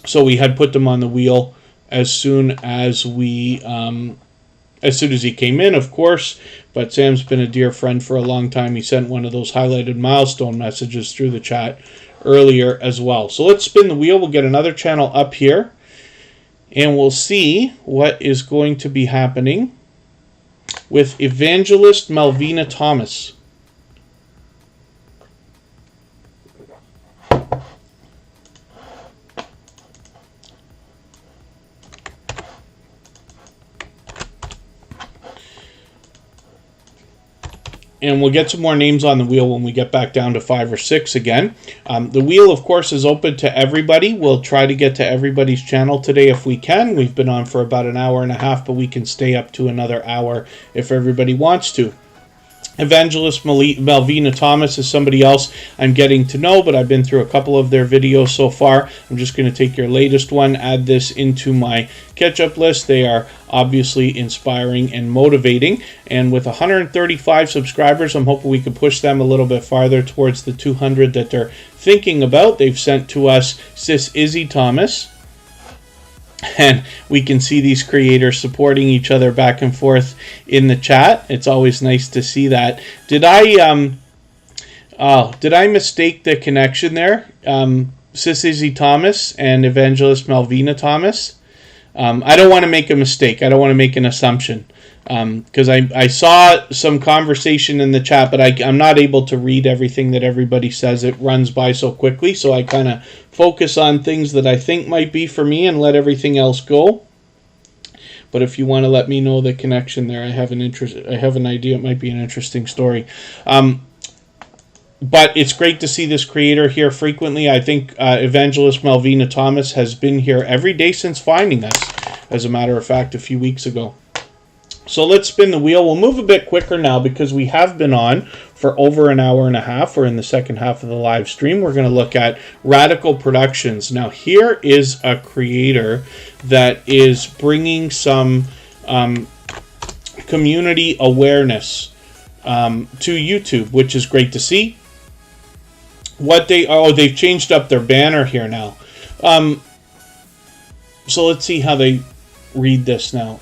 So we had put them on the wheel as soon as he came in, of course. But Sam's been a dear friend for a long time. He sent one of those highlighted milestone messages through the chat earlier as well. So let's spin the wheel. We'll get another channel up here, and we'll see what is going to be happening with Evangelist Malvina Thomas. And we'll get some more names on the wheel when we get back down to 5 or 6 again. The wheel, of course, is open to everybody. We'll try to get to everybody's channel today if we can. We've been on for about an hour and a half, but we can stay up to another hour if everybody wants to. Evangelist Malvina Thomas is somebody else I'm getting to know, but I've been through a couple of their videos so far. I'm just going to take your latest one, add this into my catch-up list. They are obviously inspiring and motivating. And with 135 subscribers, I'm hoping we can push them a little bit farther towards the 200 that they're thinking about. They've sent to us Sis Izzy Thomas. And we can see these creators supporting each other back and forth in the chat. It's always nice to see that. Did I mistake the connection there? Sis Izzy Thomas and Evangelist Malvina Thomas. I don't want to make a mistake. I don't want to make an assumption. Because I saw some conversation in the chat, but I'm not able to read everything that everybody says. It runs by so quickly, so I kind of focus on things that I think might be for me and let everything else go. But if you want to let me know the connection there, I have an idea. It might be an interesting story. But it's great to see this creator here frequently. I think Evangelist Malvina Thomas has been here every day since finding us, as a matter of fact, a few weeks ago. So let's spin the wheel. We'll move a bit quicker now because we have been on for over an hour and a half. We're in the second half of the live stream. We're going to look at Radical Productions. Now, here is a creator that is bringing some community awareness to YouTube, which is great to see. They've changed up their banner here now. So let's see how they read this now.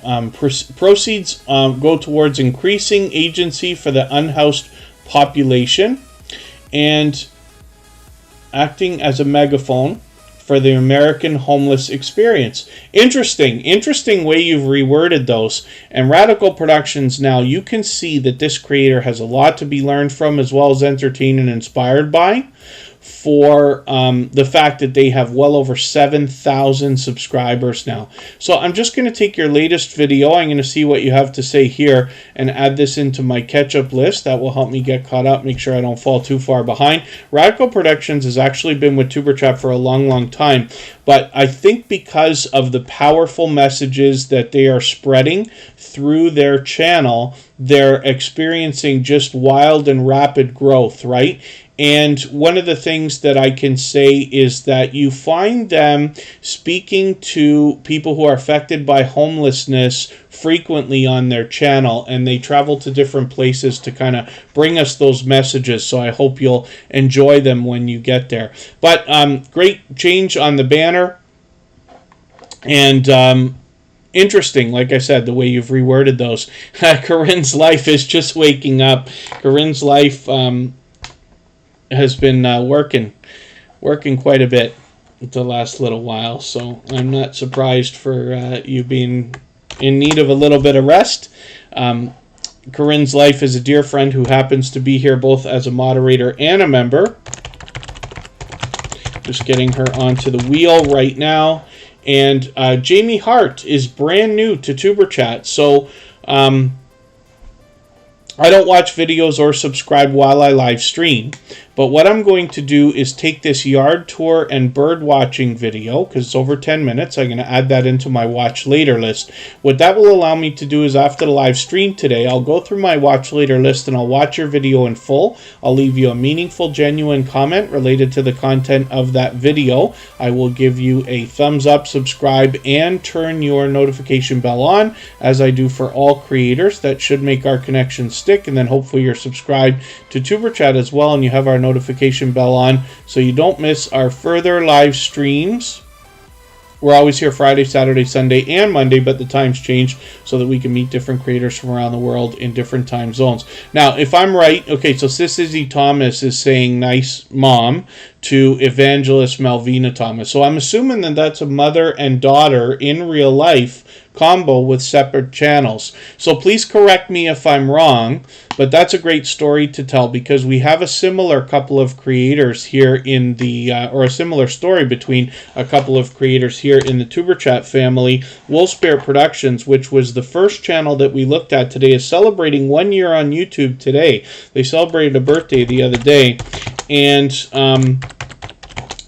Proceeds go towards increasing agency for the unhoused population and acting as a megaphone for the American homeless experience. Interesting way you've reworded those. And Radical Productions, now you can see that this creator has a lot to be learned from, as well as entertained and inspired by, for the fact that they have well over 7,000 subscribers now. So I'm just going to take your latest video. I'm going to see what you have to say here and add this into my catch-up list. That will help me get caught up, make sure I don't fall too far behind. Radical Productions has actually been with Superchat for a long time, but I think because of the powerful messages that they are spreading through their channel, they're experiencing just wild and rapid growth, right? And one of the things that I can say is that you find them speaking to people who are affected by homelessness frequently on their channel, and they travel to different places to kind of bring us those messages. So I hope you'll enjoy them when you get there. But great change on the banner. And interesting, like I said, the way you've reworded those. Corinne's life is just waking up. Corinne's life has been working quite a bit the last little while, so I'm not surprised for you being in need of a little bit of rest. Corinne's life is a dear friend who happens to be here both as a moderator and a member. Just getting her onto the wheel right now. And Jamie Hart is brand new to Superchat, so I don't watch videos or subscribe while I live stream, but what I'm going to do is take this yard tour and bird watching video, because it's over 10 minutes. I'm going to add that into my watch later list. What that will allow me to do is after the live stream today, I'll go through my watch later list and I'll watch your video in full. I'll leave you a meaningful, genuine comment related to the content of that video. I will give you a thumbs up, subscribe, and turn your notification bell on, as I do for all creators. That should make our connection stick, and then hopefully you're subscribed to Superchat as well, and you have our notification bell on so you don't miss our further live streams. We're always here Friday, Saturday, Sunday, and Monday, but the times change so that we can meet different creators from around the world in different time zones. Now, if I'm right, okay, so Sis Izzy Thomas is saying nice mom to Evangelist Malvina Thomas. So I'm assuming that that's a mother and daughter in real life combo with separate channels. So please correct me if I'm wrong, but that's a great story to tell, because we have a similar couple of creators here in the, or a similar story between a couple of creators here in the Superchat family. Wolf Spirit Productions, which was the first channel that we looked at today, is celebrating 1 year on YouTube today. They celebrated a birthday the other day, and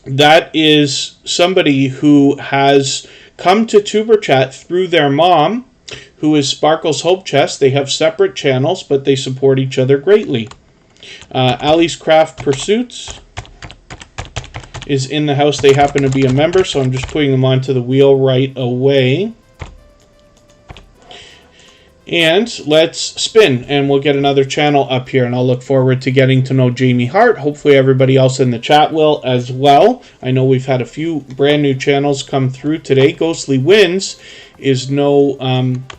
that is somebody who has come to Superchat through their mom, who is Sparkle's Hope Chest. They have separate channels, but they support each other greatly. Ali's Craft Pursuits is in the house. They happen to be a member, so I'm just putting them onto the wheel right away. And let's spin, and we'll get another channel up here, and I'll look forward to getting to know Jamie Hart. Hopefully everybody else in the chat will as well. I know we've had a few brand new channels come through today. Ghostly Winds is no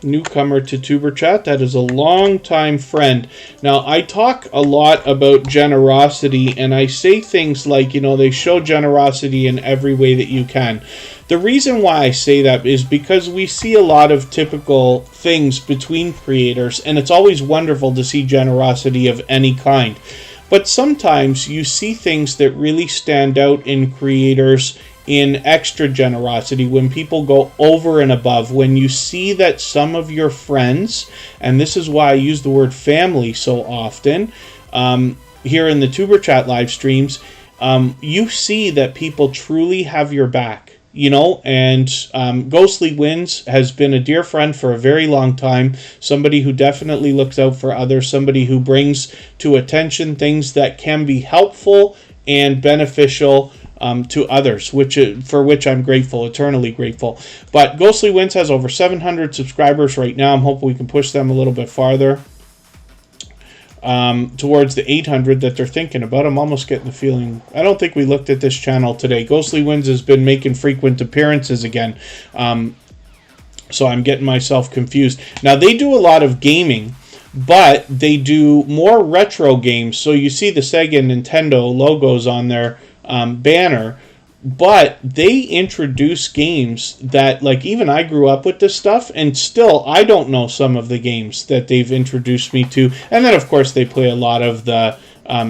newcomer to Superchat. That is a long-time friend. Now, I talk a lot about generosity, and I say things like, you know, they show generosity in every way that you can. The reason why I say that is because we see a lot of typical things between creators, and it's always wonderful to see generosity of any kind. But sometimes you see things that really stand out in creators in extra generosity, when people go over and above, when you see that some of your friends, and this is why I use the word family so often here in the Superchat live streams, you see that people truly have your back. you know, and Ghostly Wins has been a dear friend for a very long time, somebody who definitely looks out for others, somebody who brings to attention things that can be helpful and beneficial to others, for which I'm grateful, eternally grateful. But Ghostly Wins has over 700 subscribers right now. I'm hoping we can push them a little bit farther. Towards the 800 that they're thinking about. I'm almost getting the feeling. I don't think we looked at this channel today. Ghostly Wins has been making frequent appearances again. So I'm getting myself confused. Now, they do a lot of gaming, but they do more retro games. So you see the Sega and Nintendo logos on their banner. But they introduce games that, like, even I grew up with this stuff, and still I don't know some of the games that they've introduced me to. And then, of course, they play a lot of the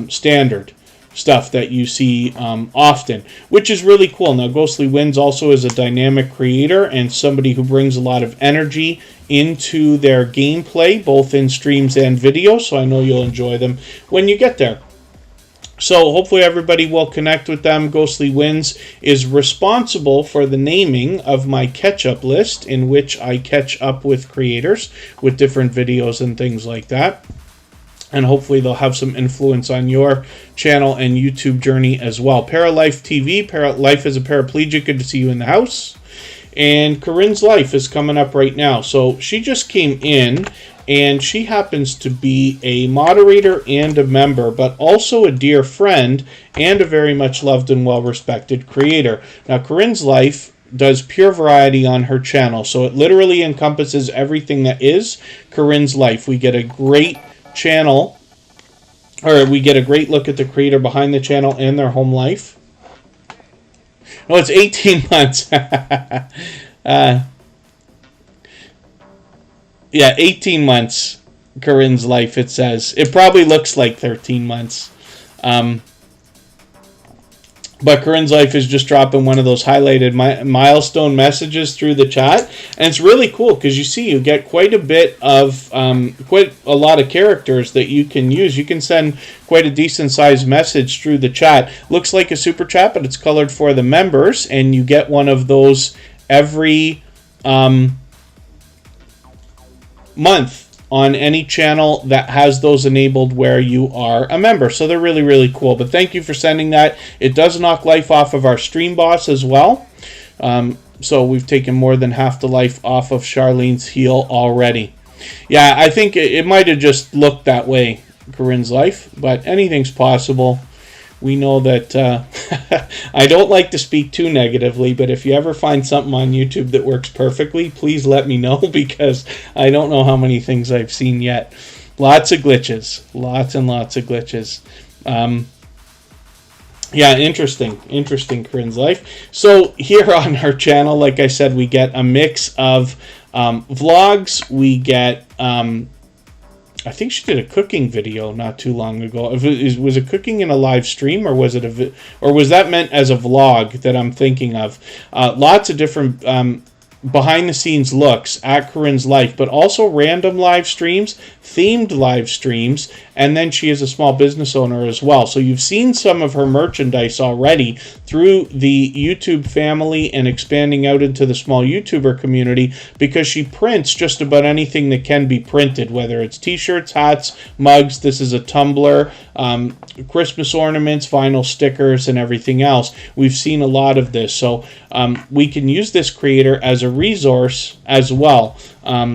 standard stuff that you see often, which is really cool. Now, Ghostly Wins also is a dynamic creator and somebody who brings a lot of energy into their gameplay, both in streams and videos, so I know you'll enjoy them when you get there. So hopefully everybody will connect with them. Ghostly Wins is responsible for the naming of my catch-up list, in which I catch up with creators with different videos and things like that. And hopefully they'll have some influence on your channel and YouTube journey as well. Paralife TV, Life as a Paraplegic, good to see you in the house. And Corinne's Life is coming up right now. So she just came in, and she happens to be a moderator and a member, but also a dear friend and a very much loved and well-respected creator. Now, Corinne's Life does pure variety on her channel, so it literally encompasses everything that is Corinne's Life. We get a great channel, or we get a great look at the creator behind the channel and their home life. No, it's 18 months. Yeah, 18 months, Corinne's Life, it says. It probably looks like 13 months. But Corinne's Life is just dropping one of those highlighted milestone messages through the chat. And it's really cool because you see you get quite a bit of, quite a lot of characters that you can use. You can send quite a decent sized message through the chat. Looks like a super chat, but it's colored for the members. And you get one of those every month on any channel that has those enabled where you are a member. So they're really, really cool. But thank you for sending that. It does knock life off of our stream boss as well. So we've taken more than half the life off of Charlene's heel already. Yeah, I think it might have just looked that way, Corinne's Life, but anything's possible. We know that I don't like to speak too negatively, but if you ever find something on YouTube that works perfectly, please let me know, because I don't know how many things I've seen yet. Lots of glitches. Lots and lots of glitches. Yeah, interesting, Corinne's Life. So here on her channel, like I said, we get a mix of vlogs. We get... I think she did a cooking video not too long ago. Was it cooking in a live stream, or was it or was that meant as a vlog that I'm thinking of? Lots of different behind-the-scenes looks at Corinne's Life, but also random live streams, themed live streams, and then she is a small business owner as well. So you've seen some of her merchandise already through the YouTube family and expanding out into the small YouTuber community, because she prints just about anything that can be printed, whether it's t-shirts, hats, mugs. This is a tumbler, Christmas ornaments, vinyl stickers, and everything else. We've seen a lot of this, so we can use this creator as a resource as well.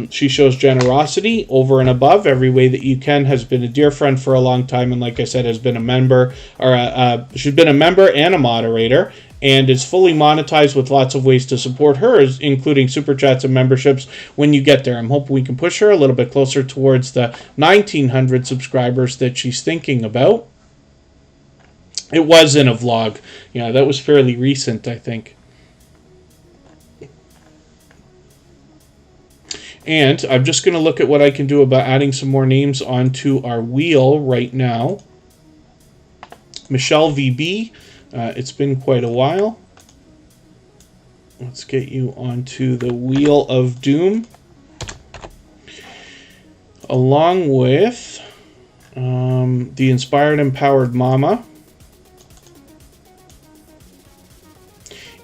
She shows generosity over and above every way that you can, has been a dear friend for a long time, and like I said, has been a member, or she's been a member and a moderator, and is fully monetized with lots of ways to support her, including super chats and memberships when you get there. I'm hoping we can push her a little bit closer towards the 1,900 subscribers that she's thinking about. It was in a vlog. Yeah, that was fairly recent, I think. And I'm just going to look at what I can do about adding some more names onto our wheel right now. Michelle VB, it's been quite a while. Let's get you onto the Wheel of Doom. Along with the Inspired Empowered Mama.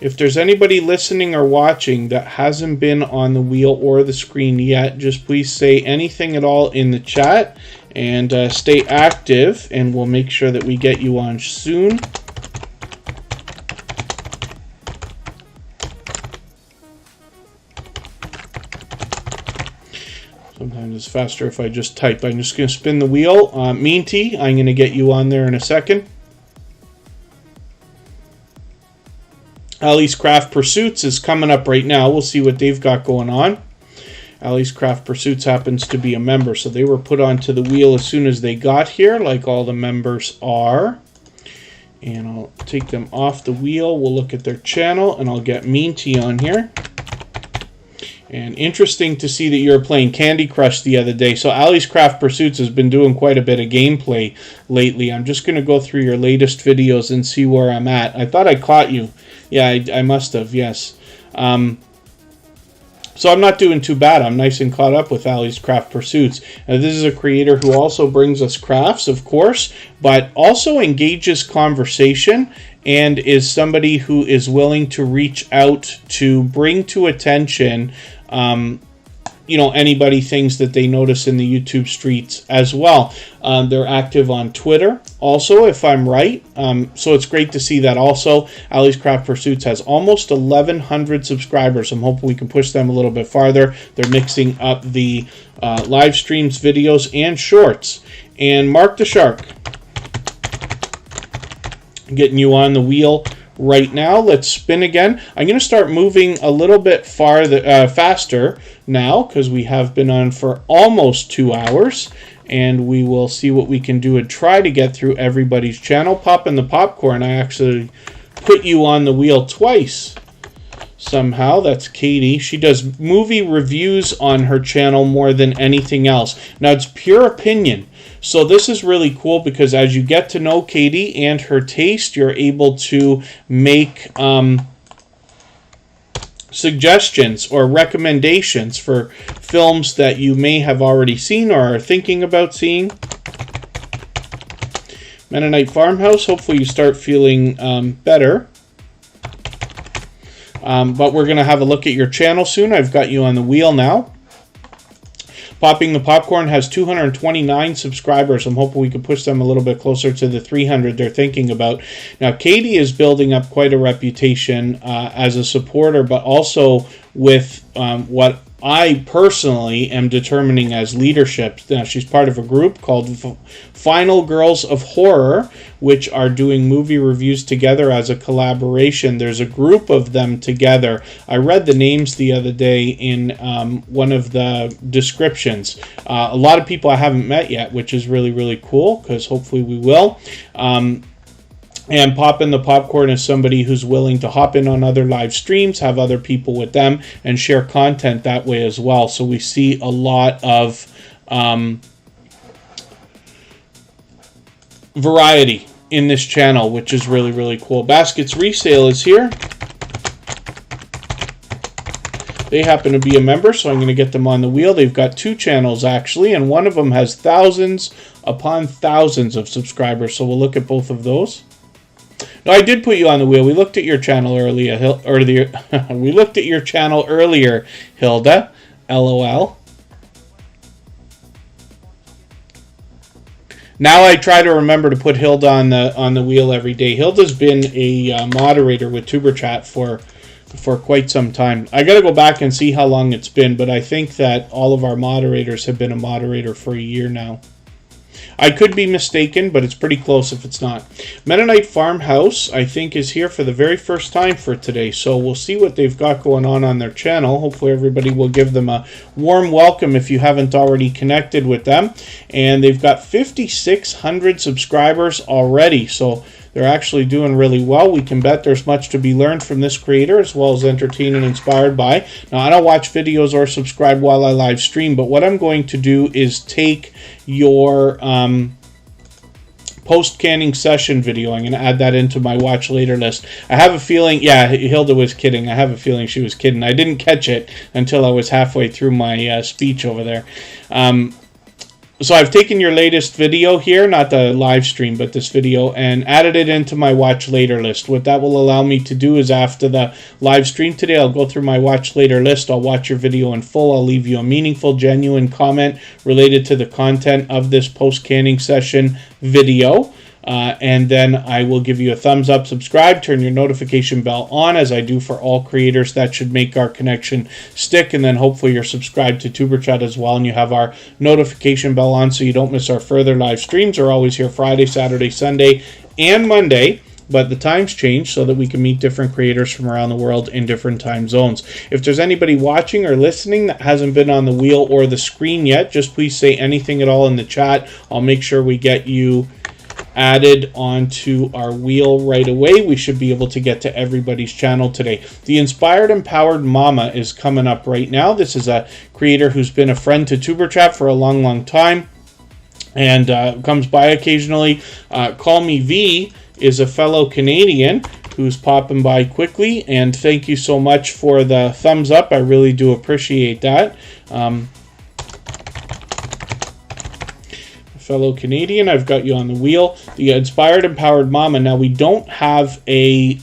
If there's anybody listening or watching that hasn't been on the wheel or the screen yet, just please say anything at all in the chat and stay active, and we'll make sure that we get you on soon. Sometimes it's faster if I just type. I'm just going to spin the wheel. Meanty, I'm going to get you on there in a second. Ali's Craft Pursuits is coming up right now. We'll see what they've got going on. Ali's Craft Pursuits happens to be a member, so they were put onto the wheel as soon as they got here, like all the members are. And I'll take them off the wheel. We'll look at their channel, and I'll get Meanty on here. And interesting to see that you were playing Candy Crush the other day. So Ali's Craft Pursuits has been doing quite a bit of gameplay lately. I'm just going to go through your latest videos and see where I'm at. I thought I caught you. Yeah, I must have, yes. So I'm not doing too bad. I'm nice and caught up with Ali's Craft Pursuits. This is a creator who also brings us crafts, of course, but also engages conversation and is somebody who is willing to reach out to bring to attention you know, anybody things that they notice in the YouTube streets as well. They're active on Twitter also, if I'm right. So it's great to see that also. Ali's Craft Pursuits has almost 1,100 subscribers. I'm hoping we can push them a little bit farther. They're mixing up the live streams, videos, and shorts. And Mark the Shark, getting you on the wheel right now. Let's spin again. I'm going to start moving a little bit faster now, because we have been on for almost 2 hours, and we will see what we can do and try to get through everybody's channel. Popping the popcorn, I actually put you on the wheel twice somehow. That's Katie. She does movie reviews on her channel more than anything else. Now, it's pure opinion. So this is really cool, because as you get to know Katie and her taste, you're able to make suggestions or recommendations for films that you may have already seen or are thinking about seeing. Mennonite Farmhouse, hopefully you start feeling better. But we're going to have a look at your channel soon. I've got you on the wheel now. Popping the Popcorn has 229 subscribers. I'm hoping we can push them a little bit closer to the 300 they're thinking about. Now, Katie is building up quite a reputation as a supporter, but also with what I personally am determining as leadership. Now, she's part of a group called Final Girls of Horror, which are doing movie reviews together as a collaboration. There's a group of them together. I read the names the other day in one of the descriptions. A lot of people I haven't met yet, which is really, really cool, because hopefully we will. And Poppin' the Popcorn is somebody who's willing to hop in on other live streams, have other people with them, and share content that way as well. So we see a lot of variety in this channel, which is really, really cool. Baskets Resale is here. They happen to be a member, so I'm going to get them on the wheel. They've got 2 channels, actually, and one of them has thousands upon thousands of subscribers. So we'll look at both of those. No, I did put you on the wheel. We looked at your channel earlier. We looked at your channel earlier, Hilda. LOL. Now I try to remember to put Hilda on the wheel every day. Hilda's been a moderator with Superchat for quite some time. I got to go back and see how long it's been, but I think that all of our moderators have been a moderator for a year now. I could be mistaken, but it's pretty close if it's not. Mennonite Farmhouse, I think, is here for the very first time for today, so we'll see what they've got going on their channel. Hopefully everybody will give them a warm welcome if you haven't already connected with them. And they've got 5,600 subscribers already, so they're actually doing really well. We can bet there's much to be learned from this creator, as well as entertained and inspired by. Now, I don't watch videos or subscribe while I live stream, but what I'm going to do is take your post-canning session video. I'm going to add that into my watch later list. I have a feeling, yeah, Hilda was kidding. I have a feeling she was kidding. I didn't catch it until I was halfway through my speech over there. So I've taken your latest video here, not the live stream, but this video, and added it into my watch later list. What that will allow me to do is after the live stream today, I'll go through my watch later list. I'll watch your video in full. I'll leave you a meaningful, genuine comment related to the content of this post-canning session video. And then I will give you a thumbs up, subscribe, turn your notification bell on, as I do for all creators. That should make our connection stick. And then hopefully you're subscribed to Superchat as well, and you have our notification bell on so you don't miss our further live streams. We're always here Friday, Saturday, Sunday, and Monday. But the times change so that we can meet different creators from around the world in different time zones. If there's anybody watching or listening that hasn't been on the wheel or the screen yet, just please say anything at all in the chat. I'll make sure we get you added onto our wheel right away. We should be able to get to everybody's channel today. The Inspired Empowered Mama is coming up right now. This is a creator who's been a friend to Superchat for a long time and comes by occasionally. Call Me V is a fellow Canadian who's popping by quickly, and thank you so much for the thumbs up. I really do appreciate that. Fellow Canadian, I've got you on the wheel. The Inspired Empowered Mama. Now, we don't have a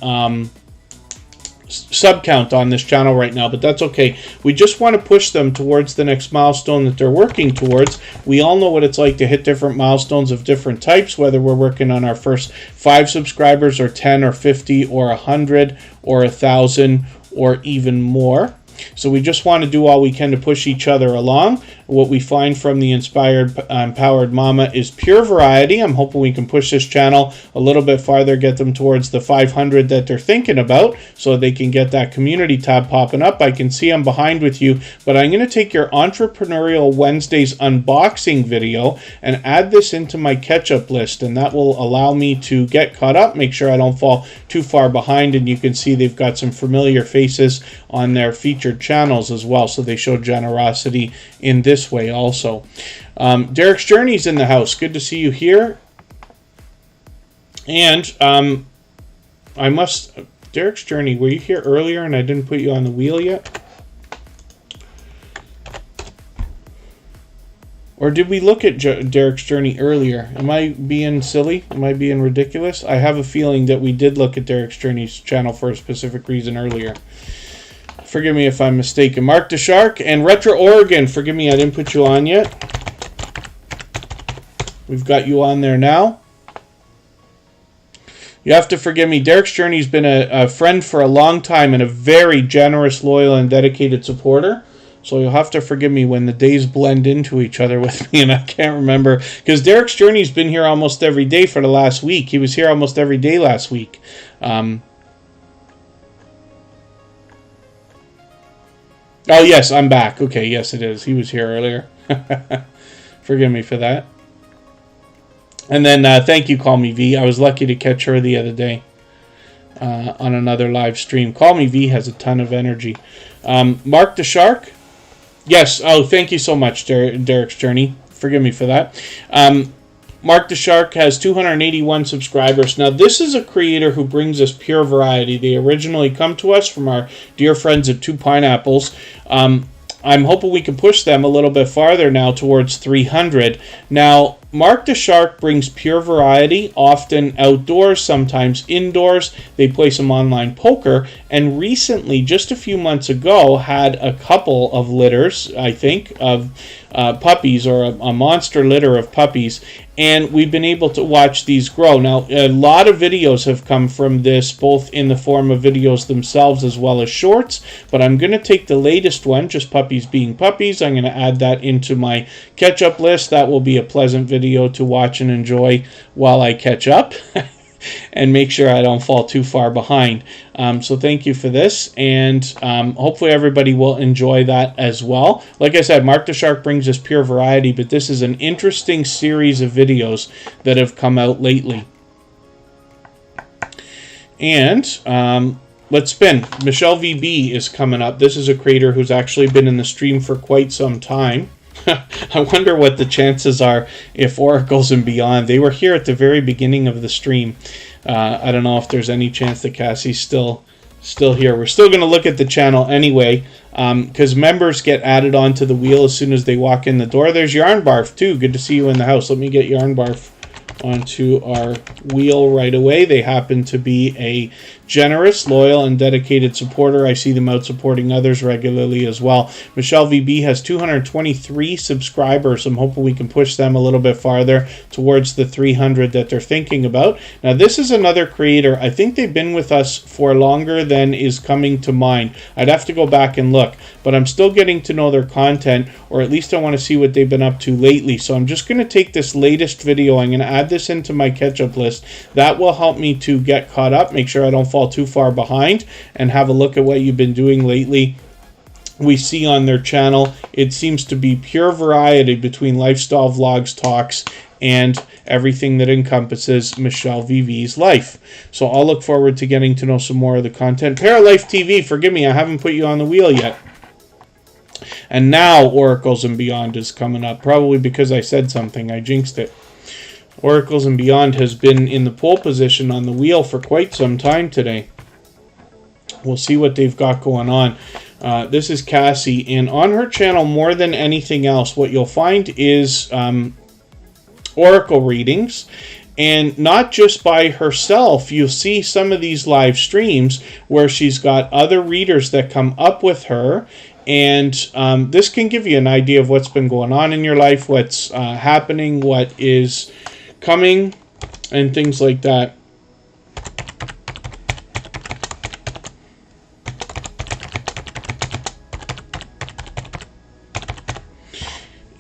sub count on this channel right now, but that's okay. We just want to push them towards the next milestone that they're working towards. We all know what it's like to hit different milestones of different types, whether we're working on our first 5 subscribers or 10 or 50 or 100 or 1,000 or even more. So we just want to do all we can to push each other along. What we find from the Inspired Empowered Mama is pure variety. I'm hoping we can push this channel a little bit farther, get them towards the 500 that they're thinking about, so they can get that community tab popping up. I can see I'm behind with you, but I'm going to take your Entrepreneurial Wednesdays unboxing video and add this into my catch-up list, and that will allow me to get caught up, make sure I don't fall too far behind. And you can see they've got some familiar faces on their featured channels as well, so they show generosity in this way also. Derek's Journey's in the house. Good to see you here. And Derek's Journey, were you here earlier and I didn't put you on the wheel yet? Or did we look at Derek's Journey earlier? Am I being silly? Am I being ridiculous? I have a feeling that we did look at Derek's Journey's channel for a specific reason earlier. Forgive me if I'm mistaken. Mark the Shark and Retro Oregon. Forgive me, I didn't put you on yet. We've got you on there now. You have to forgive me. Derek's Journey's been a friend for a long time and a very generous, loyal, and dedicated supporter. So you'll have to forgive me when the days blend into each other with me and I can't remember. Because Derek's Journey's been here almost every day for the last week. He was here almost every day last week. Oh, yes, I'm back. Okay, yes, it is. He was here earlier. Forgive me for that. And then thank you, Call Me V. I was lucky to catch her the other day on another live stream. Call Me V has a ton of energy. Mark the Shark. Yes. Oh, thank you so much, Derek's Journey. Forgive me for that. Mark the Shark has 281 subscribers. Now, this is a creator who brings us pure variety. They originally come to us from our dear friends at Two Pineapples. I'm hoping we can push them a little bit farther now towards 300. Now, Mark the Shark brings pure variety, often outdoors, sometimes indoors. They play some online poker, and recently, just a few months ago, had a couple of litters, I think, of puppies, or a monster litter of puppies, and we've been able to watch these grow. Now, a lot of videos have come from this, both in the form of videos themselves as well as shorts, but I'm going to take the latest one, just puppies being puppies. I'm going to add that into my catch-up list. That will be a pleasant video to watch and enjoy while I catch up and make sure I don't fall too far behind. So thank you for this, and hopefully everybody will enjoy that as well. Like I said, Mark the Shark brings us pure variety, but this is an interesting series of videos that have come out lately. And let's spin. Michelle VB is coming up. This is a creator who's actually been in the stream for quite some time. I wonder what the chances are if Oracles and Beyond. They were here at the very beginning of the stream. I don't know if there's any chance that Cassie's still still here. We're still going to look at the channel anyway, because members get added onto the wheel as soon as they walk in the door. There's Yarn Barf too. Good to see you in the house. Let me get Yarn Barf onto our wheel right away. They happen to be a generous, loyal, and dedicated supporter. I see them out supporting others regularly as well. Michelle VB has 223 subscribers. I'm hoping we can push them a little bit farther towards the 300 that they're thinking about. Now, this is another creator. I think they've been with us for longer than is coming to mind. I'd have to go back and look, but I'm still getting to know their content, or at least I want to see what they've been up to lately. So I'm just going to take this latest video. I'm going to add this into my catch-up list. That will help me to get caught up, make sure I don't fall too far behind, and have a look at what you've been doing lately. We see on their channel, it seems to be pure variety between lifestyle vlogs, talks, and everything that encompasses Michelle VV's life. So I'll look forward to getting to know some more of the content. Paralife TV, forgive me, I haven't put you on the wheel yet. And now Oracles and Beyond is coming up, probably because I said something, I jinxed it. Oracles and Beyond has been in the pole position on the wheel for quite some time today. We'll see what they've got going on. This is Cassie, and on her channel, more than anything else, what you'll find is oracle readings, and not just by herself. You'll see some of these live streams where she's got other readers that come up with her, and this can give you an idea of what's been going on in your life, what's happening, what is coming, and things like that.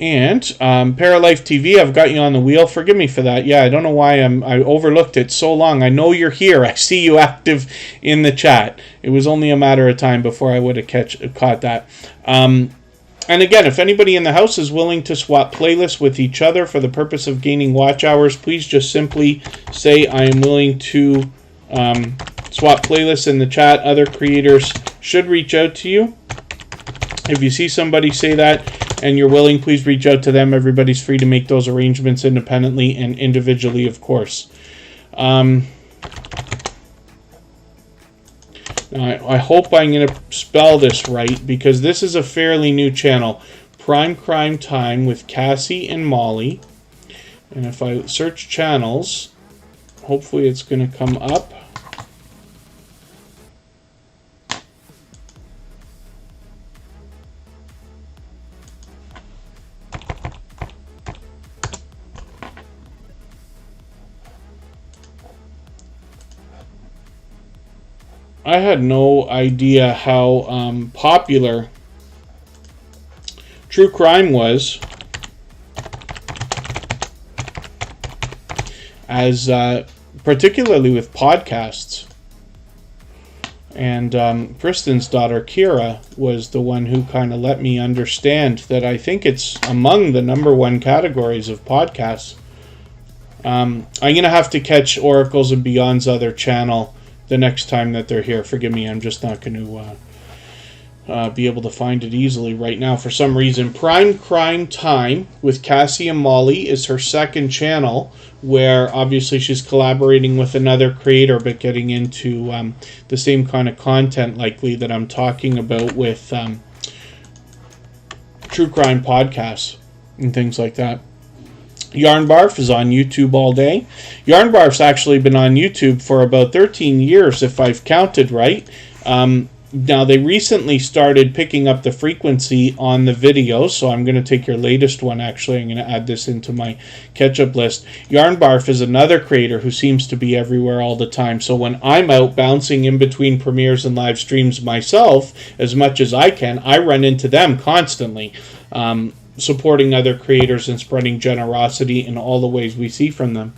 And Paralife TV, I've got you on the wheel. Forgive me for that. Yeah, I don't know why I overlooked it so long. I know you're here. I see you active in the chat. It was only a matter of time before I would have caught that. And again, if anybody in the house is willing to swap playlists with each other for the purpose of gaining watch hours, please just simply say, I am willing to swap playlists in the chat. Other creators should reach out to you. If you see somebody say that and you're willing, please reach out to them. Everybody's free to make those arrangements independently and individually, of course. Now, I hope I'm going to spell this right, because this is a fairly new channel. Prime Crime Time with Cassie and Molly. And if I search channels, hopefully it's going to come up. I had no idea how popular true crime was, as particularly with podcasts. And Kristen's daughter Kira was the one who kind of let me understand that I think it's among the #1 categories of podcasts. I'm going to have to catch Oracles and Beyond's other channel the next time that they're here. Forgive me, I'm just not going to be able to find it easily right now for some reason. Prime Crime Time with Cassie and Molly is her second channel, where obviously she's collaborating with another creator, but getting into the same kind of content likely that I'm talking about with true crime podcasts and things like that. Yarn Barf is on YouTube all day. Yarn Barf's actually been on YouTube for about 13 years, if I've counted right. Now, they recently started picking up the frequency on the videos, so I'm going to take your latest one, actually. I'm going to add this into my catch-up list. Yarn Barf is another creator who seems to be everywhere all the time. So when I'm out bouncing in between premieres and live streams myself, as much as I can, I run into them constantly. Supporting other creators and spreading generosity in all the ways we see from them.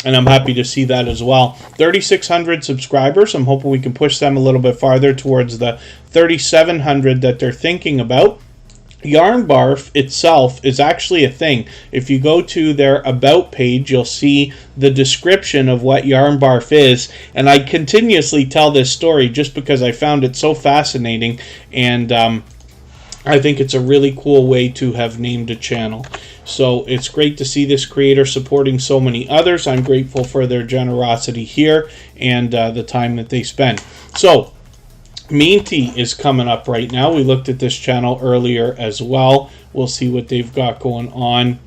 And I'm happy to see that as well. 3,600 subscribers. I'm hoping we can push them a little bit farther towards the 3,700 that they're thinking about. Yarn Barf itself is actually a thing. If you go to their About page, you'll see the description of what Yarn Barf is. And I continuously tell this story just because I found it so fascinating, and I think it's a really cool way to have named a channel. So it's great to see this creator supporting so many others. I'm grateful for their generosity here and the time that they spend. So Meanty is coming up right now. We looked at this channel earlier as well. We'll see what they've got going on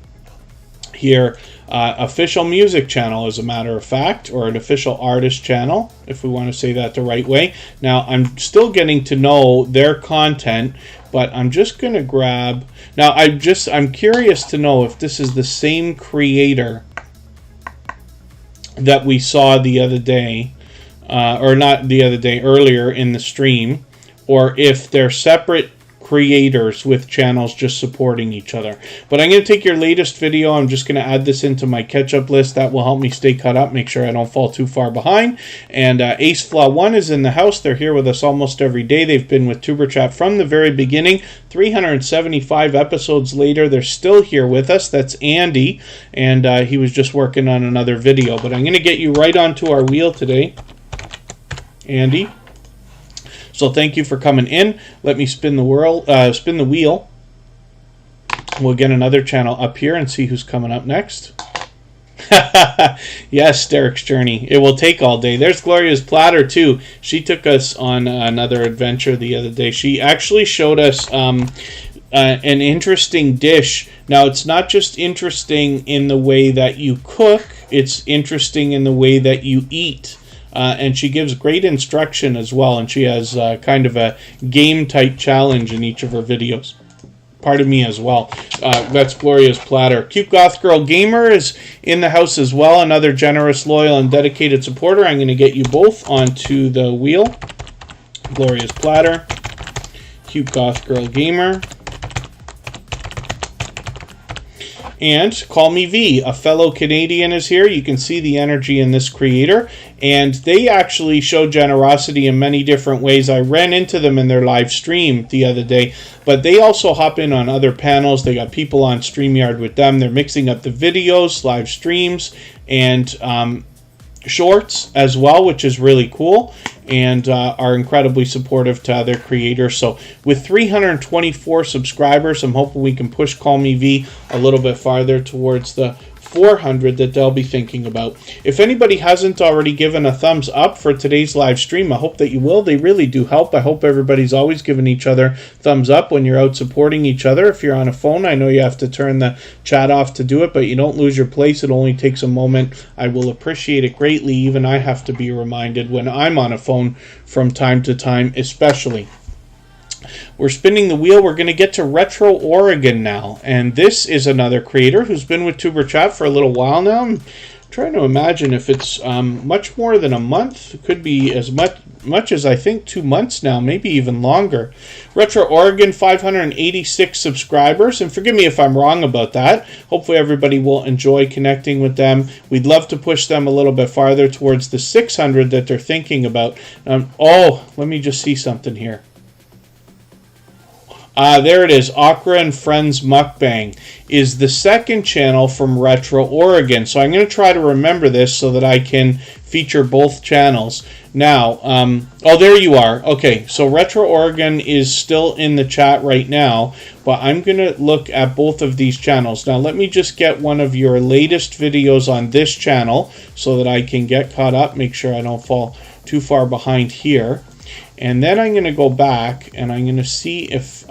here. Official music channel, as a matter of fact, or an official artist channel, if we want to say that the right way. Now, I'm still getting to know their content, but I'm just going to grab... Now, I'm curious to know if this is the same creator that we saw the other day, or not the other day, earlier in the stream, or if they're separate creators with channels just supporting each other. But I'm going to take your latest video. I'm just going to add this into my catch-up list. That will help me stay caught up, make sure I don't fall too far behind. And Ace Flaw 1 is in the house. They're here with us almost every day. They've been with Superchat from the very beginning. 375 episodes later, they're still here with us. That's Andy, and he was just working on another video. But I'm going to get you right onto our wheel today, Andy. So thank you for coming in. Let me spin the wheel. We'll get another channel up here and see who's coming up next. Yes, Derek's Journey. It will take all day. There's Gloria's Platter too. She took us on another adventure the other day. She actually showed us an interesting dish. Now, it's not just interesting in the way that you cook. It's interesting in the way that you eat. And she gives great instruction as well, and she has kind of a game-type challenge in each of her videos. Pardon me as well. That's Gloria's Platter. Cute Goth Girl Gamer is in the house as well, another generous, loyal, and dedicated supporter. I'm going to get you both onto the wheel. Gloria's Platter, Cute Goth Girl Gamer, and Call Me V, a fellow Canadian, is here. You can see the energy in this creator, and they actually show generosity in many different ways. I ran into them in their live stream the other day, but they also hop in on other panels. They got people on StreamYard with them. They're mixing up the videos, live streams, and shorts as well, which is really cool, and are incredibly supportive to other creators. So with 324 subscribers, I'm hoping we can push Call Me V a little bit farther towards the 400 that they'll be thinking about. If anybody hasn't already given a thumbs up for today's live stream, I hope that you will. They really do help. I hope everybody's always giving each other thumbs up when you're out supporting each other. If you're on a phone, I know you have to turn the chat off to do it, but you don't lose your place. It only takes a moment. I will appreciate it greatly. Even I have to be reminded when I'm on a phone from time to time, especially. We're spinning the wheel. We're going to get to Retro Oregon now. And this is another creator who's been with Superchat for a little while now. I'm trying to imagine if it's much more than a month. It could be as much as I think 2 months now, maybe even longer. Retro Oregon, 586 subscribers. And forgive me if I'm wrong about that. Hopefully everybody will enjoy connecting with them. We'd love to push them a little bit farther towards the 600 that they're thinking about. Oh, let me just see something here. There it is. Okra and Friends Mukbang is the second channel from Retro Oregon. So I'm going to try to remember this so that I can feature both channels. Now, oh, there you are. Okay, so Retro Oregon is still in the chat right now, but I'm going to look at both of these channels. Now, let me just get one of your latest videos on this channel so that I can get caught up, make sure I don't fall too far behind here. And then I'm going to go back and I'm going to see if...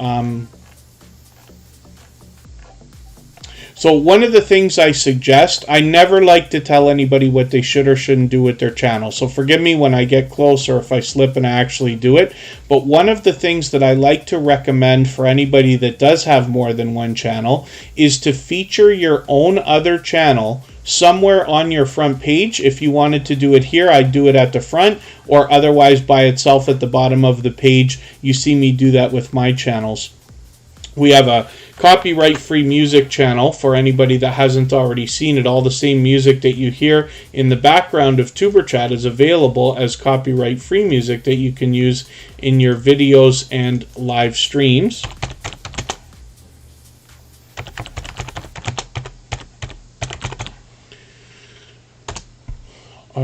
So one of the things I suggest, I never like to tell anybody what they should or shouldn't do with their channel. So forgive me when I get close or if I slip and I actually do it. But one of the things that I like to recommend for anybody that does have more than one channel is to feature your own other channel somewhere on your front page. If you wanted to do it here, I'd do it at the front, or otherwise by itself at the bottom of the page. You see me do that with my channels. We have a copyright-free music channel for anybody that hasn't already seen it. All the same music that you hear in the background of Superchat is available as copyright-free music that you can use in your videos and live streams.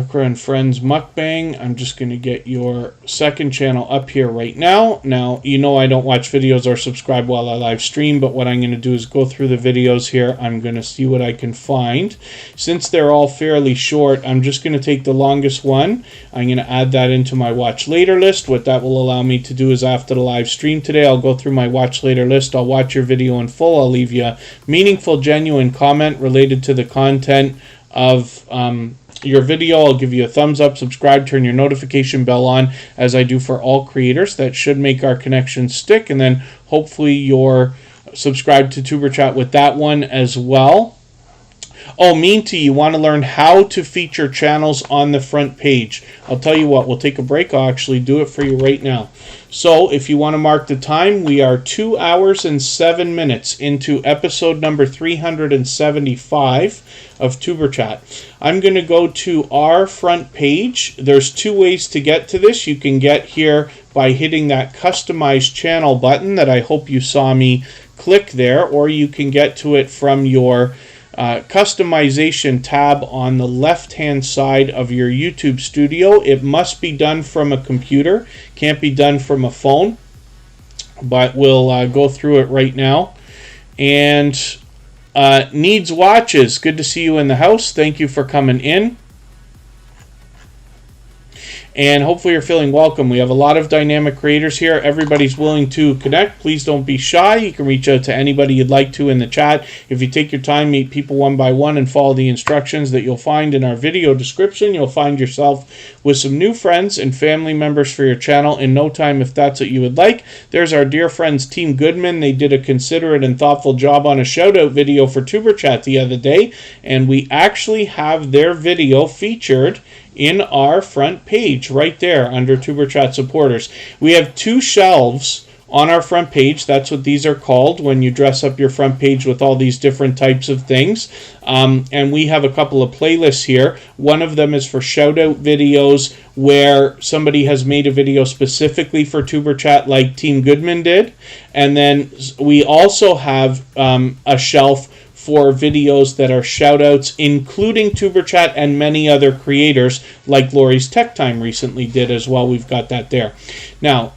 Sakura and Friends Mukbang. I'm just going to get your second channel up here right now. Now, you know I don't watch videos or subscribe while I live stream, but what I'm going to do is go through the videos here. I'm going to see what I can find. Since they're all fairly short, I'm just going to take the longest one. I'm going to add that into my watch later list. What that will allow me to do is after the live stream today, I'll go through my watch later list. I'll watch your video in full. I'll leave you a meaningful, genuine comment related to the content of your video. I'll give you a thumbs up, subscribe, turn your notification bell on, as I do for all creators. That should make our connection stick, and then hopefully you're subscribed to Superchat with that one as well. Oh, Meanty, you want to learn how to feature channels on the front page. I'll tell you what, we'll take a break. I'll actually do it for you right now. So if you want to mark the time, we are 2 hours and 7 minutes into episode number 375 of Superchat. I'm going to go to our front page. There's two ways to get to this. You can get here by hitting that customize channel button that I hope you saw me click there, or you can get to it from your customization tab on the left hand side of your YouTube studio. It must be done from a computer, can't be done from a phone, but we'll go through it right now. And Needs Watches, good to see you in the house. Thank you for coming in. And hopefully you're feeling welcome. We have a lot of dynamic creators here. Everybody's willing to connect. Please don't be shy. You can reach out to anybody you'd like to in the chat. If you take your time, meet people one by one, and follow the instructions that you'll find in our video description, you'll find yourself with some new friends and family members for your channel in no time, if that's what you would like. There's our dear friends, Team Goodman. They did a considerate and thoughtful job on a shout-out video for Superchat the other day, and we actually have their video featured in our front page right there under Superchat supporters. We have two shelves on our front page. That's what these are called when you dress up your front page with all these different types of things. And we have a couple of playlists here. One of them is for shout out videos where somebody has made a video specifically for Superchat like Team Goodman did. And then we also have a shelf for videos that are shoutouts, including Superchat and many other creators, like Lori's Tech Time recently did as well. We've got that there. Now,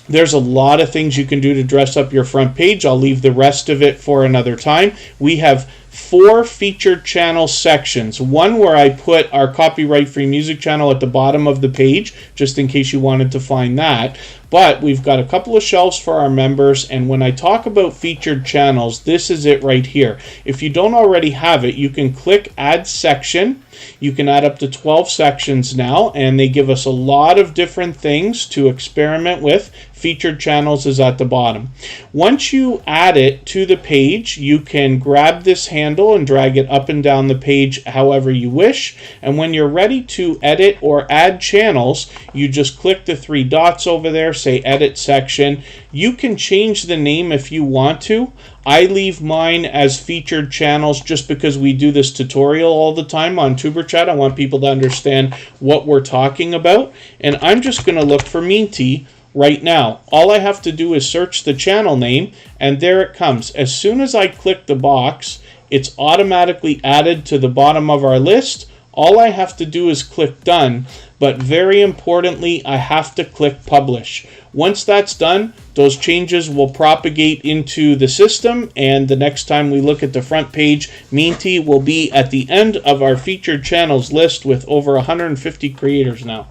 there's a lot of things you can do to dress up your front page. I'll leave the rest of it for another time. We have 4 featured channel sections. One where I put our copyright-free music channel at the bottom of the page, just in case you wanted to find that. But we've got a couple of shelves for our members, and when I talk about featured channels, this is it right here. If you don't already have it, you can click Add Section. You can add up to 12 sections now, and they give us a lot of different things to experiment with. Featured channels is at the bottom. Once you add it to the page, you can grab this handle and drag it up and down the page however you wish. And when you're ready to edit or add channels, you just click the 3 dots over there, say Edit Section. You can change the name if you want to. I leave mine as featured channels just because we do this tutorial all the time on Superchat. I want people to understand what we're talking about. And I'm just going to look for Meanty right now. All I have to do is search the channel name, and there it comes. As soon as I click the box, it's automatically added to the bottom of our list. All I have to do is click Done, but very importantly, I have to click Publish. Once that's done, those changes will propagate into the system, and the next time we look at the front page, Meanty will be at the end of our featured channels list with over 150 creators now.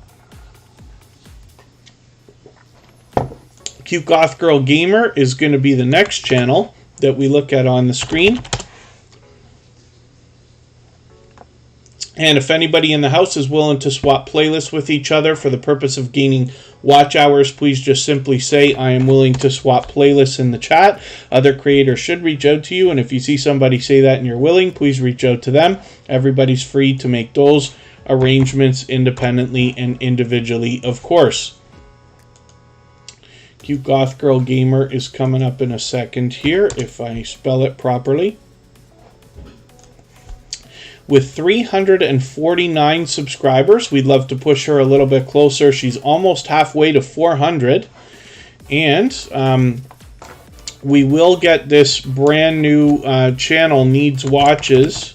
Cute Goth Girl Gamer is going to be the next channel that we look at on the screen. And if anybody in the house is willing to swap playlists with each other for the purpose of gaining watch hours, please just simply say, I am willing to swap playlists in the chat. Other creators should reach out to you, and if you see somebody say that and you're willing, please reach out to them. Everybody's free to make those arrangements independently and individually, of course. Cute Goth Girl Gamer is coming up in a second here, if I spell it properly. With 349 subscribers, we'd love to push her a little bit closer. She's almost halfway to 400. And we will get this brand new channel, Needs Watches,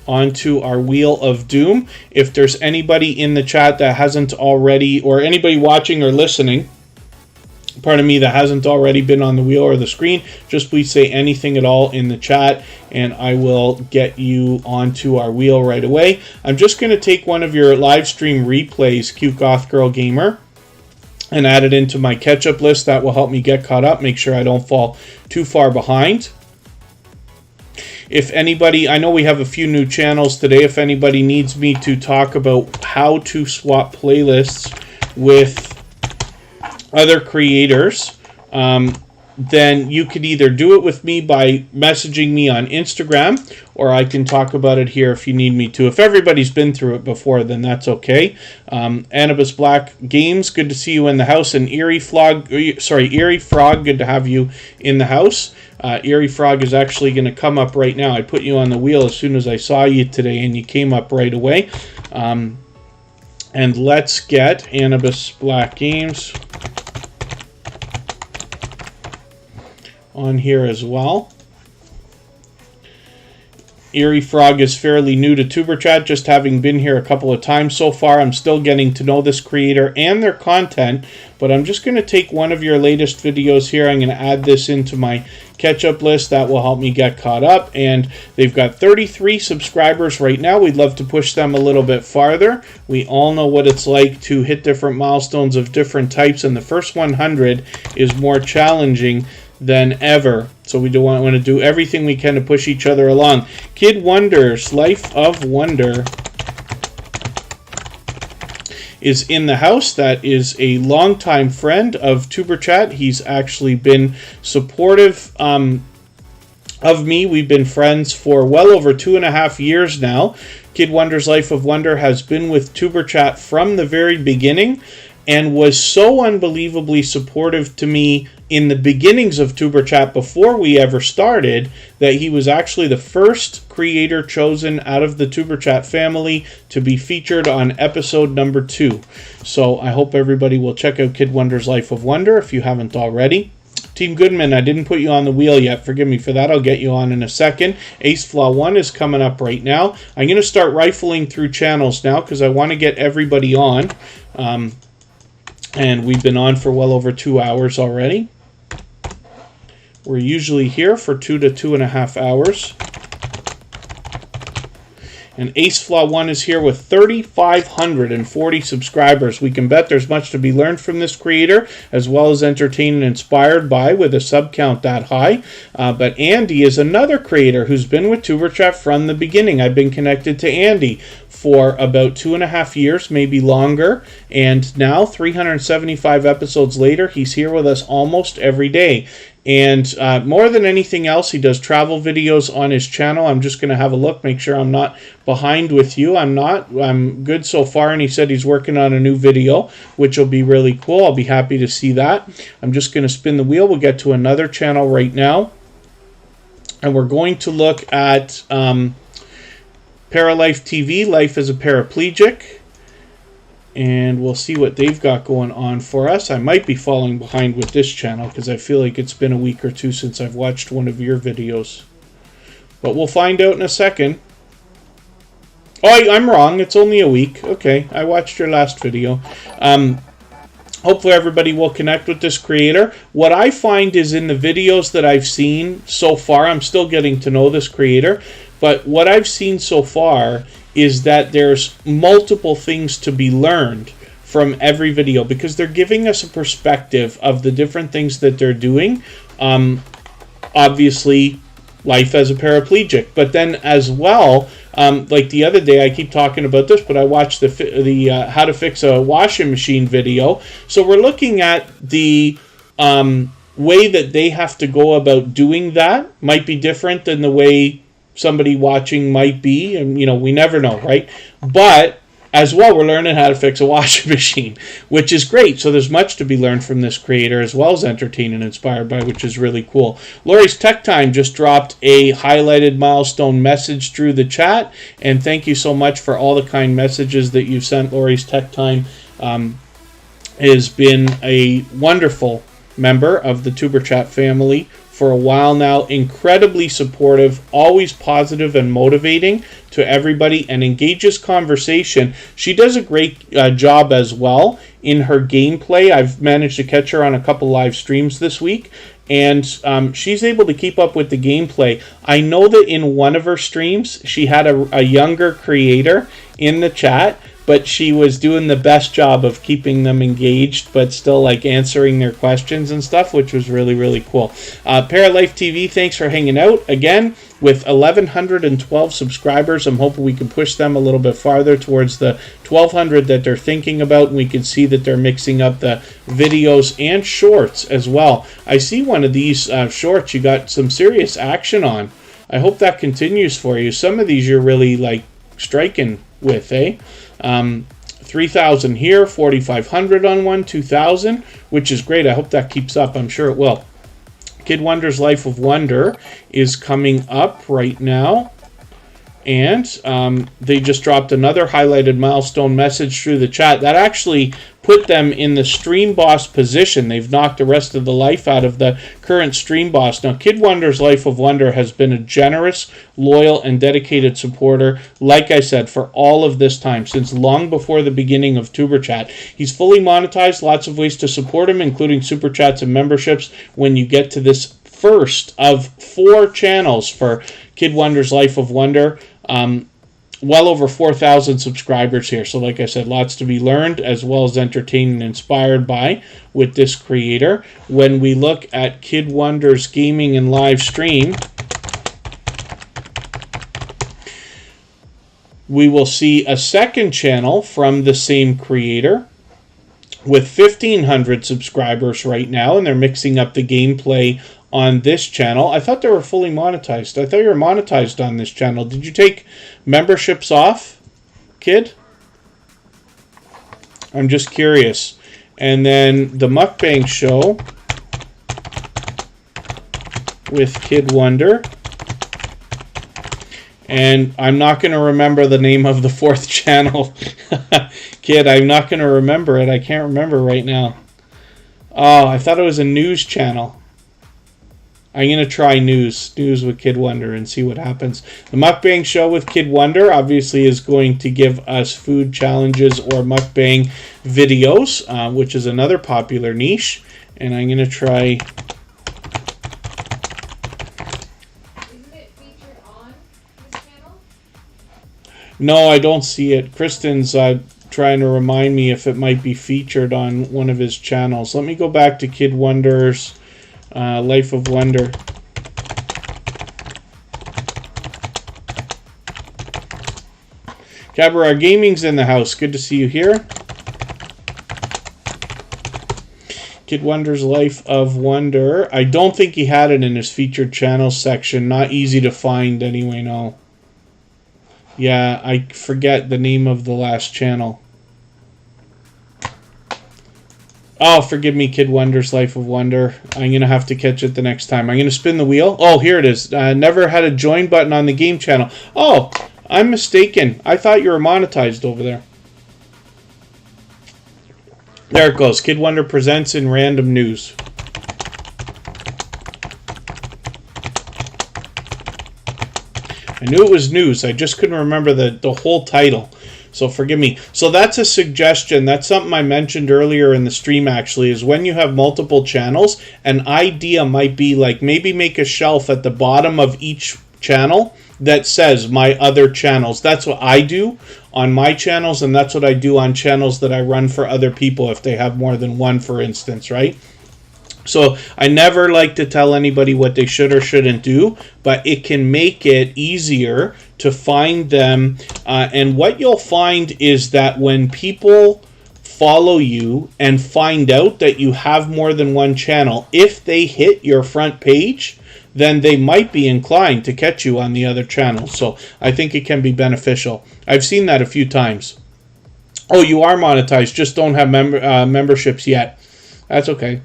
onto our Wheel of Doom. If there's anybody in the chat that hasn't already, or anybody watching or listening, pardon me, that hasn't already been on the wheel or the screen, just please say anything at all in the chat and I will get you onto our wheel right away. I'm just going to take one of your live stream replays, Cute Goth Girl Gamer, and add it into my catch-up list. That will help me get caught up, make sure I don't fall too far behind. If anybody, I know we have a few new channels today, if anybody needs me to talk about how to swap playlists with other creators, then you could either do it with me by messaging me on Instagram, or I can talk about it here if you need me to. If everybody's been through it before, then that's okay. Anubis Black Games, good to see you in the house. And Eerie Frog, good to have you in the house. Eerie Frog is actually going to come up right now. I put you on the wheel as soon as I saw you today, and you came up right away. And let's get Anubis Black Games on here as well. Eerie Frog is fairly new to Superchat, just having been here a couple of times so far. I'm still getting to know this creator and their content, but I'm just going to take one of your latest videos here. I'm going to add this into my catch-up list. That will help me get caught up, and they've got 33 subscribers right now. We'd love to push them a little bit farther. We all know what it's like to hit different milestones of different types, and the first 100 is more challenging than ever. So we want to do everything we can to push each other along. Kid Wonders, Life of Wonder, is in the house. That is a longtime friend of Superchat. He's actually been supportive of me. We've been friends for well over 2.5 years now. Kid Wonders, Life of Wonder has been with Superchat from the very beginning and was so unbelievably supportive to me in the beginnings of Superchat before we ever started that he was actually the first creator chosen out of the Superchat family to be featured on episode number 2. So I hope everybody will check out Kid Wonder's Life of Wonder if you haven't already. Team Goodman, I didn't put you on the wheel yet. Forgive me for that. I'll get you on in a second. Ace Flaw 1 is coming up right now. I'm going to start rifling through channels now because I want to get everybody on. And we've been on for well over 2 hours already. We're usually here for 2 to 2.5 hours. And Ace Flaw 1 is here with 3,540 subscribers. We can bet there's much to be learned from this creator, as well as entertained and inspired by, with a sub count that high. But Andy is another creator who's been with Superchat from the beginning. I've been connected to Andy for about 2.5 years, maybe longer. And now, 375 episodes later, he's here with us almost every day. And more than anything else, he does travel videos on his channel. I'm just going to have a look, make sure I'm not behind with you. I'm not. I'm good so far, and he said he's working on a new video, which will be really cool. I'll be happy to see that. I'm just going to spin the wheel. We'll get to another channel right now. And we're going to look at Paralife TV, Life as a Paraplegic. And we'll see what they've got going on for us. I might be falling behind with this channel because I feel like it's been a week or two since I've watched one of your videos. But we'll find out in a second. Oh, I'm wrong. It's only a week. Okay, I watched your last video. Hopefully everybody will connect with this creator. What I find is in the videos that I've seen so far, I'm still getting to know this creator, but what I've seen so far is that there's multiple things to be learned from every video because they're giving us a perspective of the different things that they're doing. Obviously, life as a paraplegic, but then as well, like the other day, I keep talking about this, but I watched the how to fix a washing machine video. So we're looking at the way that they have to go about doing that might be different than the way somebody watching might be, and we never know, right? But as well, we're learning how to fix a washing machine, which is great. So there's much to be learned from this creator, as well as entertained and inspired by, which is really cool. Lori's Tech Time just dropped a highlighted milestone message through the chat, and thank you so much for all the kind messages that you've sent. Lori's Tech Time has been a wonderful member of the Superchat family for a while now. Incredibly supportive, always positive and motivating to everybody, and engages conversation. She does a great job as well in her gameplay. I've managed to catch her on a couple live streams this week, and she's able to keep up with the gameplay. I know that in one of her streams, she had a younger creator in the chat, but she was doing the best job of keeping them engaged, but still like answering their questions and stuff, which was really, really cool. Paralife TV, thanks for hanging out. Again, with 1,112 subscribers, I'm hoping we can push them a little bit farther towards the 1,200 that they're thinking about, and we can see that they're mixing up the videos and shorts as well. I see one of these shorts you got some serious action on. I hope that continues for you. Some of these you're really like striking with, eh? 3,000 here, 4,500 on one, 2,000, which is great. I hope that keeps up. I'm sure it will. Kid Wonder's Life of Wonder is coming up right now. And they just dropped another highlighted milestone message through the chat. That actually put them in the Stream Boss position. They've knocked the rest of the life out of the current Stream Boss. Now, Kid Wonder's Life of Wonder has been a generous, loyal, and dedicated supporter, like I said, for all of this time, since long before the beginning of Superchat. He's fully monetized, lots of ways to support him, including Super Chats and memberships when you get to this first of 4 channels for Kid Wonder's Life of Wonder. Well over 4,000 subscribers here. So like I said, lots to be learned as well as entertained and inspired by with this creator. When we look at Kid Wonder's gaming and live stream, we will see a second channel from the same creator with 1,500 subscribers right now, and they're mixing up the gameplay on this channel. I thought they were fully monetized. I thought you were monetized on this channel. Did you take memberships off, Kid? I'm just curious. And then the mukbang show with Kid Wonder. And I'm not going to remember the name of the 4th channel. Kid, I'm not going to remember it. I can't remember right now. Oh, I thought it was a news channel. I'm going to try news with Kid Wonder and see what happens. The mukbang show with Kid Wonder obviously is going to give us food challenges or mukbang videos, which is another popular niche. And I'm going to try... Isn't it featured on this channel? No, I don't see it. Kristen's trying to remind me if it might be featured on one of his channels. Let me go back to Kid Wonder's Life of Wonder. Cabaret Gaming's in the house. Good to see you here. Kid Wonder's Life of Wonder. I don't think he had it in his featured channels section. Not easy to find anyway, no. Yeah, I forget the name of the last channel. Oh, forgive me, Kid Wonder's Life of Wonder. I'm going to have to catch it the next time. I'm going to spin the wheel. Oh, here it is. Never had a join button on the game channel. Oh, I'm mistaken. I thought you were monetized over there. There it goes. Kid Wonder presents in random news. I knew it was news. I just couldn't remember the whole title. So forgive me. So that's a suggestion. That's something I mentioned earlier in the stream, actually, is when you have multiple channels, an idea might be like maybe make a shelf at the bottom of each channel that says my other channels. That's what I do on my channels, and that's what I do on channels that I run for other people if they have more than one, for instance, right? So I never like to tell anybody what they should or shouldn't do, but it can make it easier to find them. And what you'll find is that when people follow you and find out that you have more than one channel, if they hit your front page, then they might be inclined to catch you on the other channel. So I think it can be beneficial. I've seen that a few times. Oh, you are monetized, just don't have memberships yet. That's okay.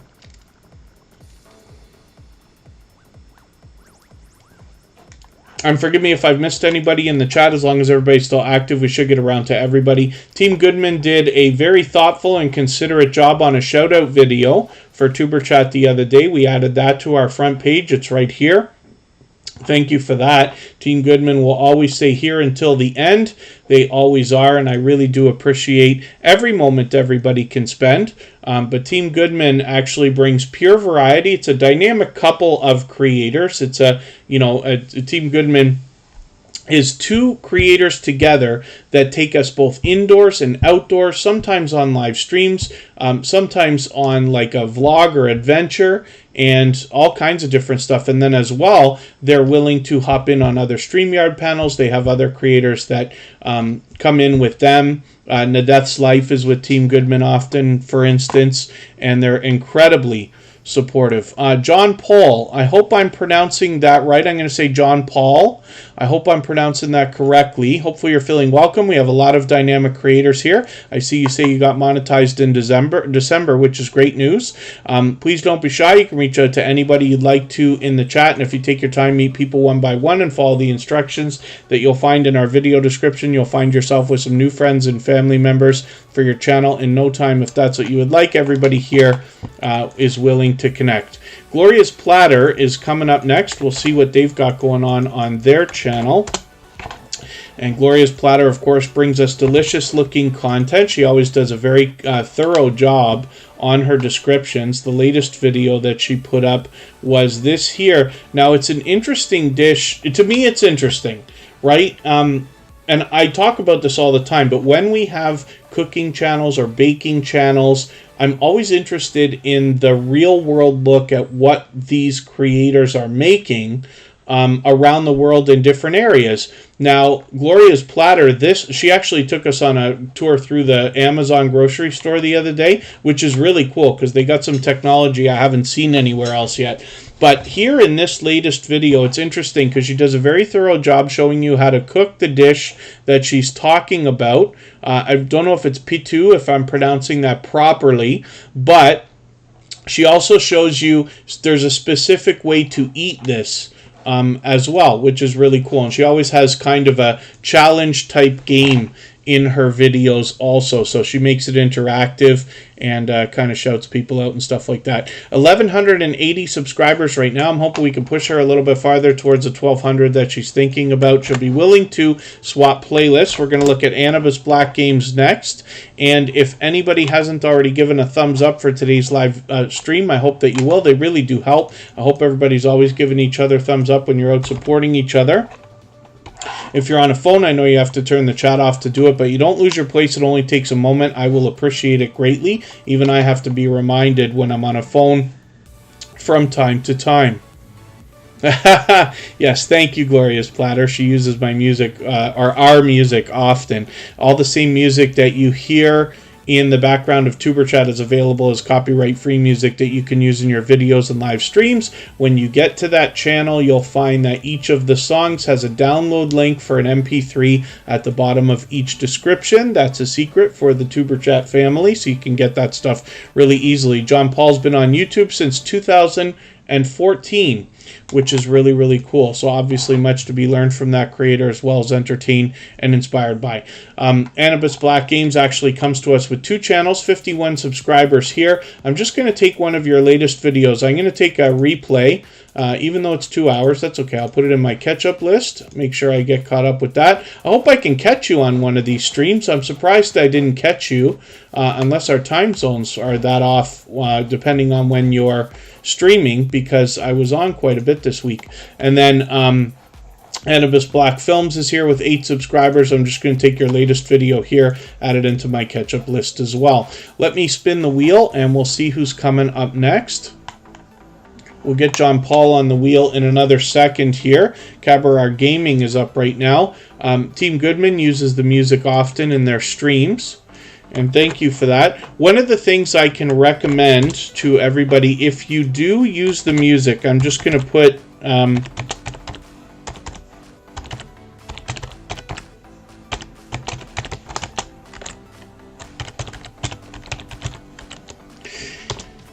Forgive me if I've missed anybody in the chat. As long as everybody's still active, we should get around to everybody. Team Goodman did a very thoughtful and considerate job on a shout-out video for Tuber Chat the other day. We added that to our front page. It's right here. Thank you for that. Team Goodman will always stay here until the end. They always are, and I really do appreciate every moment everybody can spend. But Team Goodman actually brings pure variety. It's a dynamic couple of creators. It's a Team Goodman is two creators together that take us both indoors and outdoors, sometimes on live streams, sometimes on like a vlog or adventure, and all kinds of different stuff. And then as well, they're willing to hop in on other StreamYard panels. They have other creators that come in with them. Nadeth's Life is with Team Goodman often, for instance, and they're incredibly supportive. John Paul, I hope I'm pronouncing that right. I'm going to say John Paul. I hope I'm pronouncing that correctly. Hopefully you're feeling welcome. We have a lot of dynamic creators here. I see you say you got monetized in December, which is great news. Please don't be shy. You can reach out to anybody you'd like to in the chat, and if you take your time, meet people one by one and follow the instructions that you'll find in our video description, you'll find yourself with some new friends and family members for your channel in no time if that's what you would like. Everybody here is willing to connect. Gloria's Platter is coming up next. We'll see what they've got going on their channel. And Gloria's Platter, of course, brings us delicious looking content. She always does a very thorough job on her descriptions. The latest video that she put up was this here. Now, it's an interesting dish. To me, it's interesting, right? And I talk about this all the time, but when we have cooking channels or baking channels, I'm always interested in the real world look at what these creators are making around the world in different areas. Now, Gloria's Platter, she actually took us on a tour through the Amazon grocery store the other day, which is really cool because they got some technology I haven't seen anywhere else yet. But here in this latest video, it's interesting because she does a very thorough job showing you how to cook the dish that she's talking about. I don't know if it's pitu, if I'm pronouncing that properly, but she also shows you there's a specific way to eat this as well, which is really cool. And she always has kind of a challenge type game in her videos also, so she makes it interactive and kind of shouts people out and stuff like that. 1,180 subscribers right now. I'm hoping we can push her a little bit farther towards the 1,200 that she's thinking about. She'll be willing to swap playlists. We're going to look at Annabis Black Games next, and if anybody hasn't already given a thumbs up for today's live stream, I hope that you will. They really do help. I hope everybody's always giving each other thumbs up when you're out supporting each other. If you're on a phone, I know you have to turn the chat off to do it, but you don't lose your place. It only takes a moment. I will appreciate it greatly. Even I have to be reminded when I'm on a phone from time to time. Yes, thank you, Gloria's Platter. She uses my music, or our music, often. All the same music that you hear in the background of Tuber Chat is available as copyright-free music that you can use in your videos and live streams. When you get to that channel, you'll find that each of the songs has a download link for an MP3 at the bottom of each description. That's a secret for the Tuber Chat family, so you can get that stuff really easily. John Paul's been on YouTube since 2014, which is really, really cool. So obviously much to be learned from that creator, as well as entertained and inspired by. Annabis Black Games actually comes to us with 2 channels, 51 subscribers here. I'm just going to take one of your latest videos. I'm going to take a replay, even though it's 2 hours. That's okay. I'll put it in my catch-up list. Make sure I get caught up with that. I hope I can catch you on one of these streams. I'm surprised I didn't catch you, unless our time zones are that off, depending on when you're streaming, because I was on quite a bit this week. And then Annabis Black Films is here with 8 subscribers. I'm just going to take your latest video here, add it into my catch-up list as well. Let me spin the wheel and we'll see who's coming up next. We'll get John Paul on the wheel in another second here. Cabaret Gaming is up right now. Team Goodman uses the music often in their streams, and thank you for that. One of the things I can recommend to everybody, if you do use the music, I'm just going to put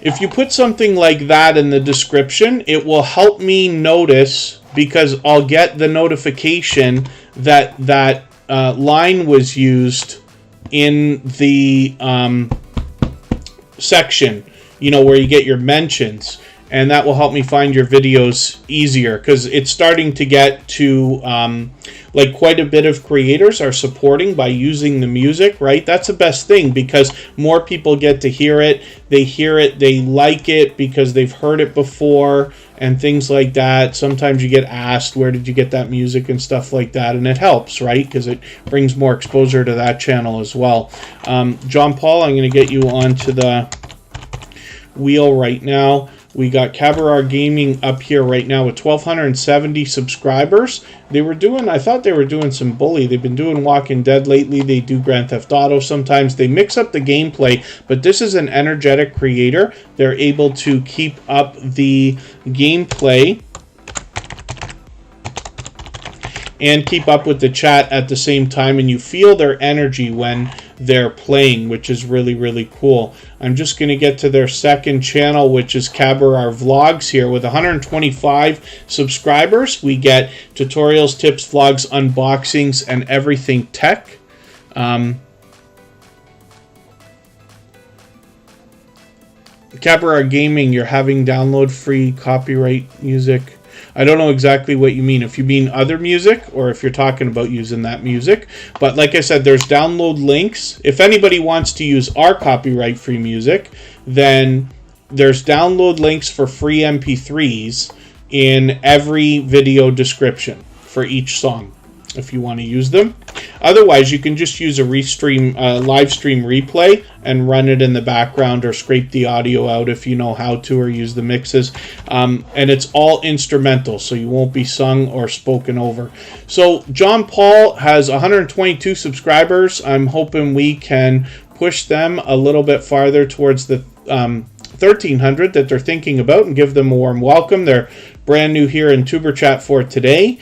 if you put something like that in the description, it will help me notice because I'll get the notification that that line was used in the section, you know, where you get your mentions. And that will help me find your videos easier, because it's starting to get to like quite a bit of creators are supporting by using the music, right? That's the best thing, because more people get to hear it. They like it because they've heard it before and things like that. Sometimes you get asked, where did you get that music and stuff like that, and it helps, right? Because it brings more exposure to that channel as well. John Paul, I'm going to get you onto the wheel right now. We got Cabaret Gaming up here right now with 1,270 subscribers. I thought they were doing some Bully. They've been doing Walking Dead lately. They do Grand Theft Auto sometimes. They mix up the gameplay, but this is an energetic creator. They're able to keep up the gameplay and keep up with the chat at the same time, and you feel their energy when they're playing, which is really, really cool. I'm just going to get to their second channel, which is Cabaret Vlogs here. With 125 subscribers, we get tutorials, tips, vlogs, unboxings, and everything tech. Cabaret Gaming, you're having download free copyright music. I don't know exactly what you mean. If you mean other music, or if you're talking about using that music. But like I said, there's download links. If anybody wants to use our copyright-free music, then there's download links for free MP3s in every video description for each song, if you want to use them. Otherwise, you can just use a live stream replay and run it in the background, or scrape the audio out if you know how to, or use the mixes. And it's all instrumental, so you won't be sung or spoken over. So John Paul has 122 subscribers. I'm hoping we can push them a little bit farther towards the 1,300 that they're thinking about, and give them a warm welcome. They're brand new here in Superchat for today.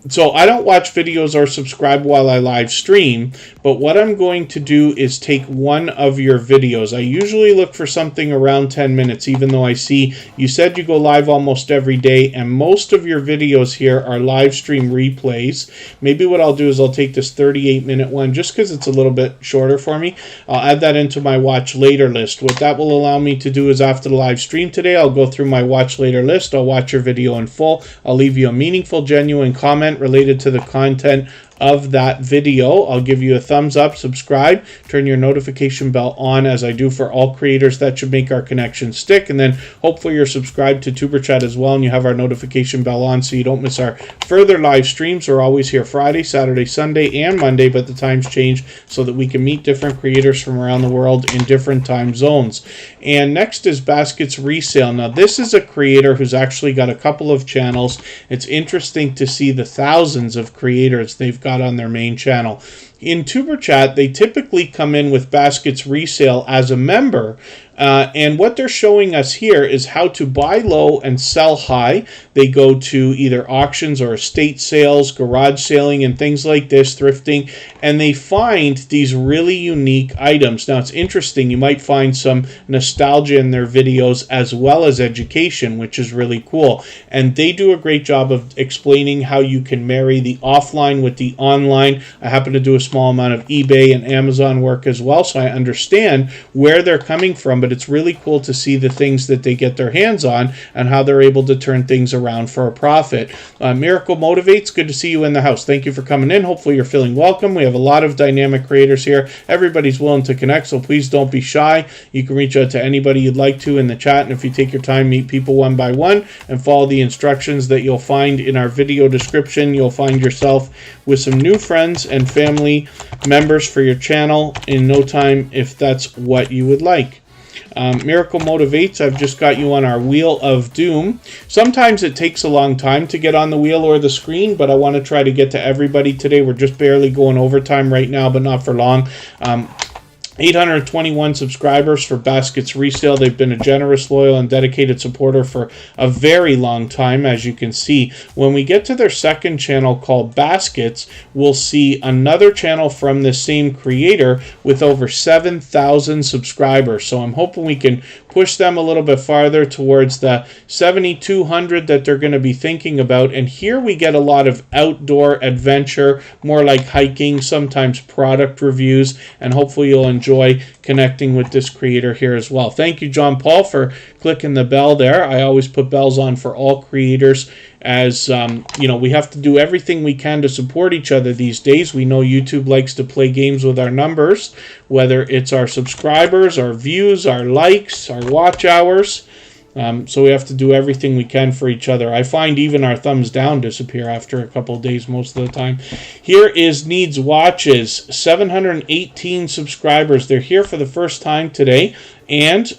So I don't watch videos or subscribe while I live stream, but what I'm going to do is take one of your videos. I usually look for something around 10 minutes, even though I see you said you go live almost every day, and most of your videos here are live stream replays. Maybe what I'll do is I'll take this 38-minute one, just because it's a little bit shorter for me. I'll add that into my watch later list. What that will allow me to do is, after the live stream today, I'll go through my watch later list. I'll watch your video in full. I'll leave you a meaningful, genuine comment related to the content of that video. I'll give you a thumbs up, subscribe, turn your notification bell on, as I do for all creators. That should make our connection stick. And then hopefully you're subscribed to Superchat as well, and you have our notification bell on so you don't miss our further live streams. We're always here Friday, Saturday, Sunday, and Monday, but the times change so that we can meet different creators from around the world in different time zones. And next is Baskets Resale. Now, this is a creator who's actually got a couple of channels. It's interesting to see the thousands of creators they've got on their main channel. In Superchat, they typically come in with Baskets Resale as a member, and what they're showing us here is how to buy low and sell high. They go to either auctions or estate sales, garage selling, and things like this, thrifting, and they find these really unique items. Now, it's interesting. You might find some nostalgia in their videos as well as education, which is really cool. And they do a great job of explaining how you can marry the offline with the online. I happen to do a small amount of eBay and Amazon work as well, so I understand where they're coming from, but it's really cool to see the things that they get their hands on and how they're able to turn things around for a profit. Miracle Motivates, good to see you in the house. Thank you for coming in. Hopefully you're feeling welcome. We have a lot of dynamic creators here. Everybody's willing to connect, so please don't be shy. You can reach out to anybody you'd like to in the chat, and if you take your time, meet people one by one and follow the instructions that you'll find in our video description, you'll find yourself with some new friends and family members for your channel in no time, if that's what you would like. Miracle Motivates, I've just got you on our Wheel of Doom. Sometimes it takes a long time to get on the wheel or the screen, but I want to try to get to everybody today. We're just barely going overtime right now, but not for long. 821 subscribers for Baskets Resale. They've been a generous, loyal, and dedicated supporter for a very long time, as you can see. When we get to their second channel called Baskets, we'll see another channel from the same creator with over 7,000 subscribers. So I'm hoping we can push them a little bit farther towards the 7,200 that they're going to be thinking about. And here we get a lot of outdoor adventure, more like hiking, sometimes product reviews, and hopefully you'll enjoy connecting with this creator here as well. Thank you, John Paul, for clicking the bell there. I always put bells on for all creators, as we have to do everything we can to support each other these days. We know YouTube likes to play games with our numbers, whether it's our subscribers, our views, our likes, our watch hours. So we have to do everything we can for each other. I find even our thumbs down disappear after a couple of days most of the time. Here is Needs Watches, 718 subscribers. They're here for the first time today, and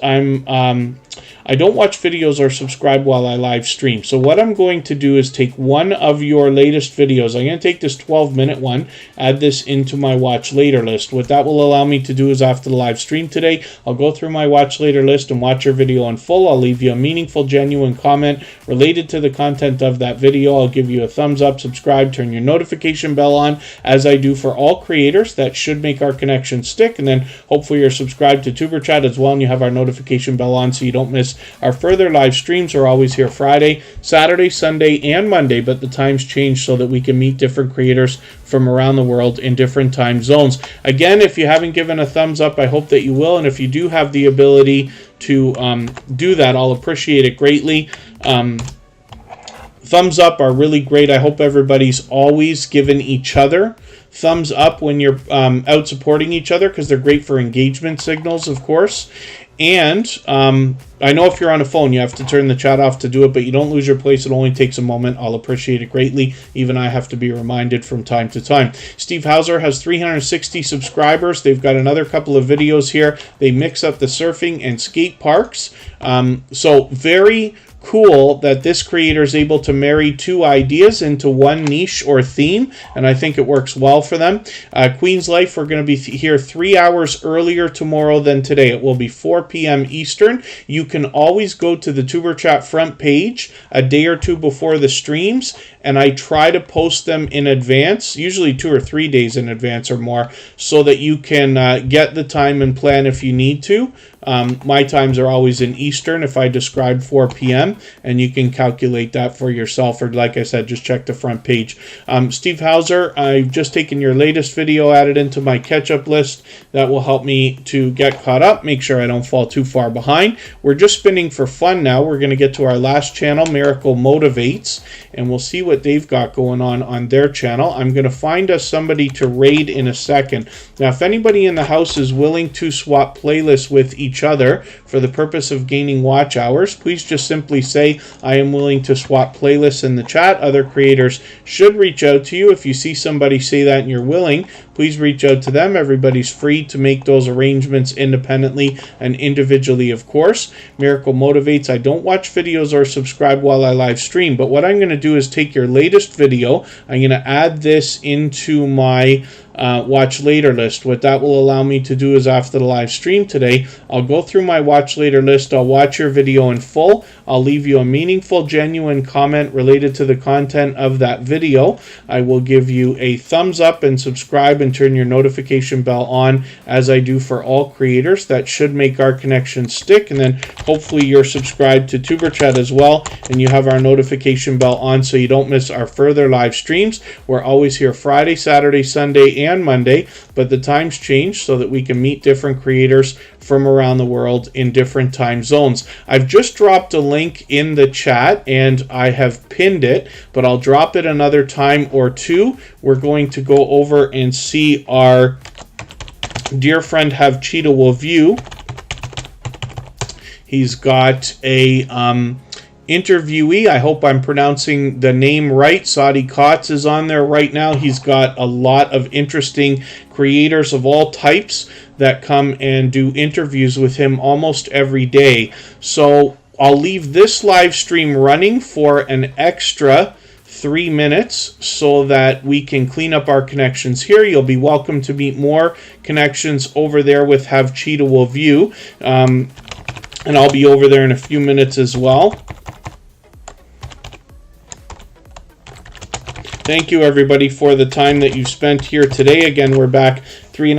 I don't watch videos or subscribe while I live stream. So what I'm going to do is take one of your latest videos. I'm going to take this 12-minute one, add this into my watch later list. What that will allow me to do is after the live stream today, I'll go through my watch later list and watch your video in full. I'll leave you a meaningful, genuine comment related to the content of that video. I'll give you a thumbs up, subscribe, turn your notification bell on, as I do for all creators. That should make our connection stick. And then hopefully you're subscribed to Superchat as well, and you have our notification bell on so you don't miss our further live streams. Are always here Friday, Saturday, Sunday, and Monday, but the times change so that we can meet different creators from around the world in different time zones. Again, if you haven't given a thumbs up, I hope that you will, and if you do have the ability to do that, I'll appreciate it greatly. Thumbs up are really great. I hope everybody's always giving each other thumbs up when you're out supporting each other, because they're great for engagement signals, of course. And I know if you're on a phone, you have to turn the chat off to do it, but you don't lose your place. It only takes a moment. I'll appreciate it greatly. Even I have to be reminded from time to time. Steve Hauser has 360 subscribers. They've got another couple of videos here. They mix up the surfing and skate parks. So very cool that this creator is able to marry two ideas into one niche or theme, and I think it works well for them. Queen's Life, we're going to be here 3 hours earlier tomorrow than today. It will be 4 p.m. Eastern. You can always go to the Tuber Chat front page a day or two before the streams, and I try to post them in advance, usually 2 or 3 days in advance or more, so that you can get the time and plan if you need to. My times are always in Eastern if I describe 4 p.m., and you can calculate that for yourself, or like I said, just check the front page. Steve Hauser, I've just taken your latest video, added into my catch-up list. That will help me to get caught up, make sure I don't fall too far behind. We're just spinning for fun now. We're going to get to our last channel, Miracle Motivates, and we'll see what they've got going on their channel. I'm going to find us somebody to raid in a second. Now, if anybody in the house is willing to swap playlists with each other for the purpose of gaining watch hours, please just simply say, I am willing to swap playlists in the chat. Other creators should reach out to you. If you see somebody say that and you're willing, please reach out to them. Everybody's free to make those arrangements independently and individually, of course. Miracle Motivates, I don't watch videos or subscribe while I live stream, but what I'm going to do is take your latest video. I'm going to add this into my watch later list. What that will allow me to do is after the live stream today, I'll go through my watch later list. I'll watch your video in full. I'll leave you a meaningful, genuine comment related to the content of that video. I will give you a thumbs up and subscribe and turn your notification bell on, as I do for all creators. That should make our connection stick, and then hopefully you're subscribed to Superchat as well, and you have our notification bell on so you don't miss our further live streams. We're always here Friday, Saturday, Sunday, and Monday, but the times change so that we can meet different creators from around the world in different time zones. I've just dropped a link in the chat and I have pinned it, but I'll drop it another time or two. We're going to go over and see our dear friend Have Cheetah Will View. He's got a interviewee. I hope I'm pronouncing the name right. Saudi Kotz is on there right now. He's got a lot of interesting creators of all types that come and do interviews with him almost every day. So I'll leave this live stream running for an extra 3 minutes so that we can clean up our connections here. You'll be welcome to meet more connections over there with Have Cheetah Will View. And I'll be over there in a few minutes as well. Thank you, everybody, for the time that you've spent here today. Again, we're back 3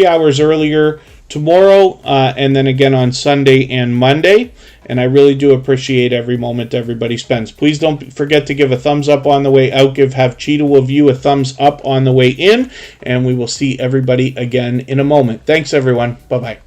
hours earlier tomorrow, and then again on Sunday and Monday. And I really do appreciate every moment everybody spends. Please don't forget to give a thumbs up on the way out. Have Cheetah Will View a thumbs up on the way in. And we will see everybody again in a moment. Thanks, everyone. Bye-bye.